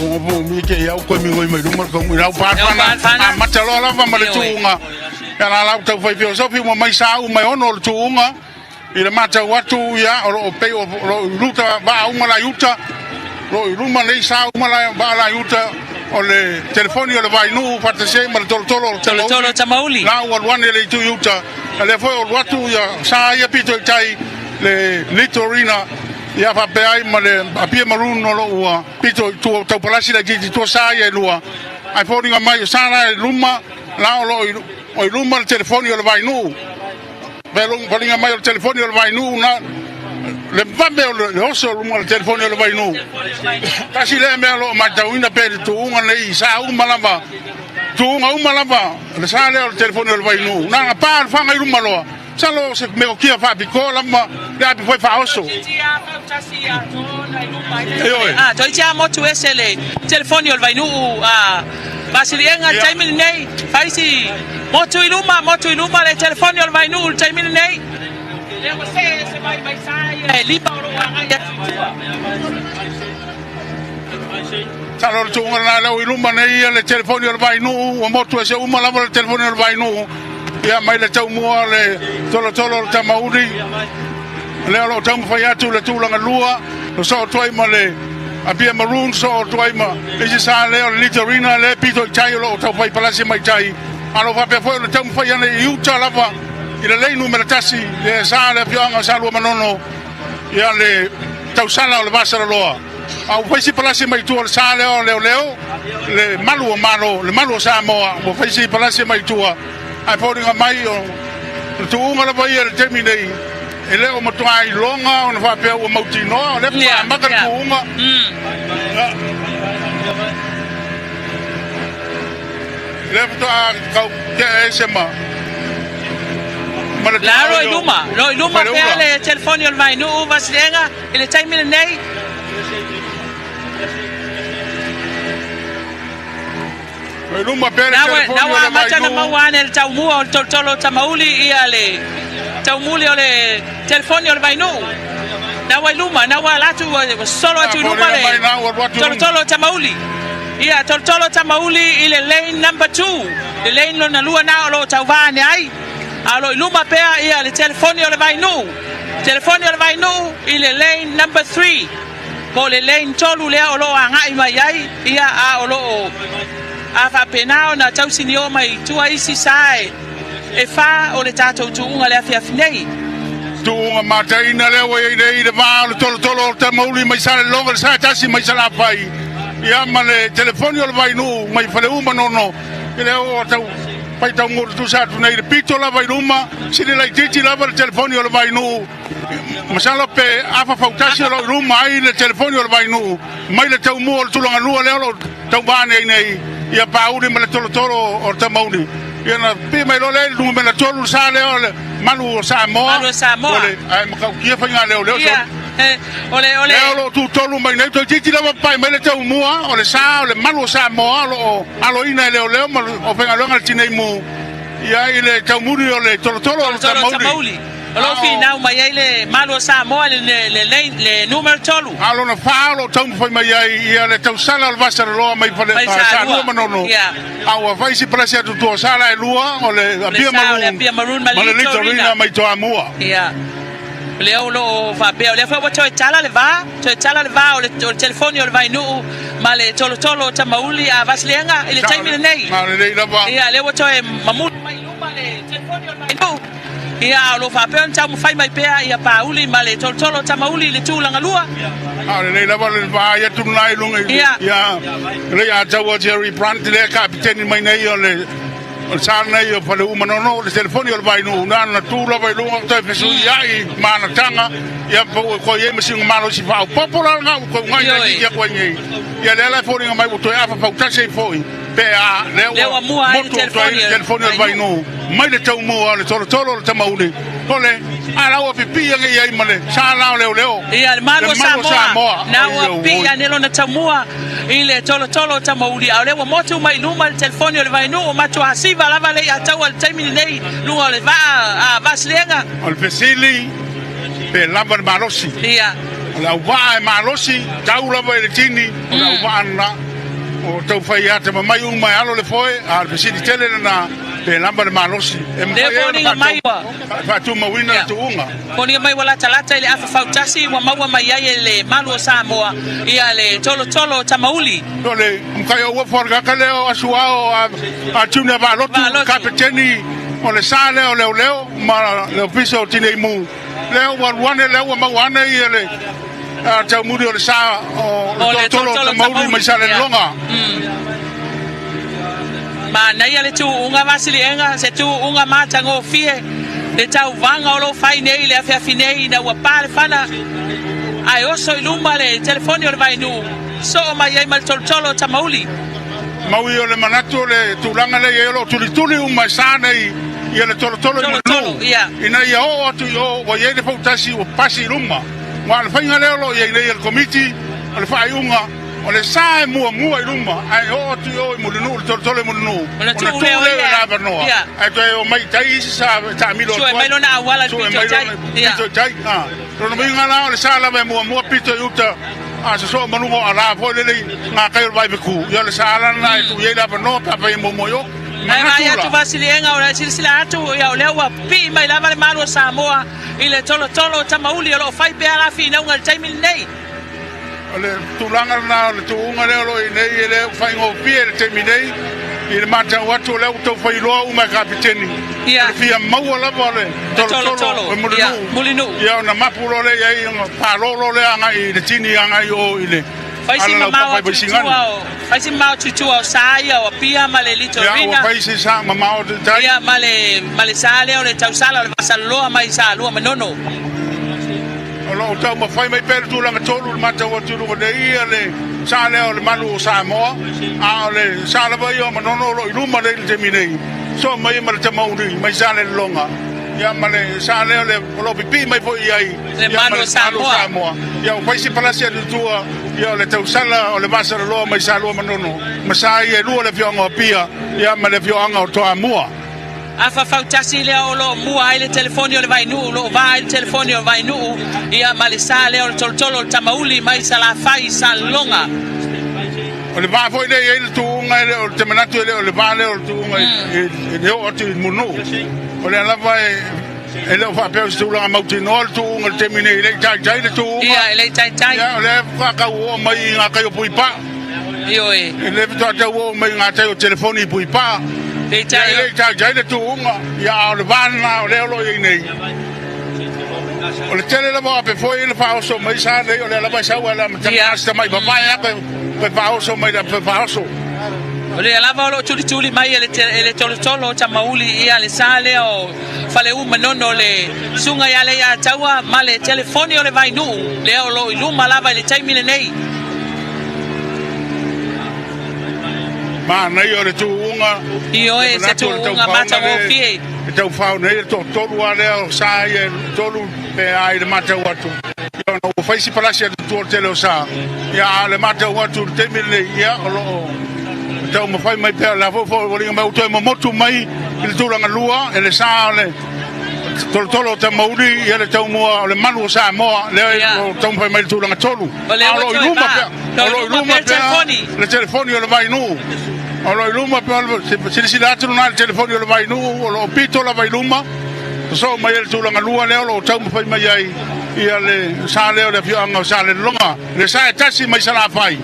mi ke ya ko mi ngoi mai dum ko mi rau pana matalo la va male tunga ya la ta foi filosofia mo mai sa u mai ono tunga ila mata watu ya o pe o luta ba uma la yuta lo luma nei sa uma la ba la yuta o le telefoni o le vai nu parte se ma tolo tamauli la o wane le tu yuta le foi o watu ya sa ya pito tai le litorina ya fa pe ai ma le apie marun no lo pito tu to palasi la gigi to sa ya lua ai foni nga mai sa la luma la o luma le telefoni o le vai nu belum foni nga mai o telefoni o le vai nu na le vambe le oso luma le telefoni o le vai nu kasi le me lo ma tawina pe tu nga nei sa malava tu nga malava le sa le o telefoni o le vai nu na pa fa nga luma lo salo se me o kia fa biko lama ya bi foi fa oso toi tia mo tu esele telefoni o vai nu basilienga taimini nei faisi mo tu iluma le telefoni o vai nu taimini nei le se mai sai lipa o ya salo tu nga la iluma nei le telefoni o vai nu o mo tu ese uma lama le telefoni o vai nu ya mai le tau mua le tolo tamauri le alo tau mwhai atu le tūlanga lua lo so tuai ma le apia maroon so tuai ma isi sa le o litorina le pito i tai lo tau whai palasi mai tai alo whapea fwoi le tau mwhai ane i uta lava i le leinu me le tasi le sa le pioanga sa lua manono ia le tau sala o le vasara loa au whaisi palasi mai tua le sa leo le malu o malo le malu o Samoa o whaisi palasi mai tua ai fōringa mai o tuunga la vai le temi nei e leo matuai longa o na whapea o mautinoa o le maka tuunga le patoa kau ke e sema la lo iluma pea le telefoni o le vai nu vasilenga i le taimina nei Nawa mata na mawane le tau mua o le tolo tamauli ia le tau muli o le telefoni o le vai nu nawa iluma nawa latu solo atu iluma le tolo tamauli ia tolo tamauli i le lane number 2 le lane lo na lua na o lo tau vane ai alo iluma pea ia le telefoni o le vai nu telefoni o le vai nu i le lane number 3 mo le lane tolu lea o lo angai mai ai ia a o lo a fa penao na tau sinio mai tua isi sai e fa o le tatou tuunga le Fiafia nei tuunga mataina le wa i le va le tolo te mauli mai sale longa le sa tasi mai sala pai ia ma le telefoni o le vai nu mai fale uma nono i le o tau pai tau ngor tu sa tu nei le pito la vai numa sile la titi la le telefoni o le vai nu masala pe afa fautasi o le ruma ai le telefoni o le vai nu mai le tau mo le tulanga lua le o tau bane nei ia pauri ma le tolo o tamauni ia na pe mai lo le lu me la tolo sa le o le malu Samoa ole ai ma kia fa ngale ole ole ole tu tolo mai nei to titi la pai mai le tau mua ole sa ole malu Samoa lo alo ina le ole o fa ngalo ngal tinei mu ia ile tau muri ole tolo o tamauli Alo fi now mai ele malo Samoa le numero tolu. Alo na falo tau foi mai ia le tau sala al vasara loa mai fa sa lua manono. Aua vai si presi atu to sala e lua o le apia maroon ma le litorina mai to amua. Ia. Leo lo va be le fa to tala le va o le telefoni o le vai nu ma le tolo tamauli a vaslenga ile taimi nei. Ma le la va. Ia le to e mamut mai luma le telefoni o le vai nu. Ia lo fa pe tau fai mai pea ia pauli ma le tolo tamauli le tulanga lua. Le la va le va ia tu nai lunga. Ia. Le ia tau Jerry Brandt le kapiteni mai nei o le o sana io fa le umano le telefoni o vai nu na tu la vai lunga to fesu ia i mana tanga ia ko ye mesi malo si fa popular nga ko ngai ia ko ngai ia le la foni mai to ia fa ta sei foi pe a le mua il telefoni o vai nu mai le tau mua le tolo le tamauli ole ala o pipi ia i male sala leo ia le malo Samoa na o pia nelo na tamua ile tolo tamauli ale o motu mai luma le telefoni o vai nu o matu asiva lava le atau al taimi nei lunga le va a vaslenga al fesili pe lava marosi ia la wa ma losi tau la vai le tini la wa na o tau fai ate mai mai alo le foi al visiti tele na pe lamba de malosi e mai fa tu ma wina tu unga poni mai wala talata ile afa fautasi wa maua mai ai le malu o Samoa ia le tolo tamauli ole mkayo wo forga kaleo asuao a tuna va lotu kapiteni ole sale ole leo ma le ofiso tine mu leo wane leo ma wane ile a tamuri ole sa o tolo tamauli mai sale longa ma nei ale tu unga vasili enga se tu unga mata ngo fie le tau vanga o lo fai nei le afia finei na wa pale fana ai oso iluma le telefoni o le vai nu so mai ai mal tolo tamauli maui o le manatu le tulanga le yelo tuli uma sana i le tolo ina ia o atu o wa ye de fautasi o pasi luma wa le fainga le lo ye le committee o le fai unga o le sa mua iluma ai o atu o mulunu tolo mulunu o le la verno ai to o mai tai sa ta milo so mai lo na wala pito tai no mi ngala o le sa la mua pito yuta so manungo ala fo le nga kai vai ku yo le sala na tu ye la no pa pa mo yo ai atu vasilienga o silsila atu ya o lewa pi mai lava le malu Samoa ile tolo tamauli o lo fai pe ala fina un time nei ole tu langa na le tu unga le lo nei le fai ngo pi le terminei il mata watu le to fai lo uma kapiteni ia fia mau la vole tolo mulinu ya na mapulo le ya pa lo le anga i le tini anga yo ile faisi mau tutu o saia o pia male litorina ya faisi sa mau de tai ya male sale o le tausala o le vasaloa mai sa lua manono o tau ma fai mai per tu la tolu mata o tu le ia le sale o le malu Samoa a le sale vai o manono lo iluma le terminei so mai ma te mauri mai sale longa ya male sale le lo pipi mai foi ai le malu Samoa ya fai si palasia du tua ya le tau sala o le vasa lo mai salo manono masai e lu le fionga pia ya male fionga o toa mua afa fautasi le o lo mua ile telefoni o le vai nu lo vai il telefoni o vai nu ia male sale o tolo tamauli mai sala fai salonga o le va foi le il tu nga o te manatu le va le o tu nga e o tu munu o le la vai e le fa pe stu la mauti no tu nga termine le tai le tu ia le tai ya le fa ka o mai nga ka yo pui pa io e le to ta o mai nga ta o telefoni pui pa le tai le tu nga ya o le va na o le lo i nei o le tele la va pe foi le fa so mai sa le o le la va sa wala ma ta mai ba ya pe fa so mai da pe fa so o le lava lo tuli mai ele tolo tamauli ia le sale o fale manono le sunga ya le ya taua male telefoni o le vai nu le o lo iluma lava le taimile nei ma nei o le tuunga io e se tuunga mata wo fie tau fau nei to tolu ale o sai e tolu pe ai le mata watu yo no fai si palasia tu tele o sa ya le mata watu taimile ia lo tau ma fai mai pe la fo ringa mai to mo motu mai il tulanga lua e le sa le tolo te mauri e le tau mo le manu sa mo le tau fai mai tulanga tolu alo iluma pe le telefoni o le vai nu alo iluma pe si latru na le telefoni o le vai nu o lo pito la vai luma so mai le tulanga lua le lo tau fai mai ai ia le sa le o le fianga sa le longa le sa tasi mai sala fai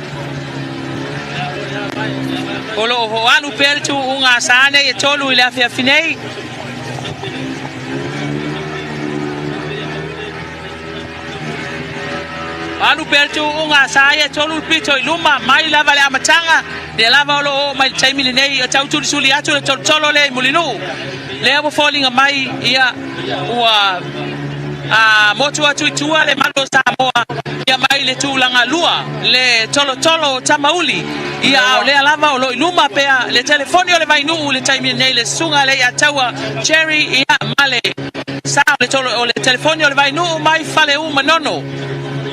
o lo ho anu per tu unga sane e tolu ile afia finei anu per tu unga sae tolu pito iluma mai lava le amatanga de lava lo mai taimile nei o tau tu suli atu le tolo le mulinu le abo falling mai ia ua motu atu tua le malo Samoa ia mai le tulanga lua le tolo tamauli ia le lava o lo iluma pea le telefoni o le vai nu le taimile nei le sunga le ataua cherry ia male sa le tolo o le telefoni o le vai nu mai fale manono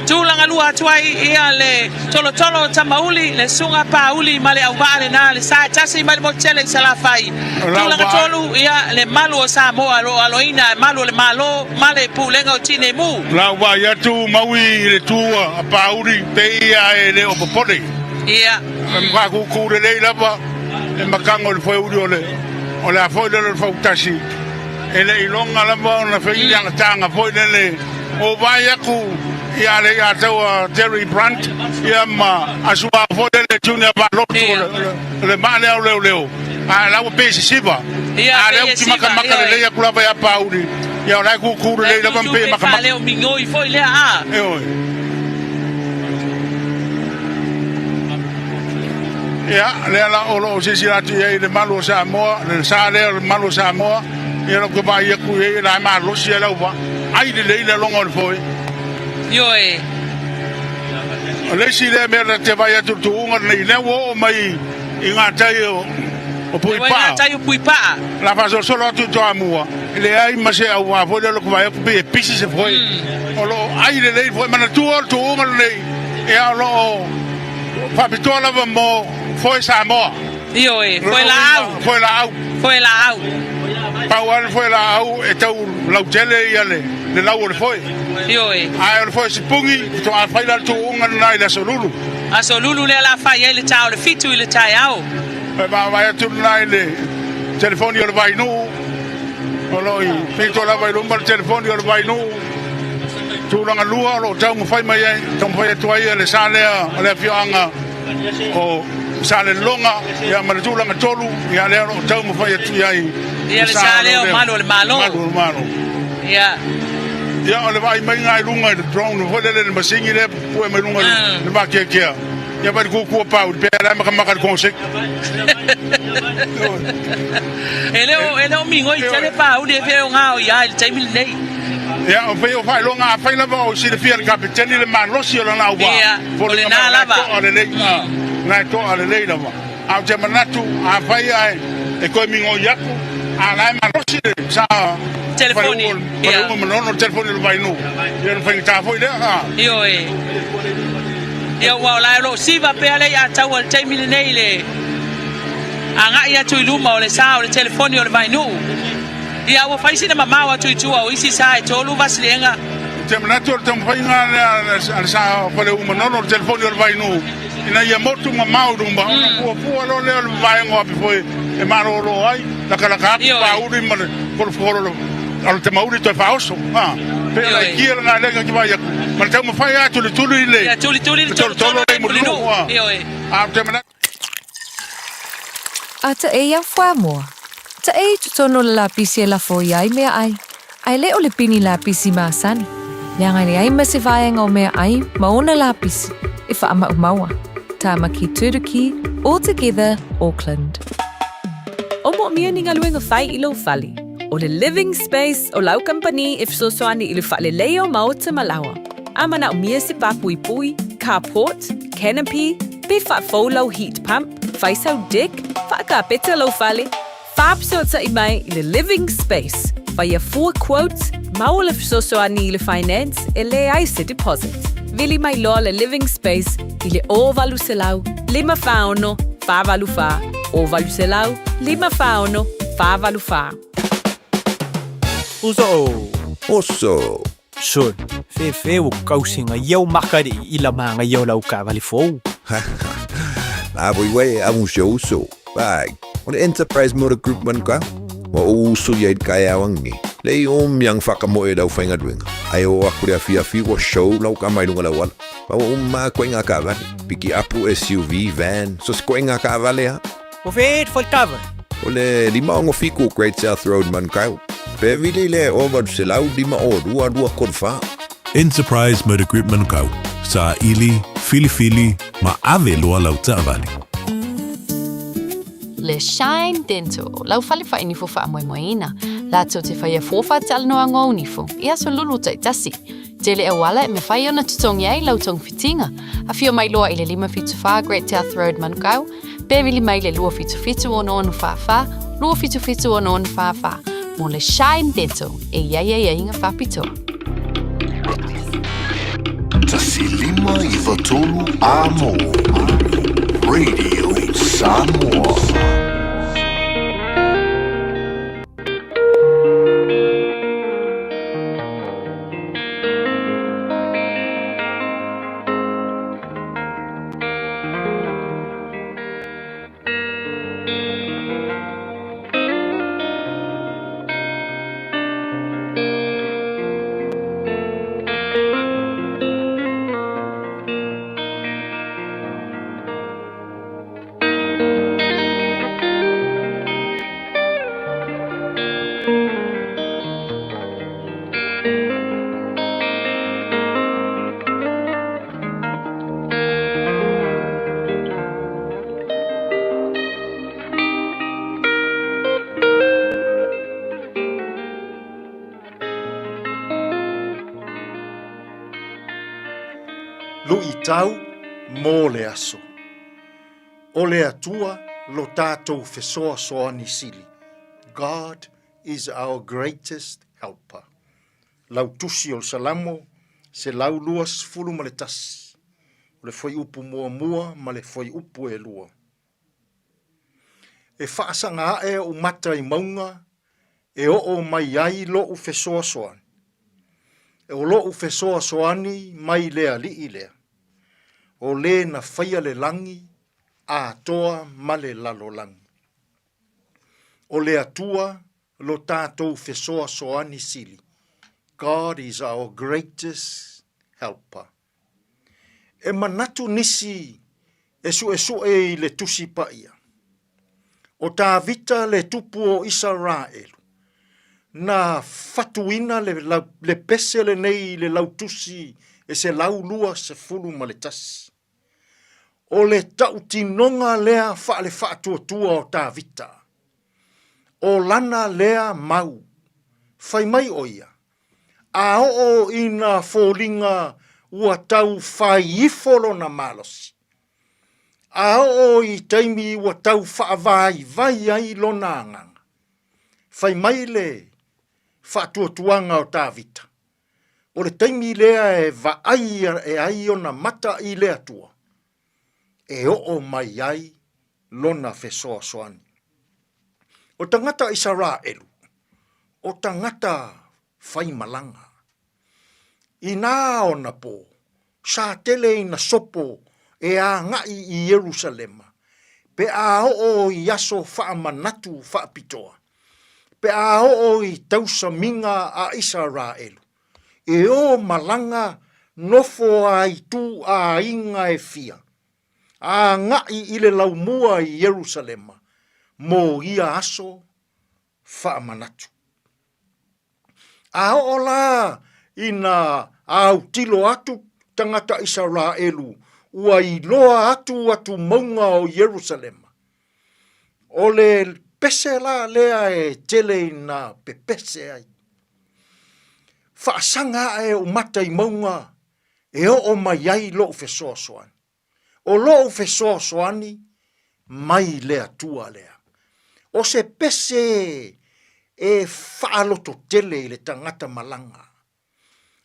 Tūlanga lua tuai ia le tolo tamauli le sunga pauli ma le auvale na le sa tasi ma le motele salafai. Tūlanga tolu ia le malu o Samoa aloina malu le malo ma le pulenga o tine mu. La wa ia tu maui le tua pauli pe ia e le opopole. Ia. Mwa ku le lava e makango le foi uri o le foi le fautasi. Ele ilonga lava na fei yang tanga foi le o vai aku ia le ia tau Terry Brandt ia ma asua foi le junior ba lo le mane au leo a la o pesi siva a le ultima maka le ia kula vai pauli ia la ku le lava pe maka le o mingoi foi le a ia le la o se sirati ia le malo Samoa le sa le malo Samoa ia lo vai ku ia la ma lo sia la va ai le longo le foi Yo e. Le si le me te vai a tu unga nei le wo mai inga tai o pui pa. Tai o pui pa. La fa solo tu to amua. Le ai ma se au a vo le ko vai ku be pisi se foi. O lo ai le foi mana tu unga nei. E a lo fa pitola va mo foi Samoa. Yo e, foi la au. Foi la au. Foi la au. Paual foi la au e tau lau tele ia le lau le foi. Yo e. Ai le foi sipungi to a fai la tu unga nai la solulu. A solulu le la fai ele tau le fitu ile tai au. Ba vai tu nai le telefoni le vai nu. Oloi, pito la vai lumba telefoni le vai nu. Tu langa lua lo tau mo fai mai tau fai tu ai le sale le fianga o sale longa ia ma tu langa tolu ia le tau mo fai tu ai. Ia le sale o malo le malo. Malo. Ia. Ia ole vai mai ngai lunga le drone ho le masingi le pu mai lunga le ba ke. Ia ba ku pa pe la maka konsek. Ele o mingo i tele pa u de fe o ngao ia il taimi nei. Ia o fe o fai longa fai la ba o si le fier kapiteni le man si o na wa. Por le na la ba. Ole le na to ole le la ba. A te manatu a fai ai e ko mingo yaku a la man si sa telefoni. Ia. No telefoni lo vai no. Ia no fai ta foi le ha. Io e. Ia wa la ro siva pe ale ya tau al taimi nei le. Anga ia tu luma o le sa o le telefoni o le vai no. Ia wa fai sina mama wa tu tu o isi sa e tolu vaslenga. Te manatu te fai nga sa ko le no telefoni o le vai no. Ina ia motu mama o rumba. Ko fu lo le vai ngo pe foi e maro lo ai la kala ka pa uri ma por foro al te mauri to fauso ha pe la kiela na lega ki vai ma te mo fai atu le tulu ile ya tuli le mo lu io e a te mana ata e ia fa mo ta e tono la pisi la fo ai me ai le o le pini la pisi ma sani yanga ni ai ma se vai ngo me ai ma ona la pisi e fa ama umawa Tamaki Turuki, all together Auckland. O mo mia ni ngaluenga fai ilo fali. O le living space o lau company if so soani ilu fale leo maota malawa. Ama na umia se pa pui pui, carport, canopy, pe fa folo heat pump, fai sau dick, fa ka peta lo fale. Fab so ta imai ile living space. Fai a 4 quotes, maul if so soani ilu finance, ele ai se deposit. Vili mai loa le living space, ile o valu se lau, lima faono, fa valu fa. O valu se lau, lima faono, fa valu fa. Oso. Son, fe o kausinga iau makari ila manga iau lau ka vali fou. La boi amu so. Bag. O le enterprise motor group man ka. Wa uso ia kai awangi. Le yang whakamoe lau whainga duenga. Ai o akurea Fiafia wa show lau ka mai lunga lau ala. Ma ma koinga ka vale. Piki apu SUV van. So koinga ka vale ha. O fet foi tava. O le lima ongo fiku Great South Road man kau. Pe vile le over se lau lima o dua korfa. Enterprise Motor Group Manukau. Sa ili, fili, ma ave loa lau vale. Le Shine Dental, lau fale fa inifo fa moina. La to te fai fofa tal no ango unifo. Ia so lulu tai tasi. Tele e wala me fai ona tutong yai lau tong fitinga. A fio mai loa ile lima fitu fa Great South Road Manukau. Pe vili mai le lua fitu ono fa. Lua fitu ono fa. Mo le Shine Dental e ia inga fa pito. Tasi 95 Amo Radio Samoa. Lui tau mō le aso. O le atua lo tātou fesoa soani sili. God is our greatest helper. Lau tusi o salamo se lau luas fulu ma le tasi. O le foi upu mua mua ma le foi upu e lua. E whaasanga e o mata i maunga e o mai ai lo u fesoa soani. E o lo u fesoa soani mai lea li i lea. O le na whaia le langi, a toa ma le lalo langi. O le atua, lo tātou fesoa soani sili. God is our greatest helper. E manatu nisi e e le tusi paia. O tā vita le tupu o Israelu. Na fatuina le pese le nei le lautusi e se lau lua se fulu ma le tasi. O le tautinonga lea wha le whaatuatua o tā vita. O lana lea mau, whai mai oia. A o ina fōlinga ua tau whai ifolo na malosi. A o i taimi ua tau whaavai vai ai lona anganga. Whai mai le whaatuatuanga o tā vita. O le taimi lea e vaai e ai o na mata i lea tua. E o mai ai lona fesoa soani. O tangata Israelu, o tangata whai malanga. I nā o na po, sa tele i na sopo e a ngai i Jerusalema. Pe a o i aso wha manatu wha pitoa. Pe a o i tausa minga a Israelu. E o malanga nofo ai tu a inga e fia. A ngai i le laumua i Jerusalema. Mo ia aso wha manatu. A o la ina au tilo atu tangata Israelu. Ua i loa atu maunga o Jerusalema. O le pese la lea e tele na pepese ai. Whaasanga e o mata i maunga e o mai ai lo fesoa soani. O lo fesoa soani mai lea tua lea. O se pese e whaaloto tele i le tangata malanga.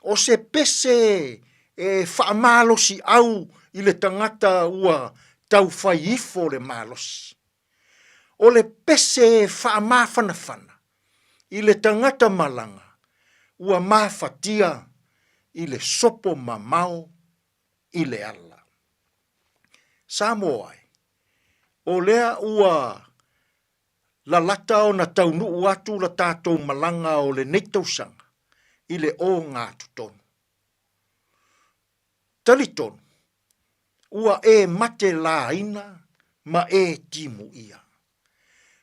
O se pese e whaamalosi au i le tangata ua tau whaifo le malosi. O le pese whaamawhanawhana i le tangata malanga ua mawhatia i le sopo mamao i le ala. Samoa, o lea ua la lata o na taunu atu la tātou malanga o le neitausanga i le o ngā tutonu. Talitonu, ua e mate la ina ma e timu ia.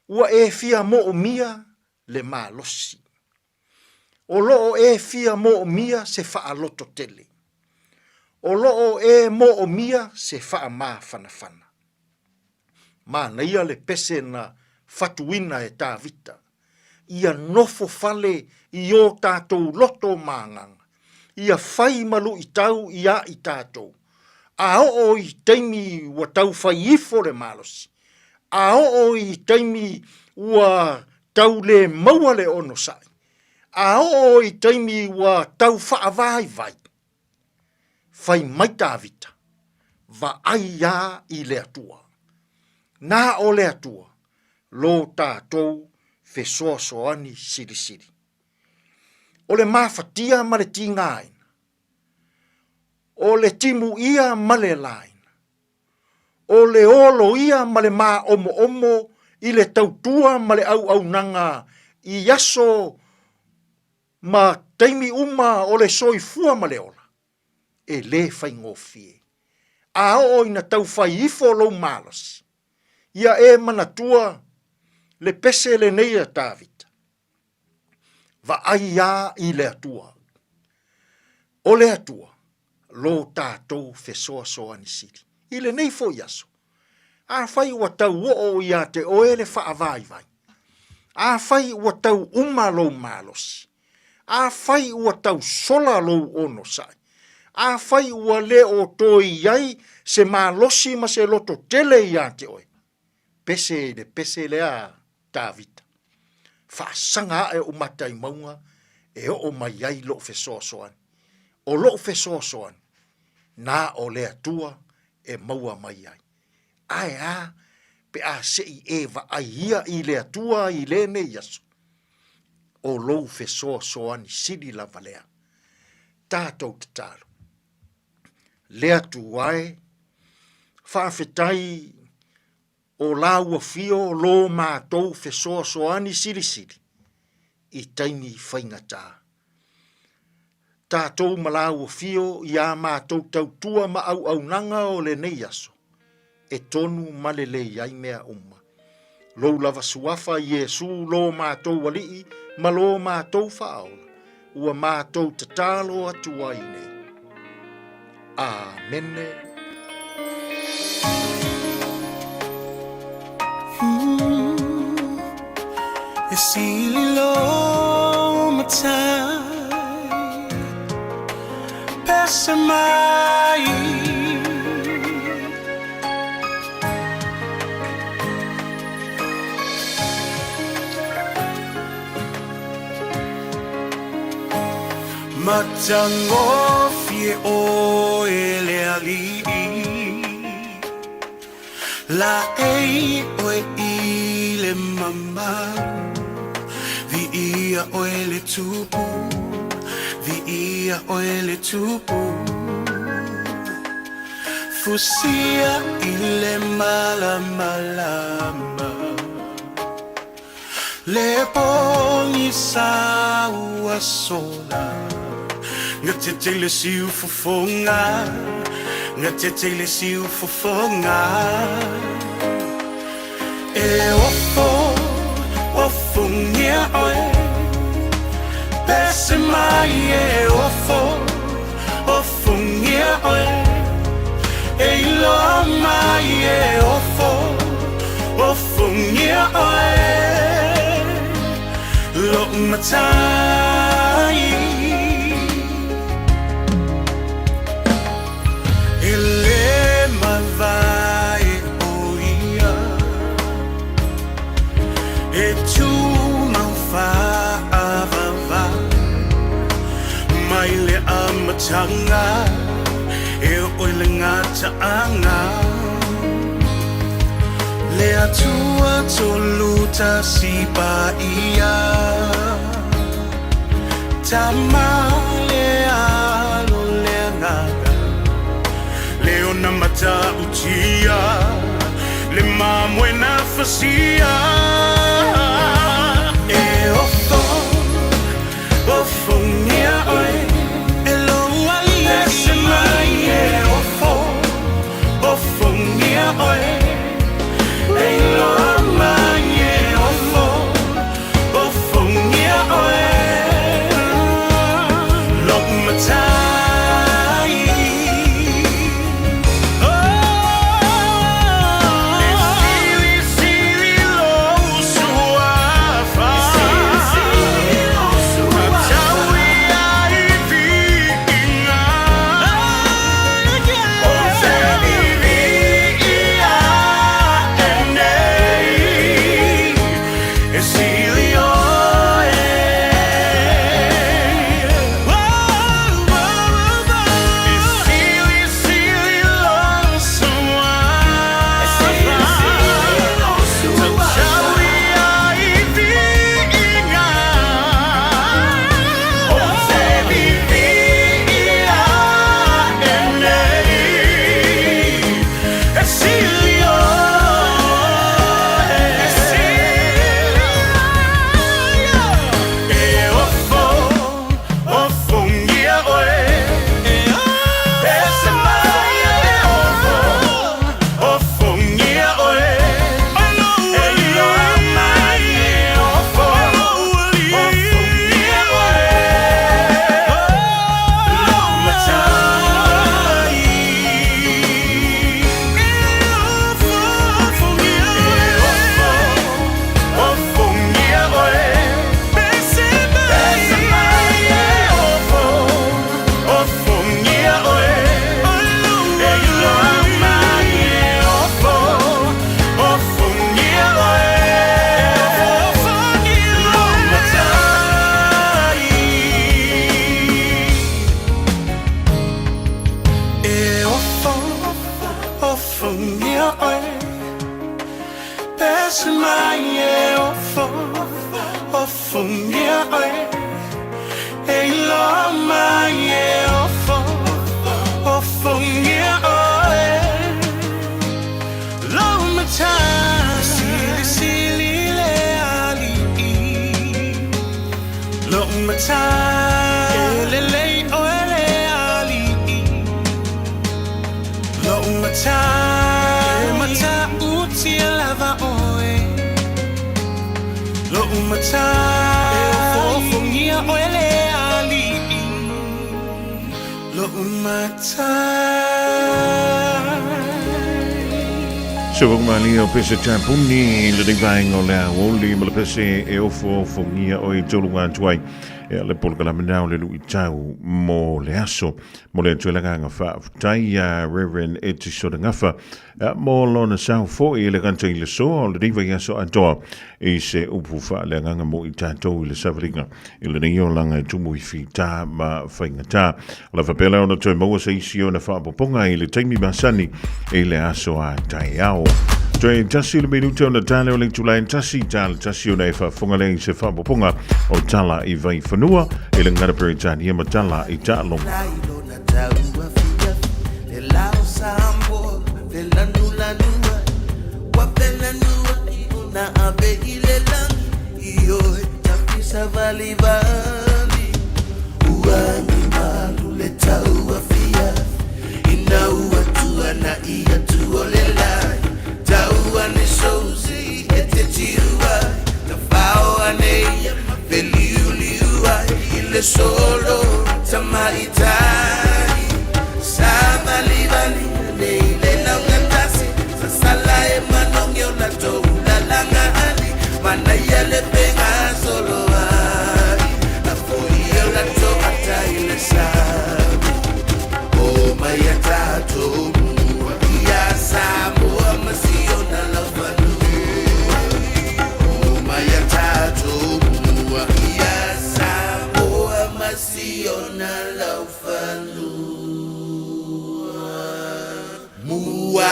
Ua e fia mo o mia le malosi. O loo e fia mo o mia se faa loto tele. O loo e mo o mia se faa maa whanawhana. Ma na ia le pese na fatuina e tā vita. Ia nofo fale i o tātou loto mānganga. Ia whai malu i tau ia i tātou. A o i taimi ua tau whai ifo le malosi. A o i taimi ua tau le maua le ono sai. A o i taimi ua tau whaavai vai. fai mai tavita, va aia i le atua. Nā o le atua, lo tātou fe soasoani siri siri. O le mafatia ma le tingāina. O le timu ia ma le laina. O le olo ia ma le mā omo omo i le tautua ma le au nanga i yaso ma taimi uma o le soifua ma le ola. E le fai ngofie. A o ina tau fai ifo lo malas. Ia e manatua le pese le neia Tāvita. Va aia i le atua. O le atua, lo tātou fe soa soa ni siri. I le nei fo yaso. A fai ua tau o ia te oele faa vai vai. A fai ua tau uma lo malos. A fai ua tau sola lo ono sai. A fai ua le o toi iai se malosi ma se loto tele ia te oe. Pese le a Tāvita. Whaasanga e o matai maunga e o mai ai lo fe soasoan. O lo fe soasoan. Nā o le atua e maua mai ai. Ai a pe a sei e va aia i le atua i le ne yaso. O lo fe soasoan i siri la valea. Tātou te talo. Le atuae whaafetai o laua fio lo mātou fe soasoani siri siri i taimi whaingata. Tātou malaua fio i a mātou tautua ma au nanga o le nei aso. E tonu malele iai mea umma. Lo lava suafa Iesu lo mātou walii ma lo mātou whaola. Ua mātou tatalo atua i nei. Amene. E sili lo matai Pesa mai Matango fie o ele ali La ei o ile mama ia oele tupu, vi ia oele tupu. Fusia ile malama, le poni saua sola. Ngatete le siu fofonga, ngatete le siu fofonga. E ofo. Ofungia oe Pese mai e ofungia oe Eilo mai e ofungia oe Lo matai Ele mavai oia E tu mauwhaavava Mai le amatanga E oile ngataanga Le atua toluta sipa ia Tama le alo le naga Leona mata utia Le mamwe na fasia E ofungia oe Elo ai Ese mai e ofungia oe Elo mai e ofungia oe Lok matai fungia oi Pes mai e o fungia oi Ei lo mai e o fungia oi Lo mata sili le ali Lo mata le ole ali Lo mata uti lava oi Lo mata fungia ole ali Lo mata So wag mali o pese tapuni le dingaing o lea woli ma le pese e ofo fongia o I tolunga tuai e le polka manao le lui tau mo le aso mo le tuelanga ngawha tai Reverend Eti Sodangafa mo lona sau fo I le kanta I le so le diva yaso atoa I se upufa le nganga mo I tatou I le savringa I le nio langa tumu I fita ma whaingata la whapela ona toi maua sa isi o na whapoponga I le taimi masani I le aso a tai ao Toi tasi le minuto o na tale o le tulai tasi o na e whafongalei se whapoponga o tala I vai whanua I le ngara peritani e matala I tālong. Tauane souzi e te tiua Ta whaoane Veliuliua I le solo Tamaitai Samalivali Nei le naungatasi Sasala e manongi o na tou La langa ali Mana ia le penga solo ai A foi o la tou ata I le sabi O mai a tatou mua Ia Samoa Masiona la whanu O mai a tatou mua Ia Samoa Masiona la whanu Mua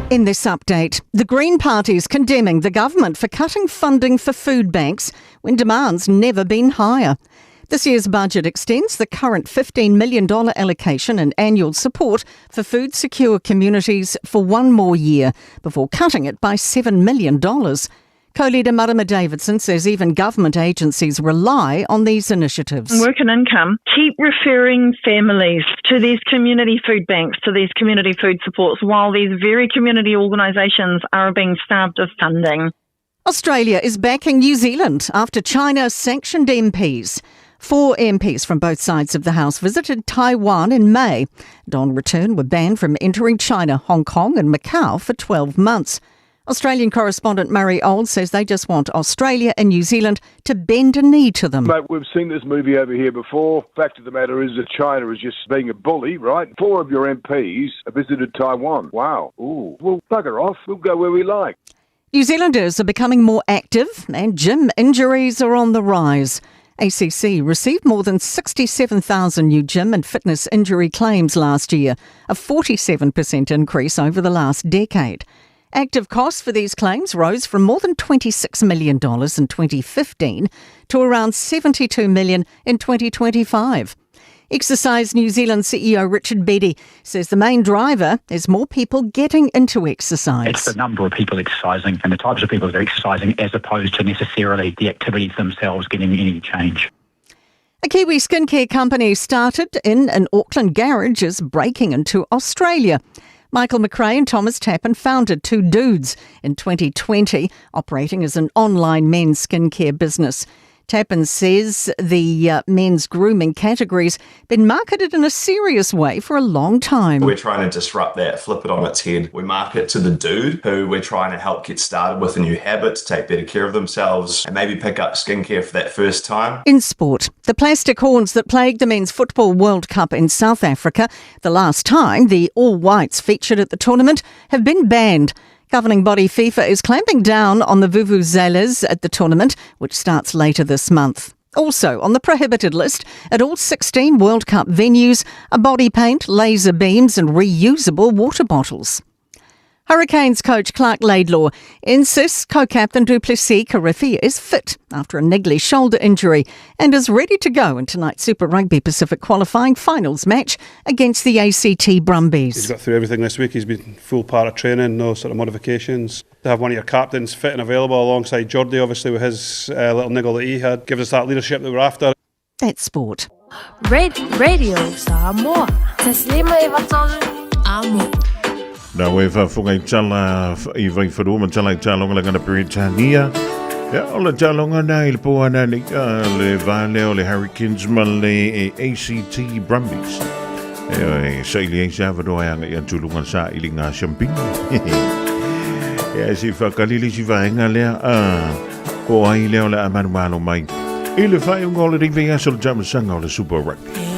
In this update, the Green Party is condemning the government for cutting funding for food banks when demand's never been higher. This year's budget extends the current $15 million allocation in annual support for food-secure communities for one more year before cutting it by $7 million. Co-leader Marama Davidson says even government agencies rely on these initiatives. Work and income keep referring families to these community food banks, to these community food supports, while these very community organisations are being starved of funding. Australia is backing New Zealand after China sanctioned MPs. 4 MPs from both sides of the House visited Taiwan in May. On return were banned from entering China, Hong Kong and Macau for 12 months. Australian correspondent Murray Old says they just want Australia and New Zealand to bend a knee to them. Mate, we've seen this movie over here before. Fact of the matter is that China is just being a bully, right? 4 of your MPs have visited Taiwan. Wow. Ooh. Well, bugger off. We'll go where we like. New Zealanders are becoming more active and gym injuries are on the rise. ACC received more than 67,000 new gym and fitness injury claims last year, a 47% increase over the last decade. Active costs for these claims rose from more than $26 million in 2015 to around $72 million in 2025. Exercise New Zealand CEO Richard Beddy says the main driver is more people getting into exercise. It's the number of people exercising and the types of people that are exercising as opposed to necessarily the activities themselves getting any change. A Kiwi skincare company started in an Auckland garage is breaking into Australia. Michael McRae and Thomas Tappan founded Two Dudes in 2020, operating as an online men's skincare business. Tappan says the men's grooming category's been marketed in a serious way for a long time. We're trying to disrupt that, flip it on its head. We market to the dude who we're trying to help get started with a new habit, to take better care of themselves and maybe pick up skincare for that first time. In sport, the plastic horns that plagued the Men's Football World Cup in South Africa, the last time the All Whites featured at the tournament, have been banned. Governing body FIFA is clamping down on the vuvuzelas at the tournament, which starts later this month. Also on the prohibited list at all 16 World Cup venues are body paint, laser beams and reusable water bottles. Hurricanes coach Clark Laidlaw insists co-captain du Plessis-Carriffy is fit after a niggly shoulder injury and is ready to go in tonight's Super Rugby Pacific qualifying finals match against the ACT Brumbies. He's got through everything this week. He's been full part of training, no sort of modifications. To have one of your captains fit and available alongside Jordy, obviously with his little niggle that he had, gives us that leadership that we're after. That's sport. Radio Samoa. Taslima Ivatol Amo. Na we whafunga I tala I vai wharuma tala I tala longa na Britannia. Ia o le talonga na I le poana ni le vale o le Hurricanes ma le ACT Brumbies. E saili ai Salvador anga I antulunga sa I ngā champagne. Ia si whakalili si vaenga lea ko ai leo le amanualo mai. I le whai unga o le rive aso le jamasanga o le Super Rugby.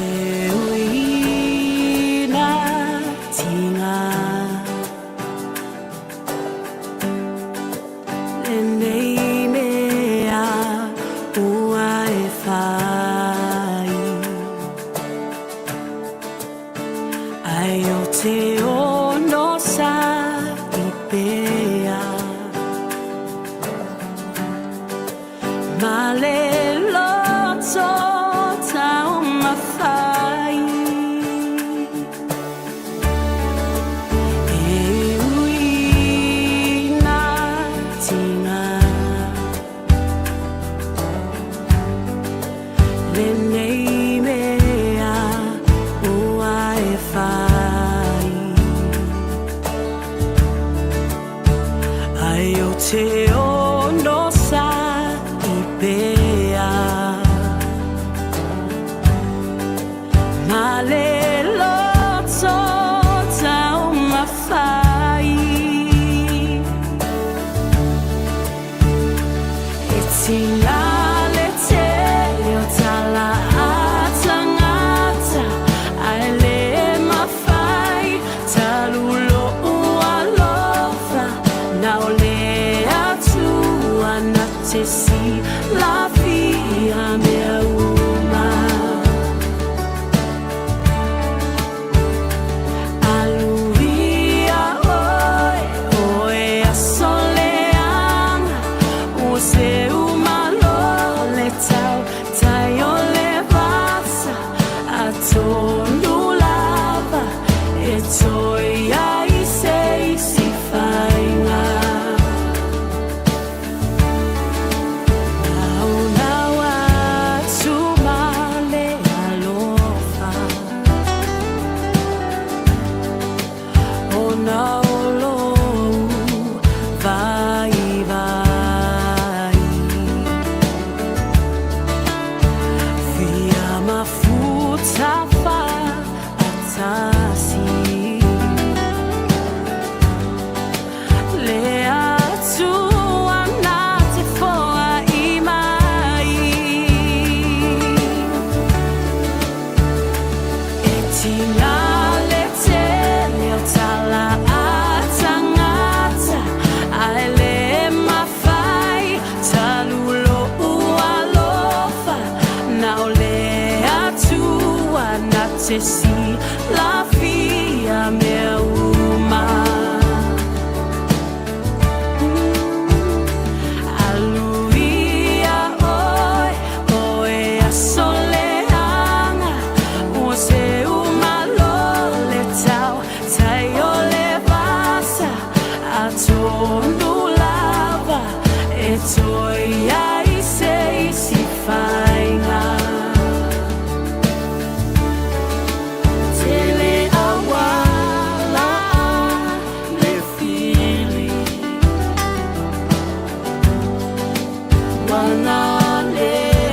Wanale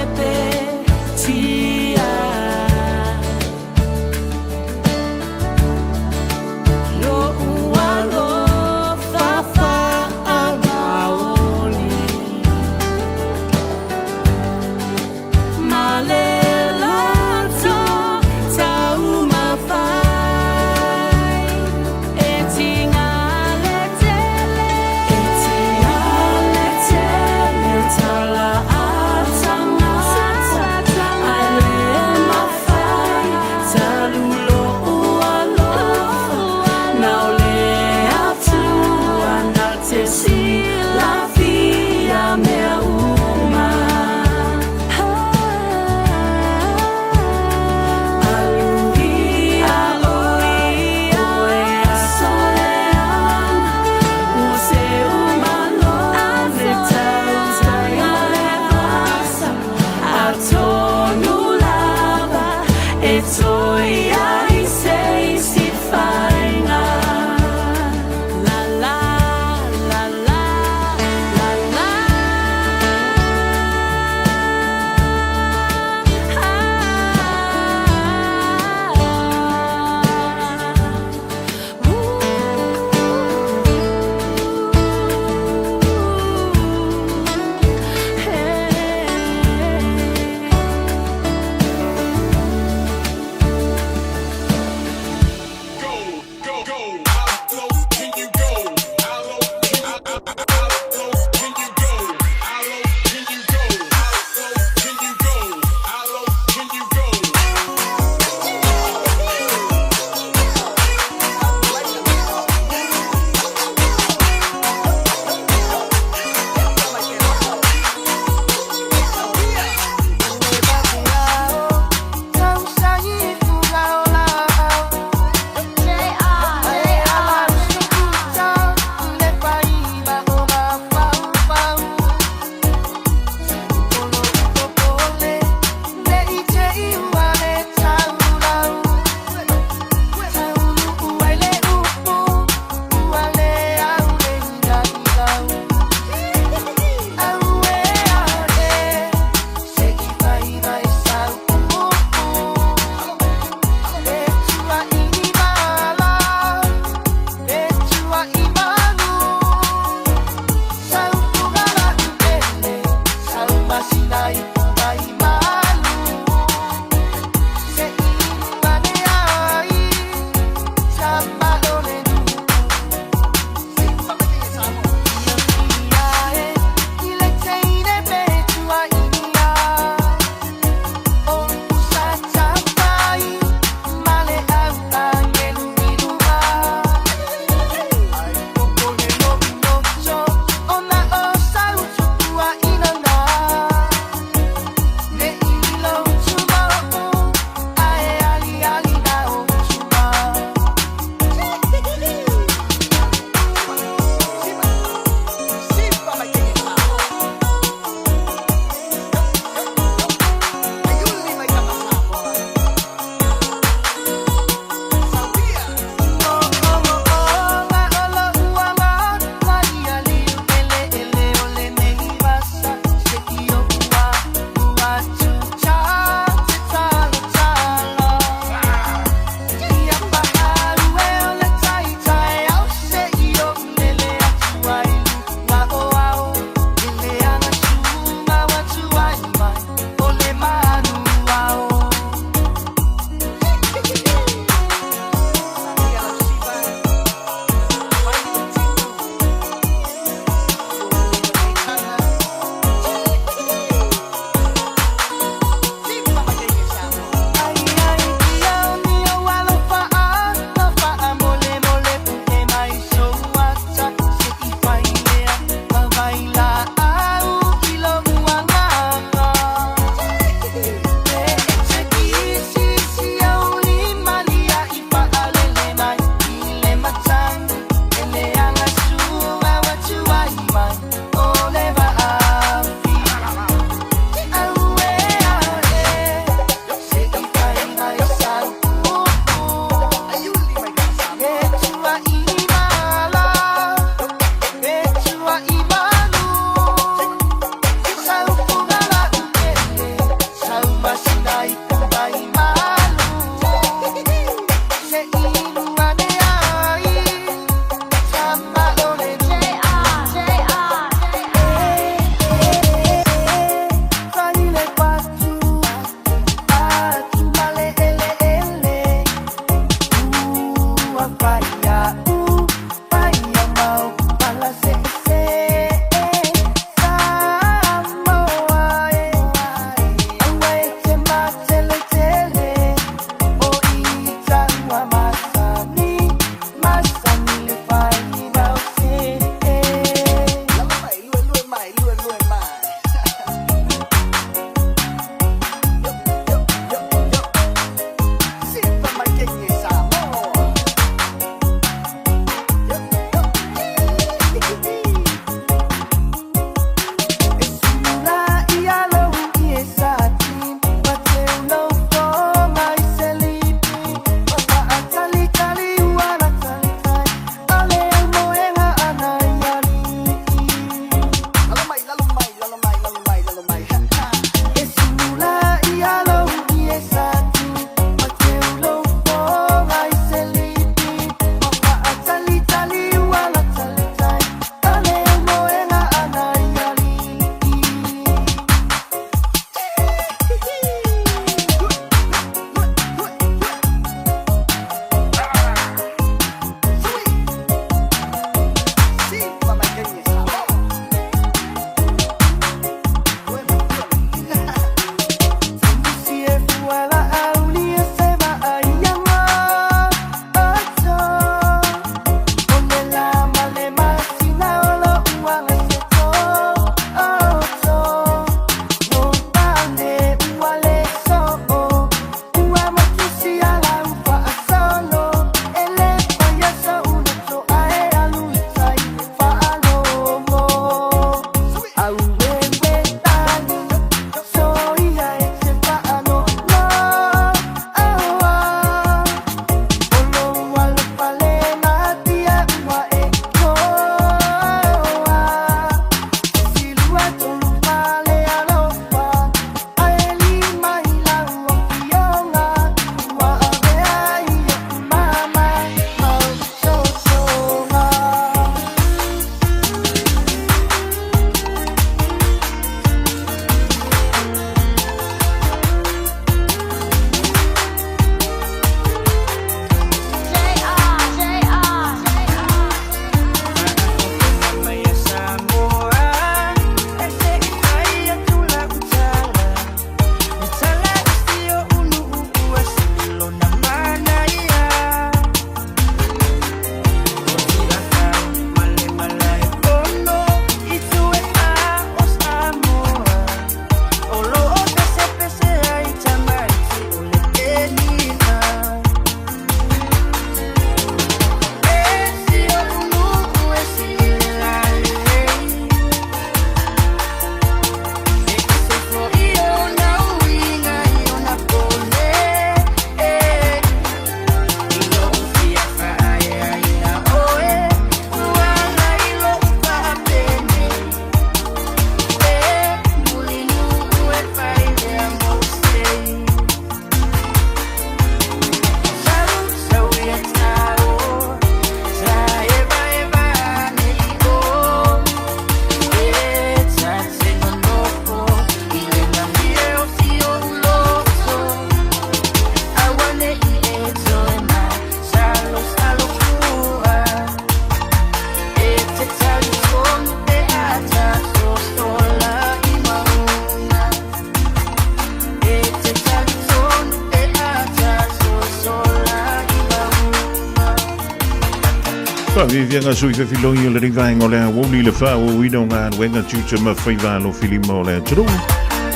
Vivianga sui fe filoi o le rivanga o le woli le fa o wino ngā wenga tuta ma whaiva lo filima o le turu.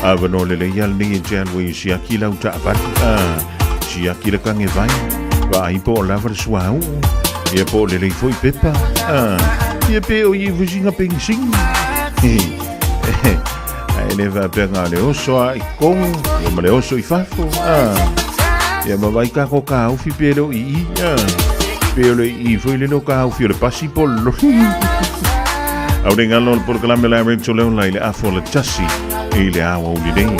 Avano le yal ni e janwe si aki lau ta avati. Si aki le kange vai. Wa ipo o lava le suau. Ia po le lei foi pepa. Ia pe o i vuzinga pengsing. Ai ne va penga le oso a i kong. Ia ma le oso i fafo. Ia ma vai kako ka au fi pero i. Pero i foi le no ka au fi le pasi pollo. Au ringa lor por clame la rencho leon la ile afo le chassi. E le awa uli dei.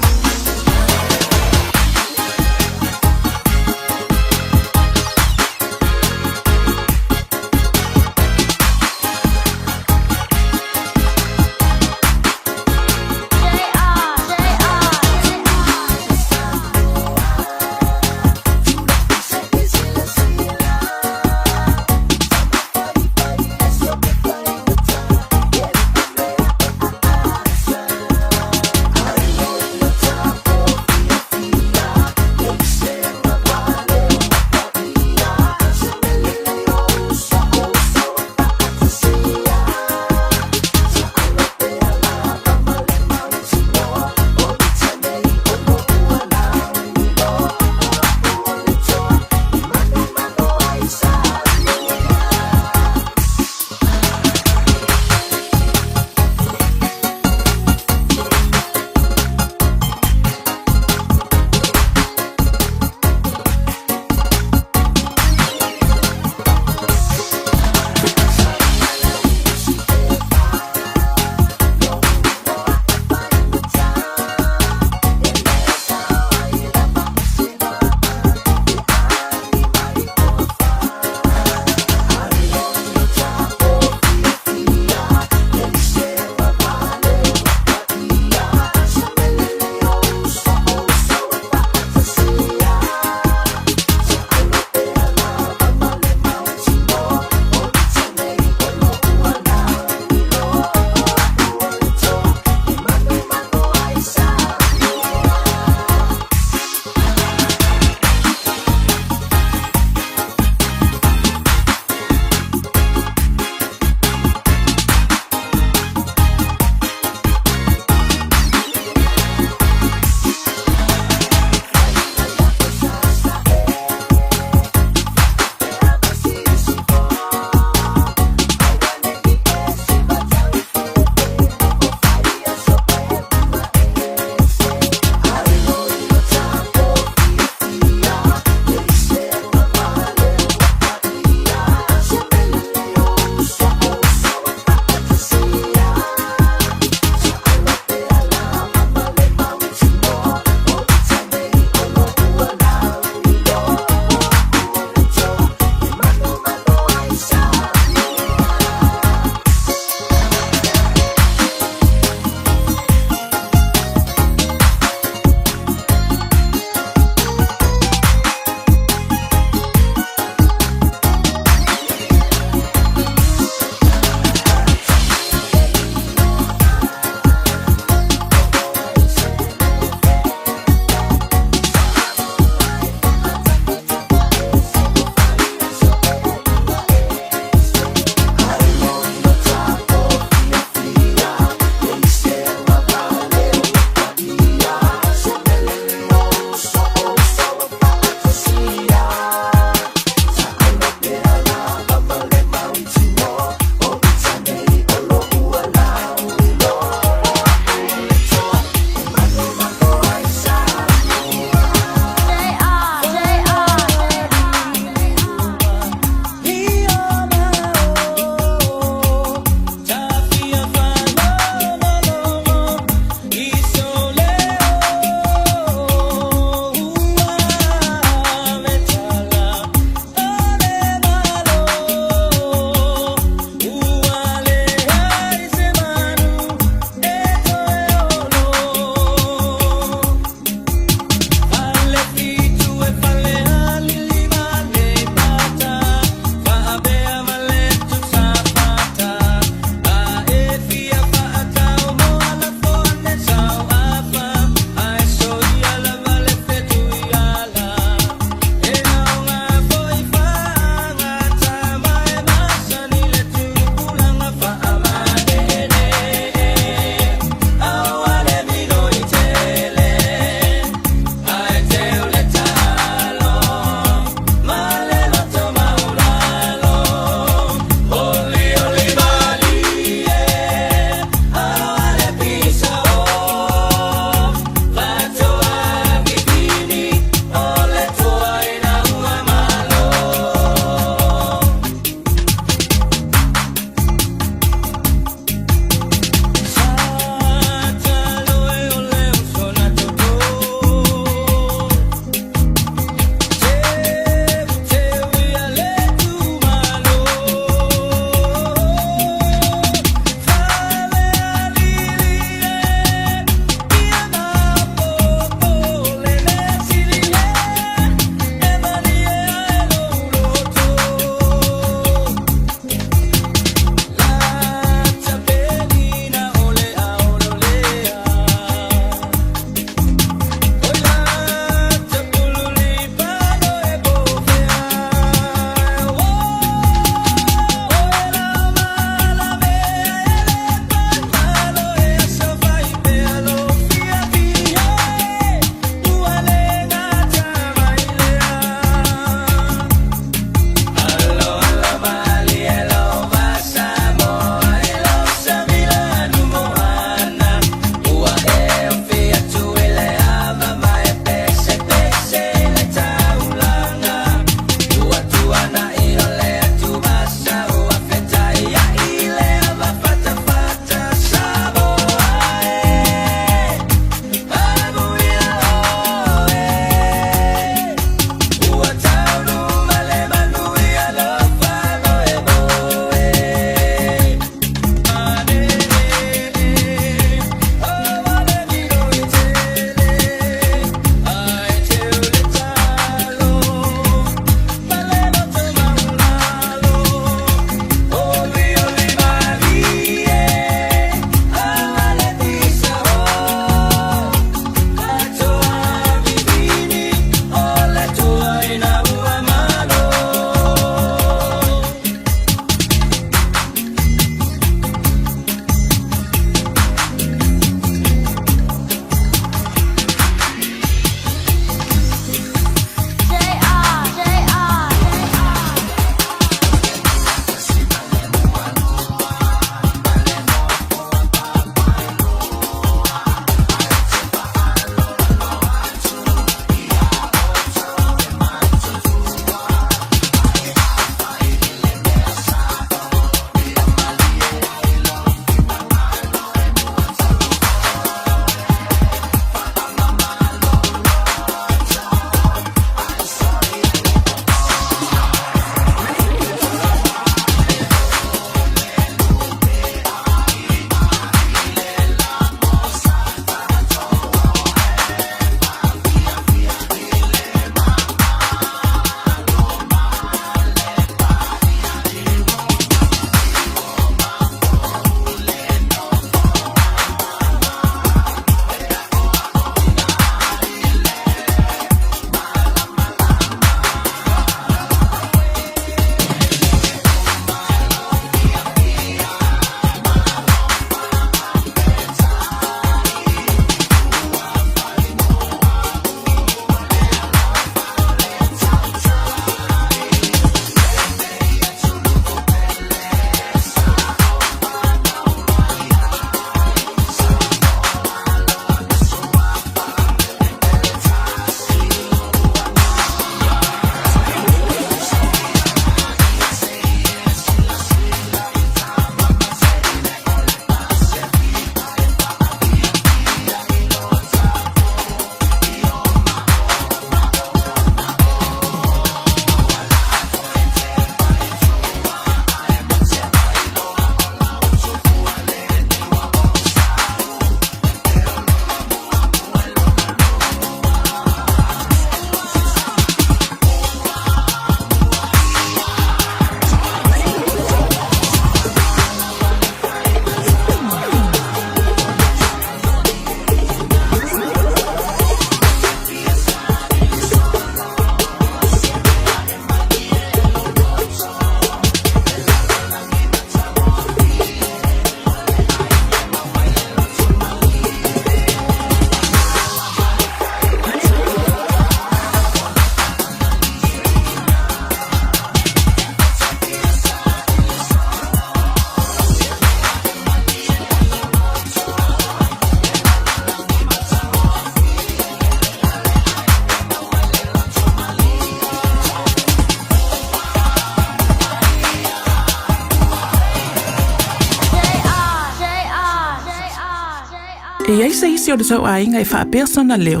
E ai se isi o le tau ainga e whaapea sona leo.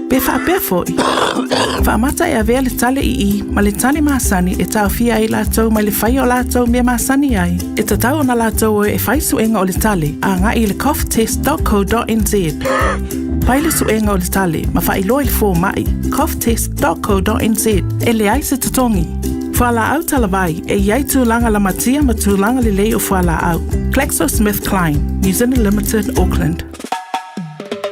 Pe whaapea foi. Whaamata e avea le tale I ma le tale maasani e tau fia ai lātou mai le whai o lātou mea maasani ai. E ta tau na lātou e whai suenga o le tale a ngā I le coughtest.co.nz. Pai le suenga o le tale ma whai loi le fō mai coughtest.co.nz e le ai se tatongi. Whala au talavai e iai tūlanga la matia ma tūlanga le lei o whala au. GlaxoSmithKline, New Zealand Limited, Auckland.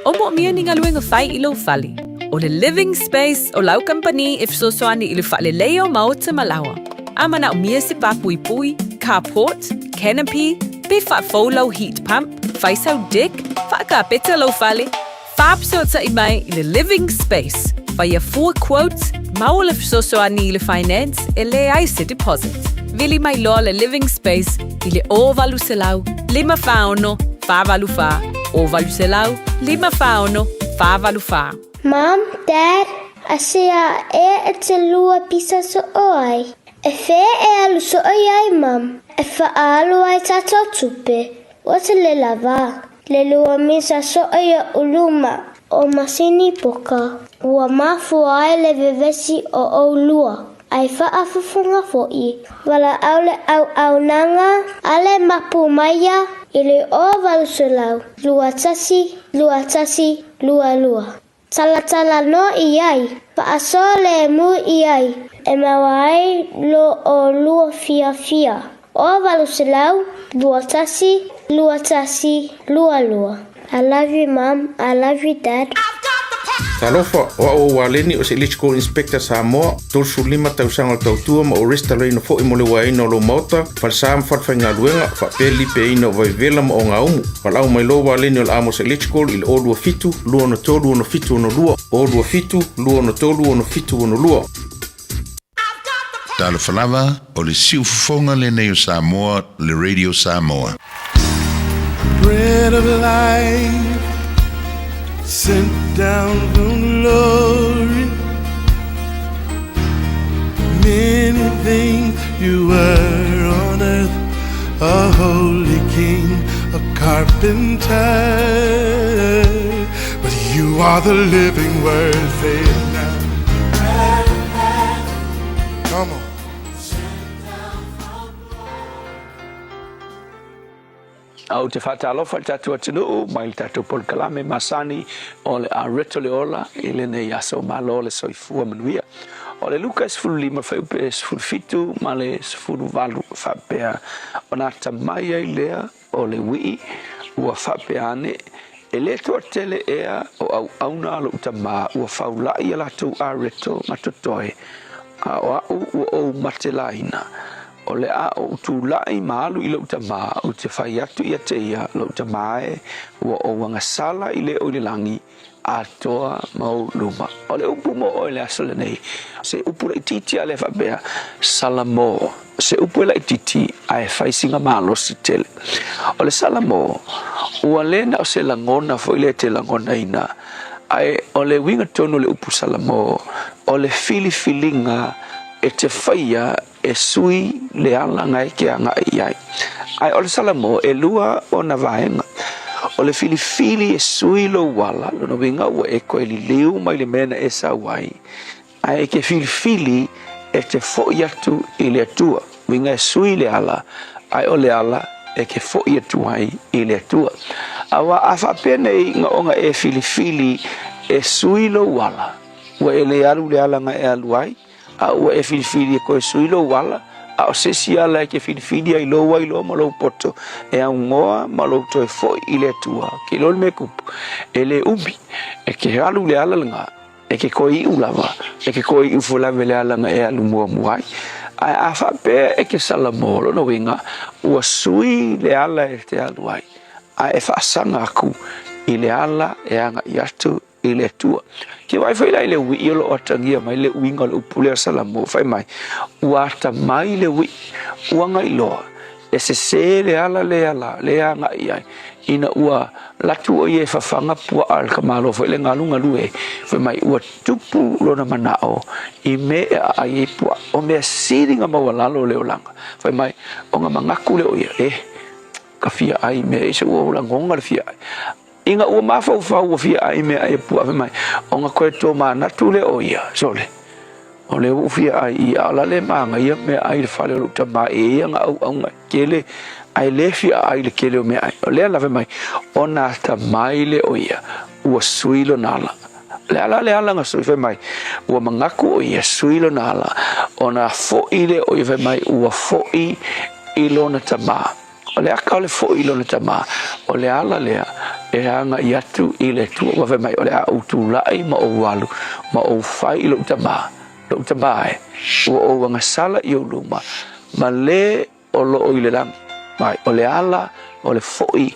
O mo mia ni ngaluenga whai I lo whali. O le living space o lau company if so soani I le whale leo maota malawa. Amana o mia se papui pui, carport, canopy, pe whaafolau heat pump, whaisau deck, whaaka peta lo whale. Whaapsota I mai I le living space. Whaia 4 quotes, mau le so soani I le finance e le ai se deposit. Vili mai loa le living space I le o valu se lau, 5 whaono, 5 valu wha. O valu se lau, 5 whaono, 5 valu wha. Mom, Dad, I see e te lua pisa so oi. E whē e alu so oi ai, Mom. E whaalu ai tātou tupe. O te le lava. Le lua misa so oi a uluma o masini poka. Ua mafu ai le vevesi o lua. Ai whaafufunga fo'i. Wala aule au nanga, ale mapu maia, ile o valu so lau. Lua tasi, lua. Tala no iai, paaso le mu iai, e mawai lo o lua fiafia. O valu se lau, lua tasi, lua. I love you, Mom. I love you, Dad. Talofa o waleni o se electrical inspector Samoa, tolsu 5 tausaga o tautua ma o restaurant fo'i mo le waina o lo mauta, falsa ma fatafaiga luenga, faapeli pe ina o vaivela ma o ngaumu. Falau mai lo waleni o le amos electrical i le o lua fitu, lua no tolu ono fitu ono lua, o lua fitu, lua no tolu ono fitu ono lua. Talo falava o le siufofonga le nei o Samoa, le Radio Samoa. Bread of life sent down from glory. Many things you were on earth, a holy king, a carpenter, but you are the living word. Say it now. Come on. Au te whatalofa tatu atinu mai tatu pol kalame masani o le areto le ola ile ne yaso malo le soifua manuia o le Lucas fulima feupe fulfitu male fulu valu fapea ona tamaya ilea o le wi ua fapeane ele to tele ea o au na lo tama ua faula ia la tu areto matotoe o matelaina o le a o tu lai malu I lo tama o te whai atu ia te ia lo tamae ua o wanga sala I le o le langi a toa mau luma o le upu mo o le asole nei se upu la ititi a le whabea salamo se upu la ititi a e whaisinga malo si tele o le salamo ua lena o se langona fo ile te langona ina ai o le winga tono le upu salamo o le filifilinga e te whaia e sui le ala ngai ke anga iai. Ai o le salamo e lua o na vaenga. O le filifili e sui lo wala, lo no winga ua e koe li liu mai le mena e sa wai. Ai ke filifili e te foi atu I le atua. Winga e sui le ala, ai o le ala e ke foi atu ai I le atua. Awa a whapene I nga onga e filifili e sui lo wala. Ua e le alu le ala nga e alu ai. A ua e filifili e koe sui lo wala a o sesi ala e ke filifili ai lo wai lo ma lo poto e a ungoa ma lo to e foi I le atua ke lo me kupu e le umbi e ke alu le ala nga e ke koe I ulava e ke koe I ufulave le ala nga e alu mua muai a whape e ke salamolo no winga ua sui le ala e te alu ai a e whaasanga aku I le ala e anga I atu I le atua ke wai fai lai le wi I lo atangia mai le winga le upule salamo fai mai ua ata mai le wi uanga iloa e se le ala le anga iai ina ua latu o ie fafanga pua al kamalo fai le ngalunga lue fai mai ua tupu lona manao I me a ie pua o mea siringa mawalalo le olanga fai mai o nga mangaku le o ia ka fia ai me se ua ulangonga le fia ai inga ua mafau fia ai me ai pu ave mai o nga koe tō manatu le o ia sole o le ufia ai i ala le manga ia me ai le whale o ta ma e ia nga au nga kele ai le fia ai le kele o me ai o le lave mai o na ta mai le o ia ua suilo nala le ala nga sui fe mai ua mangaku o ia suilo nala o na fo i le o ia fe mai ua fo i ilona ta ma o le aka o le fo i ilona ta ma o le ala lea e anga i atu i le tua wa fe mai o le a utu lai ma o walu ma o fai ilo ta ma o nga sala i o luma ma le o lo o i le lang mai o le ala o le foi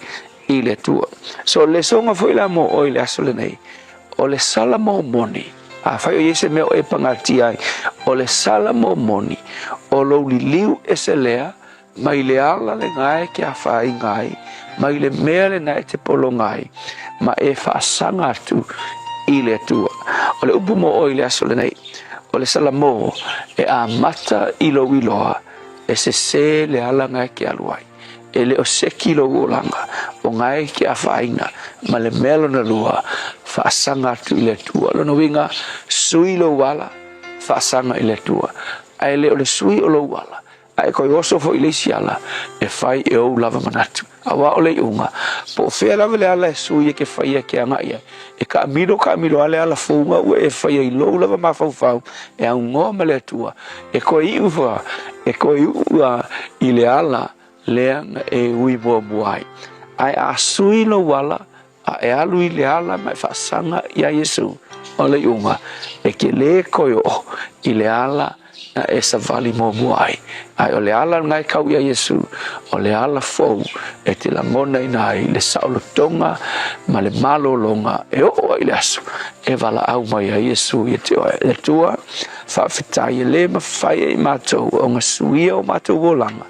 i le tua so le songa foi la mo o i le aso le nei o le sala mo moni a fai o yese me o e pangati ai o le sala mo moni o lo li liu ese lea mai le ala le ngai ki a fai ngai mai le mea le nai te polo ngai ma e whaasanga atu i le tua o le upu mo o i le aso le nei o le salamo e a mata ilo iloa e se le ala ngai ki aluai e le o se kilo ulanga o ngai ki a whainga ma le melo na lua whaasanga atu i le tua lona winga sui lo wala whaasanga i le tua ai le o le sui o lo wala ai koi oso fo i le siala e whai e o lava manatu awa o le unga po fea lava le ala e sui e ke whai e ke anga ia e ka amiro ale ala funga ua e whai e lo lava mawhau e au ngoa ma le tua e koi uwa i le ala lea e ui mua muai ai a sui lo wala a e alu i le ala mai whaasanga ia Yesu o le unga e ke le koi o i le ala na e sa vali mo muai ai o le ala ngai kau ia Yesu o le ala fou e te langona i nai le saulo tonga ma le malo longa e o i le aso e vala au mai a Yesu i te oe le tua whawhitai e le mawhai e mātou o ngā suia o mātou wolanga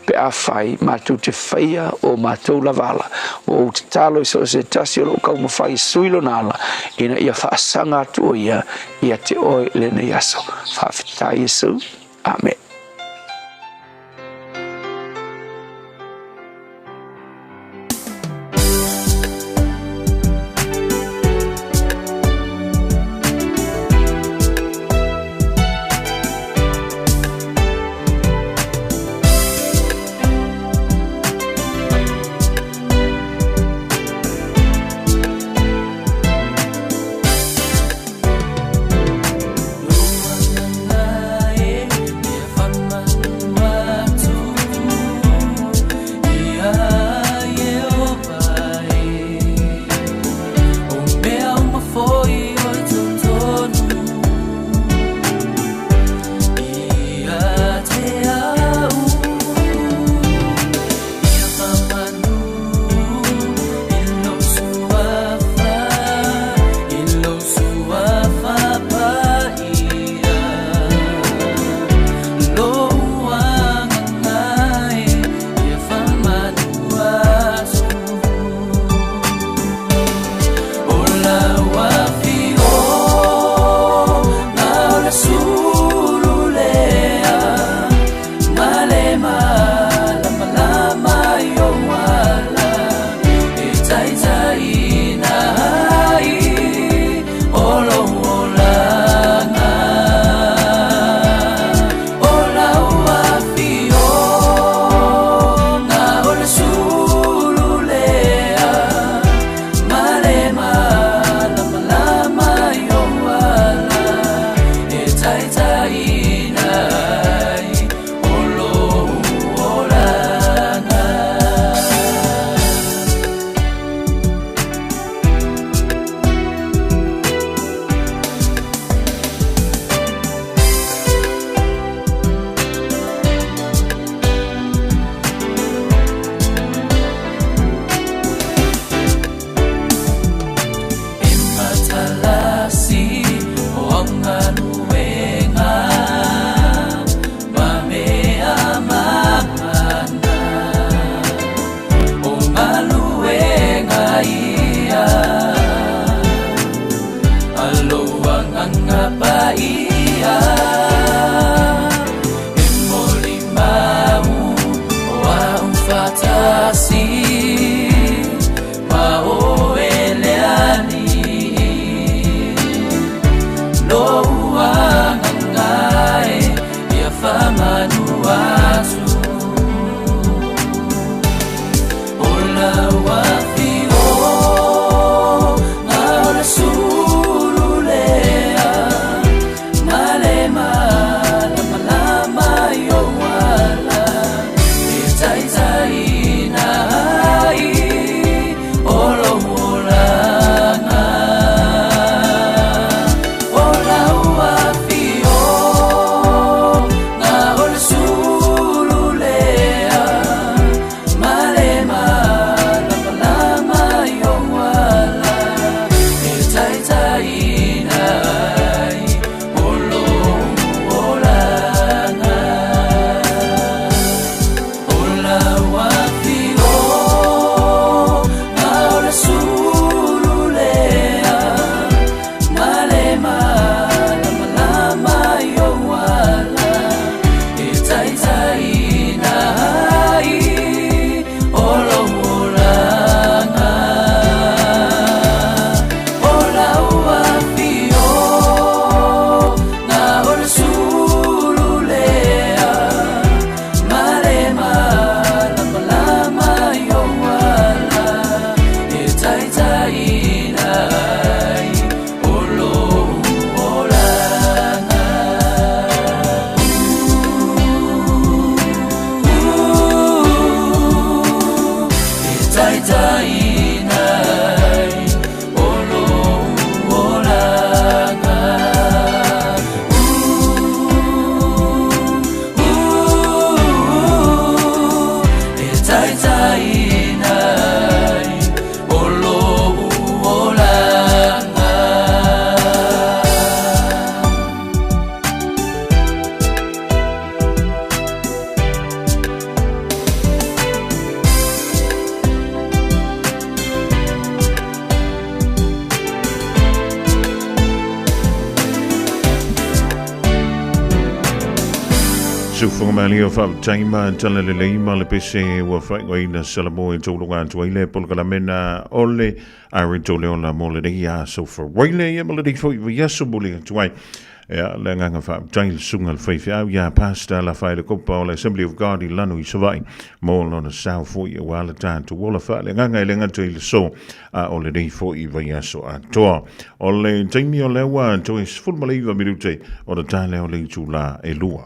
pe a whai mātou te whaia o mātou lavala o te talo i so se tasi o lo kau mawhai suilo nala ina ia whaasanga atu o ia te oe le nei aso whawhitai Yesu Amen. Fa Malio fa taima tala le leima le pese wa fa ngoina salamo e tolu nga tuile polka mena ole ari tole ona mole de ya so for wile ya mole de fo yeso buli tuai ya le nga fa tail sungal Fiafia ya pasta la fa le copa le Assembly of God i lanu i savai mo lona sa fo ya wala tanto wala fa le nga le tuile so ole de fo I yeso a to ole taimi ole wa to is full maliva minute o de tale ole tula e lua.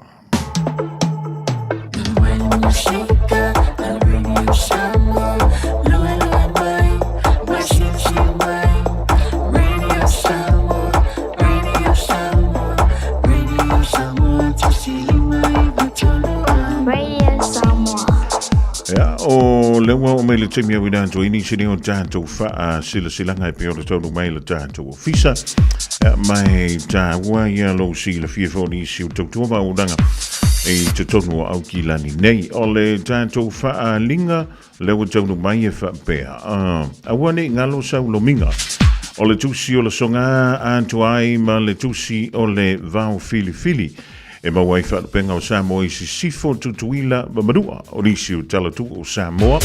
O lewa o mele temi au ina to ini sini o tanto fa sila ngai pe o tonu mai le tanto o fisa mai ta wa ya lo sila Fiafia ni si to ba udanga e te tonu au kilani nei o le tanto fa linga lewa tonu mai e fa pe a wani ngalo sa lo minga o le tusi o le songa anto ai ma le tusi o le vau fili e ma wai fa penga o Samoa I si sifo tutuila mamadua o nisi o talatu o Samoa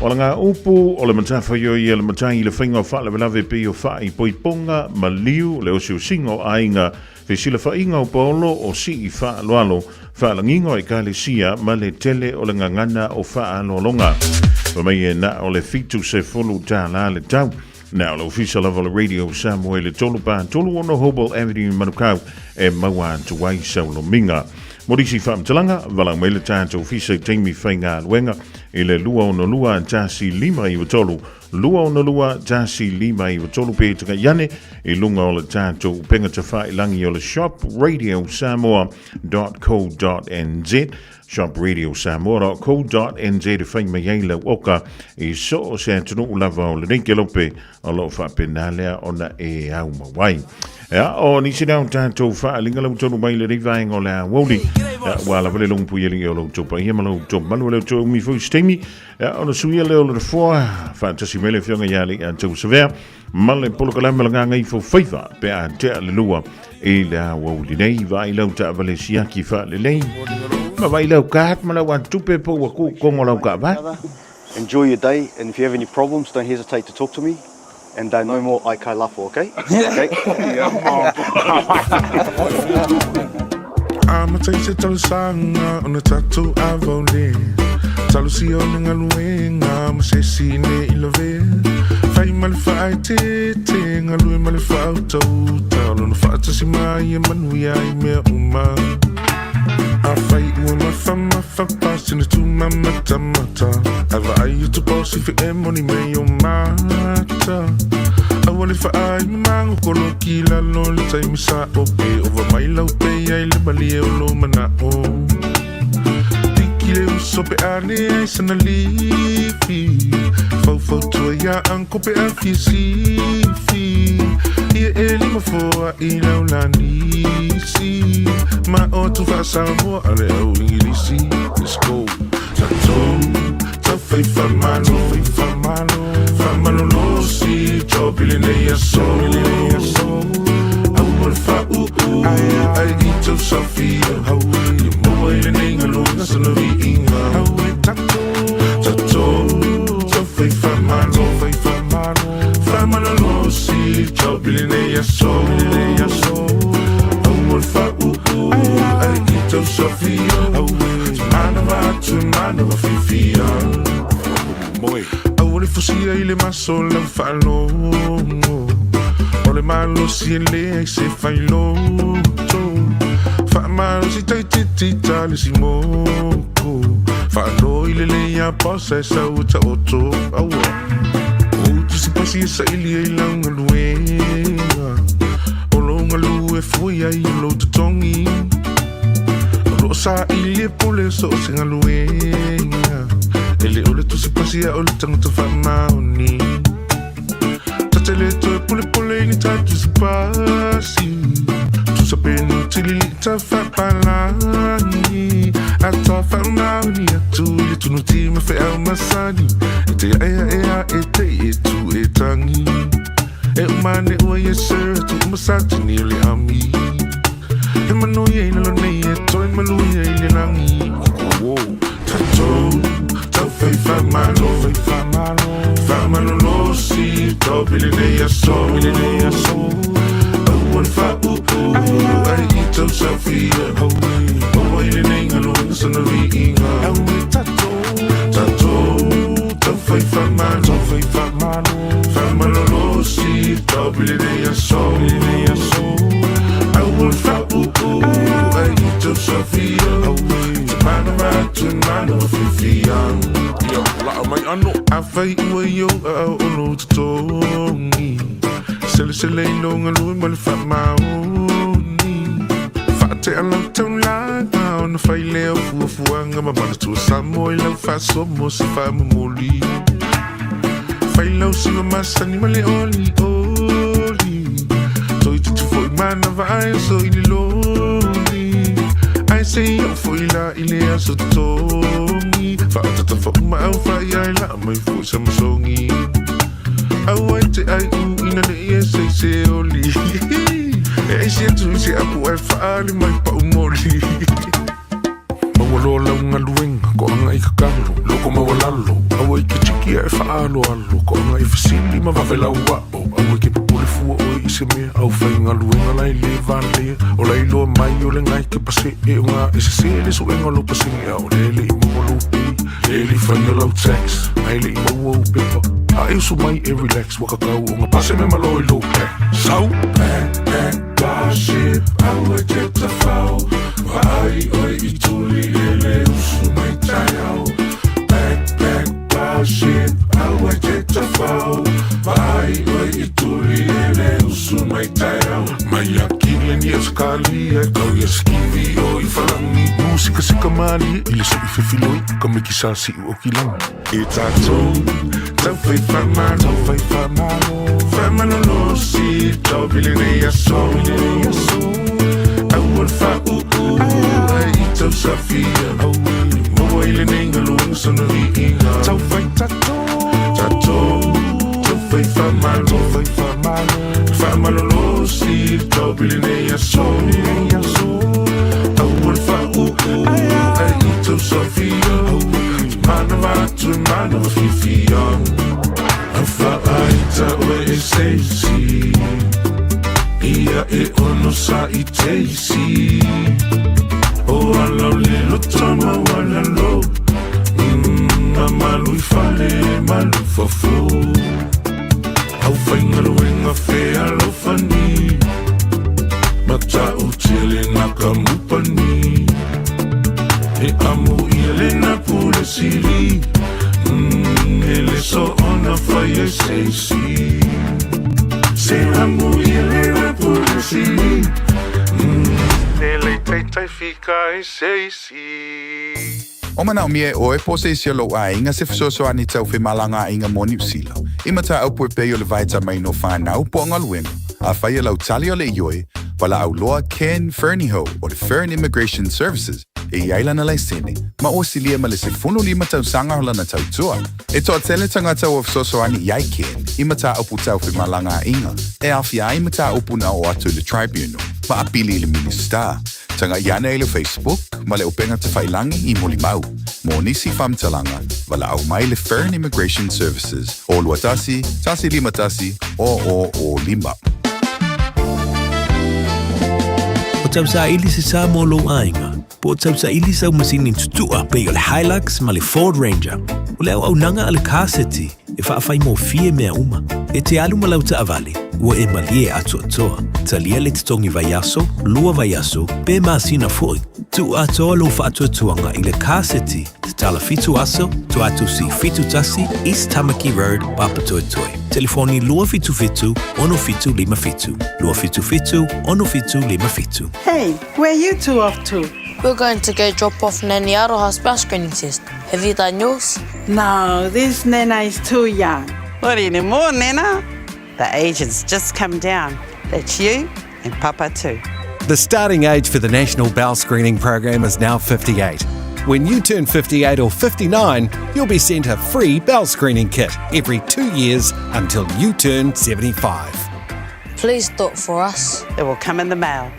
o la ngā upu o le matafa yo I le matai le whainga o wha le velave pe o wha I poiponga ma liu le o si o singo ainga fe sila whainga o paolo o si I wha aloalo wha la ngingo I kale sia ma le tele o le ngangana o wha alolonga pa mai e na o le fitu se folu tā la le tau Now, the official level of Radio Samoa le tolu pa tolu ono Hobel Avenue Manukau e maua tu wai saulo minga. Morisi wham talanga, walang mai le tātou ofisa teimi whainga luenga e le lua ono lua tasi lima I watolu. Lua ono lua tasi lima I watolu pe taka yane e lunga o le tātou penga tawha ilangi o le shopradiosamoa.co.nz shopradiosamoa.co.nz e whainga mai eila oka e so o se atunu ulava o le neike lope o lo whapenalea ona e au mawai. Ja, o nisi nau tātou wha linga lau tonu mai le rivaenga o le a woli. Wala wale longpu yeli o lau topa ia ma lau topa manu lau tō umi fui stemi. O na suia leo le fua whaantasi mele whionga yali a tau savea. Ma le polo kalama langa ngai fo whaiva pe a tea le lua e le a woli nei. Vai lau ta vale siaki wha le lei. Ma vai lau kahat ma lau a tupe po wa ku kongo lau ka vai. Enjoy your day, and if you have any problems, don't hesitate to talk to me. And no more Aikai Lafo, okay? Okay? I'm a taste talo sanga on a tattoo avole. Talo si on ngaluenga, I'm a sesi ne ilove. Fai mal fai te ngalu mal fai auto. Talo no fata si mai manuia I me uma. I fight with my fama passing it to my mata. I used to boss if you money me your mata. I want if I mango kolokila no le time sa ope over my low pay I lebali o lo mana o. Tikile usope ane sana lifi. Fo to ya anko pe afisi fi. Ia eli ma fo ina ulani si. Ma o tu fa Samoa ale o ingilisi. Let's go. Ta fa mano lo si chopili ne ya so. Awol fa ai ito Sofia. Hawi mo ile ninga lo na vi inga. Hawi tato. Ta fa mano lo si chopili ne ya so. Awol fa ai ito Sofia. Hawi Fiafia. Boy, I want to see a ile mas so la falo ole malo si le se failo fa malo si tai ti tali si moko fa no ile le ya posa sa uta oto awa o tu si pasi sa ili lang luenga olo ngalu e foi ai lo tongi rosa ili pole so singa luenga ele ole tu si pasi ole tang tu fa mauni tatele to pole ni ta tu si pasi tu sapendo tili ta fa palani ata fa mauni tu tu no ti me fa masani te e tu e tangi e mane o yeser tu masati ni le ami e mano ye no ne e to e mano ye le langi wo tato ta fa malo no si to bile ne so one fa ai to sofia oh ile ne ngalo so no vi tato ta fa malo no si to bile ne so I will fa ai to sofia man of Fiafia la mai ano afai yo no tongi sele no ngalo mal fa mauni fa te ala tula on fai leo fu anga ma bana tu Samoa la fa so mo si fa moli fai lo si ma sani male oli toi tu foi man vai so ili loli I say yo foi la ile aso tongi fa ta fa ma fa ya la mai fu samsongi I wait I ina le se oli e se tu se apu e fa ali mai pa umoli mawalo nga luenga ko nga ikakalo loko mawalalo awai ke chiki e fa alo ko nga ifsili ma va vela wa awai ke pole fu o ise me au fa nga luenga lai le van le o lai lo mai o le ngai ke pase e nga ise le so nga lo pase nga o le mo le fa lo text ai le mo pepa ai so mai e relax waka ka o nga pase me malo lo pe so back ship awai ke ta fa vai oi ituli ele usu mai tayao back ship awai ke ta fa vai oi ituli ele usu mai tayao mai akile ni skali e kau skivi oi falangi musika sikamali ile so ifefiloi kame kisasi o kilang itato ta fai famano no si to bile ya so I will fa ai to Sofia mo ile ningalo so no inga ta fai tato to fai famano no si to bile ya so I will fa ai to Sofia mano Fiafia fa ai ta we sei ia e ono sa I teisi o ala le tama wala lo malu fale malu fofo au faingalo enga fe alo fani mata utile nakamupani e amu ile na pule sili ele so ona fire sei se amu ile na pule sili ele tai fica e sei O mana o mie o e pose I sialo a inga se fisoso ani tau fe malanga inga moni usila. Imata au pue peo le vaita mai no whanau po ngaluenga. A whaia lau tali o le ioi, wala au loa Ken Ferniho o le Fern Immigration Services e iaila na laisene, ma o silia ma le se funu lima tau sanga hola na tau tua. E toa tele tangata o fisoso ani iai Ken, imata au putau fe malanga inga, e awhia imata au puna o atu le tribunal, ma apili le minister. Tanga iana I le Facebook, ma le upenga te whailangi I molimau. Mo nisi whamtalanga, wala au mai le Fern Immigration Services. O luatasi, tasi lima tasi, o lima. O tau sa ili se sa mo lo ainga. Po tau sa ili sa masini tutua pe o le Hilux ma le Ford Ranger. O le au nanga ale kaseti, e e whaafai mo fie mea uma. E te alu malau ta avale, ua e malie atua toa. Talia le te tongi vai aso, lua vai aso, pe masina foi. Tu atoa lo whaatua tuanga i le car city, te tala fitu aso, tu atu si fitu tasi, East Tamaki Road, Papatoetoe. Telefoni lua fitu fitu, ono fitu lima fitu. Lua fitu fitu, ono fitu lima fitu. Hey, where you two off to? We're going to go drop off Nanny Aroha's bus screening test. Have you done yours? No, this Nena is too young. What anymore, Nena? The age has just come down. That's you and Papa too. The starting age for the National Bowel Screening Program is now 58. When you turn 58 or 59, you'll be sent a free bowel screening kit every 2 years until you turn 75. Please do it for us. It will come in the mail.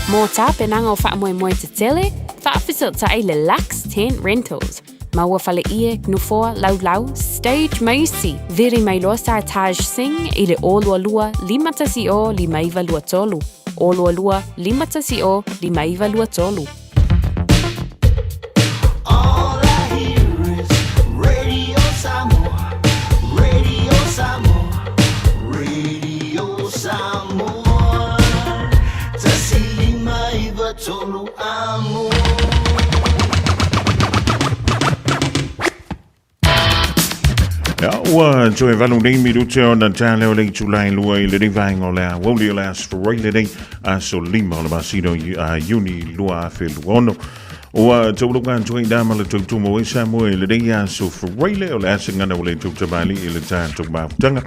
Mō tā penanga o whaamoemoe te tele, whaafisota ai le Lux Tent Rentals. Maua whale ie, gnufoa, lau, stage maisi. Veri mai loa sa Taj Singh i le olua lua, limatasi o limaiva lua tolu. Olua lua, limatasi o limaiva lua tolu. All I hear is Radio Samoa, Radio Samoa, Radio Samoa. Tasilima iva tolu amo. Ja, ua tue valu nei minute o na tale o lei tulai lua i le rivang o lea woli o lea sfroi nei a so lima o le masino a uni lua a whelu ono. Ua taulunga tue dama le tautumo e Samoa i le rei a so freile o lea singana o le tautamali i le tātou mautanga.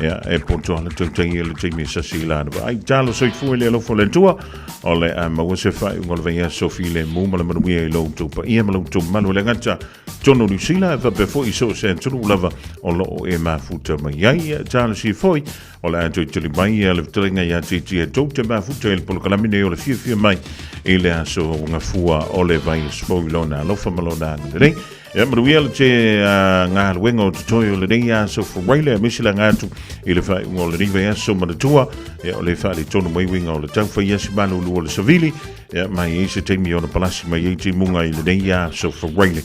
Ja, e poto ala tautai i le teimi sasi la na ai talo soi fui le alofo le tua o le a maua se fai o le veia sofi le muma le manuia i lo tupa ia malu tu manu le ngata tono ni sila fa pe foi so se tunu lava o lo e mafuta mai ai talo si foi o le atu tuli mai le tringa ia titi e tauta mafuta il polkalamine o le Fiafia Mai i le aso nga fua o le vai spoilona alofa malona nei. Ja, maar we ngā wenga o te toi o le nei aso whareile a misila ngātu i le whai o le rive aso ma le tua o le whai tonu mai winga o le tau whai asi manu lua le savili mai e se teimi o na palasi mai e te munga i le nei aso whareile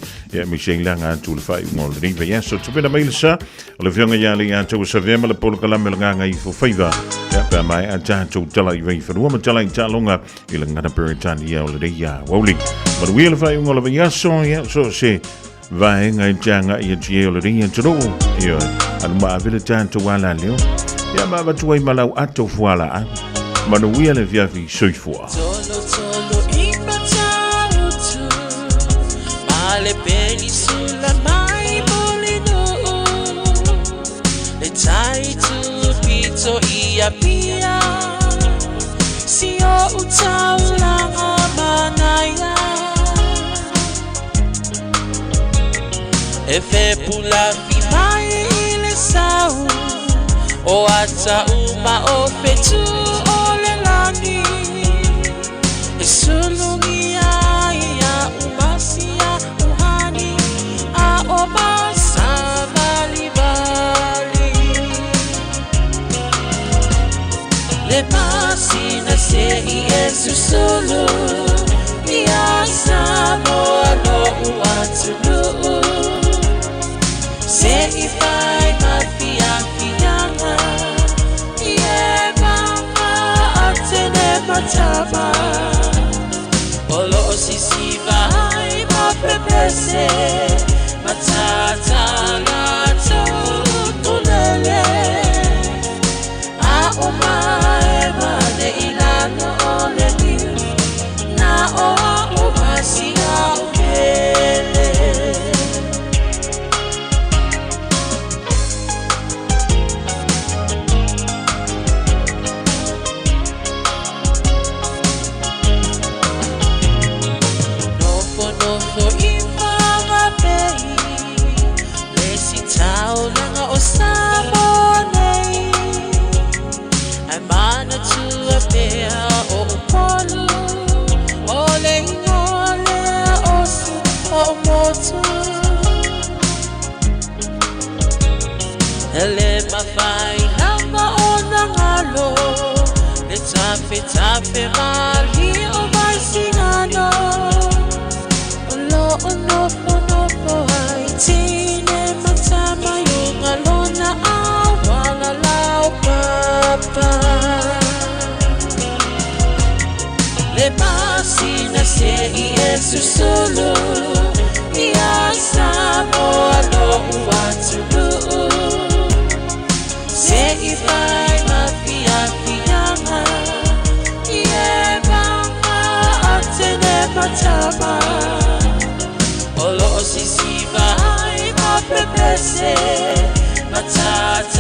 misila ngātu le whai o le rive aso tupena mai le sa o le whionga ia le ngātu o sa vema le polo kalame le nganga i whawhaiva pa mai a tātou tala i wei whanua ma tala i tālonga i le ngana peritani ia o le nei a wauli ma le whai o le vai aso so se vai ngai janga i tie o le ringa tro io anu ma vile tanto wala leo ya ma va tuai malau ato fuala ma no wia le via vi soifua Tolo impatautu male peli sulla mai molino le tai tu pito ia pia si o utaula manaya e fe pula fi mai le sau o ata uma o fetu o le lani e sulungia ia umasia uhani a o masa vali le masina se i esu solo ia Samoa no uatunu se i fai mafianga ie mama atene matama olo sisi vai ma prepese matata la tulele a omae mane ilano ole ni na o masia ukele ele mafai namba ona ngalo le tafe mali o vai singano lo no ai tine matama Sina se I Yesu solo Ia Samoa lo uatulu Se I vai ma Fiafia Ie banga atene patama Olo sisi vai ma pepese Matata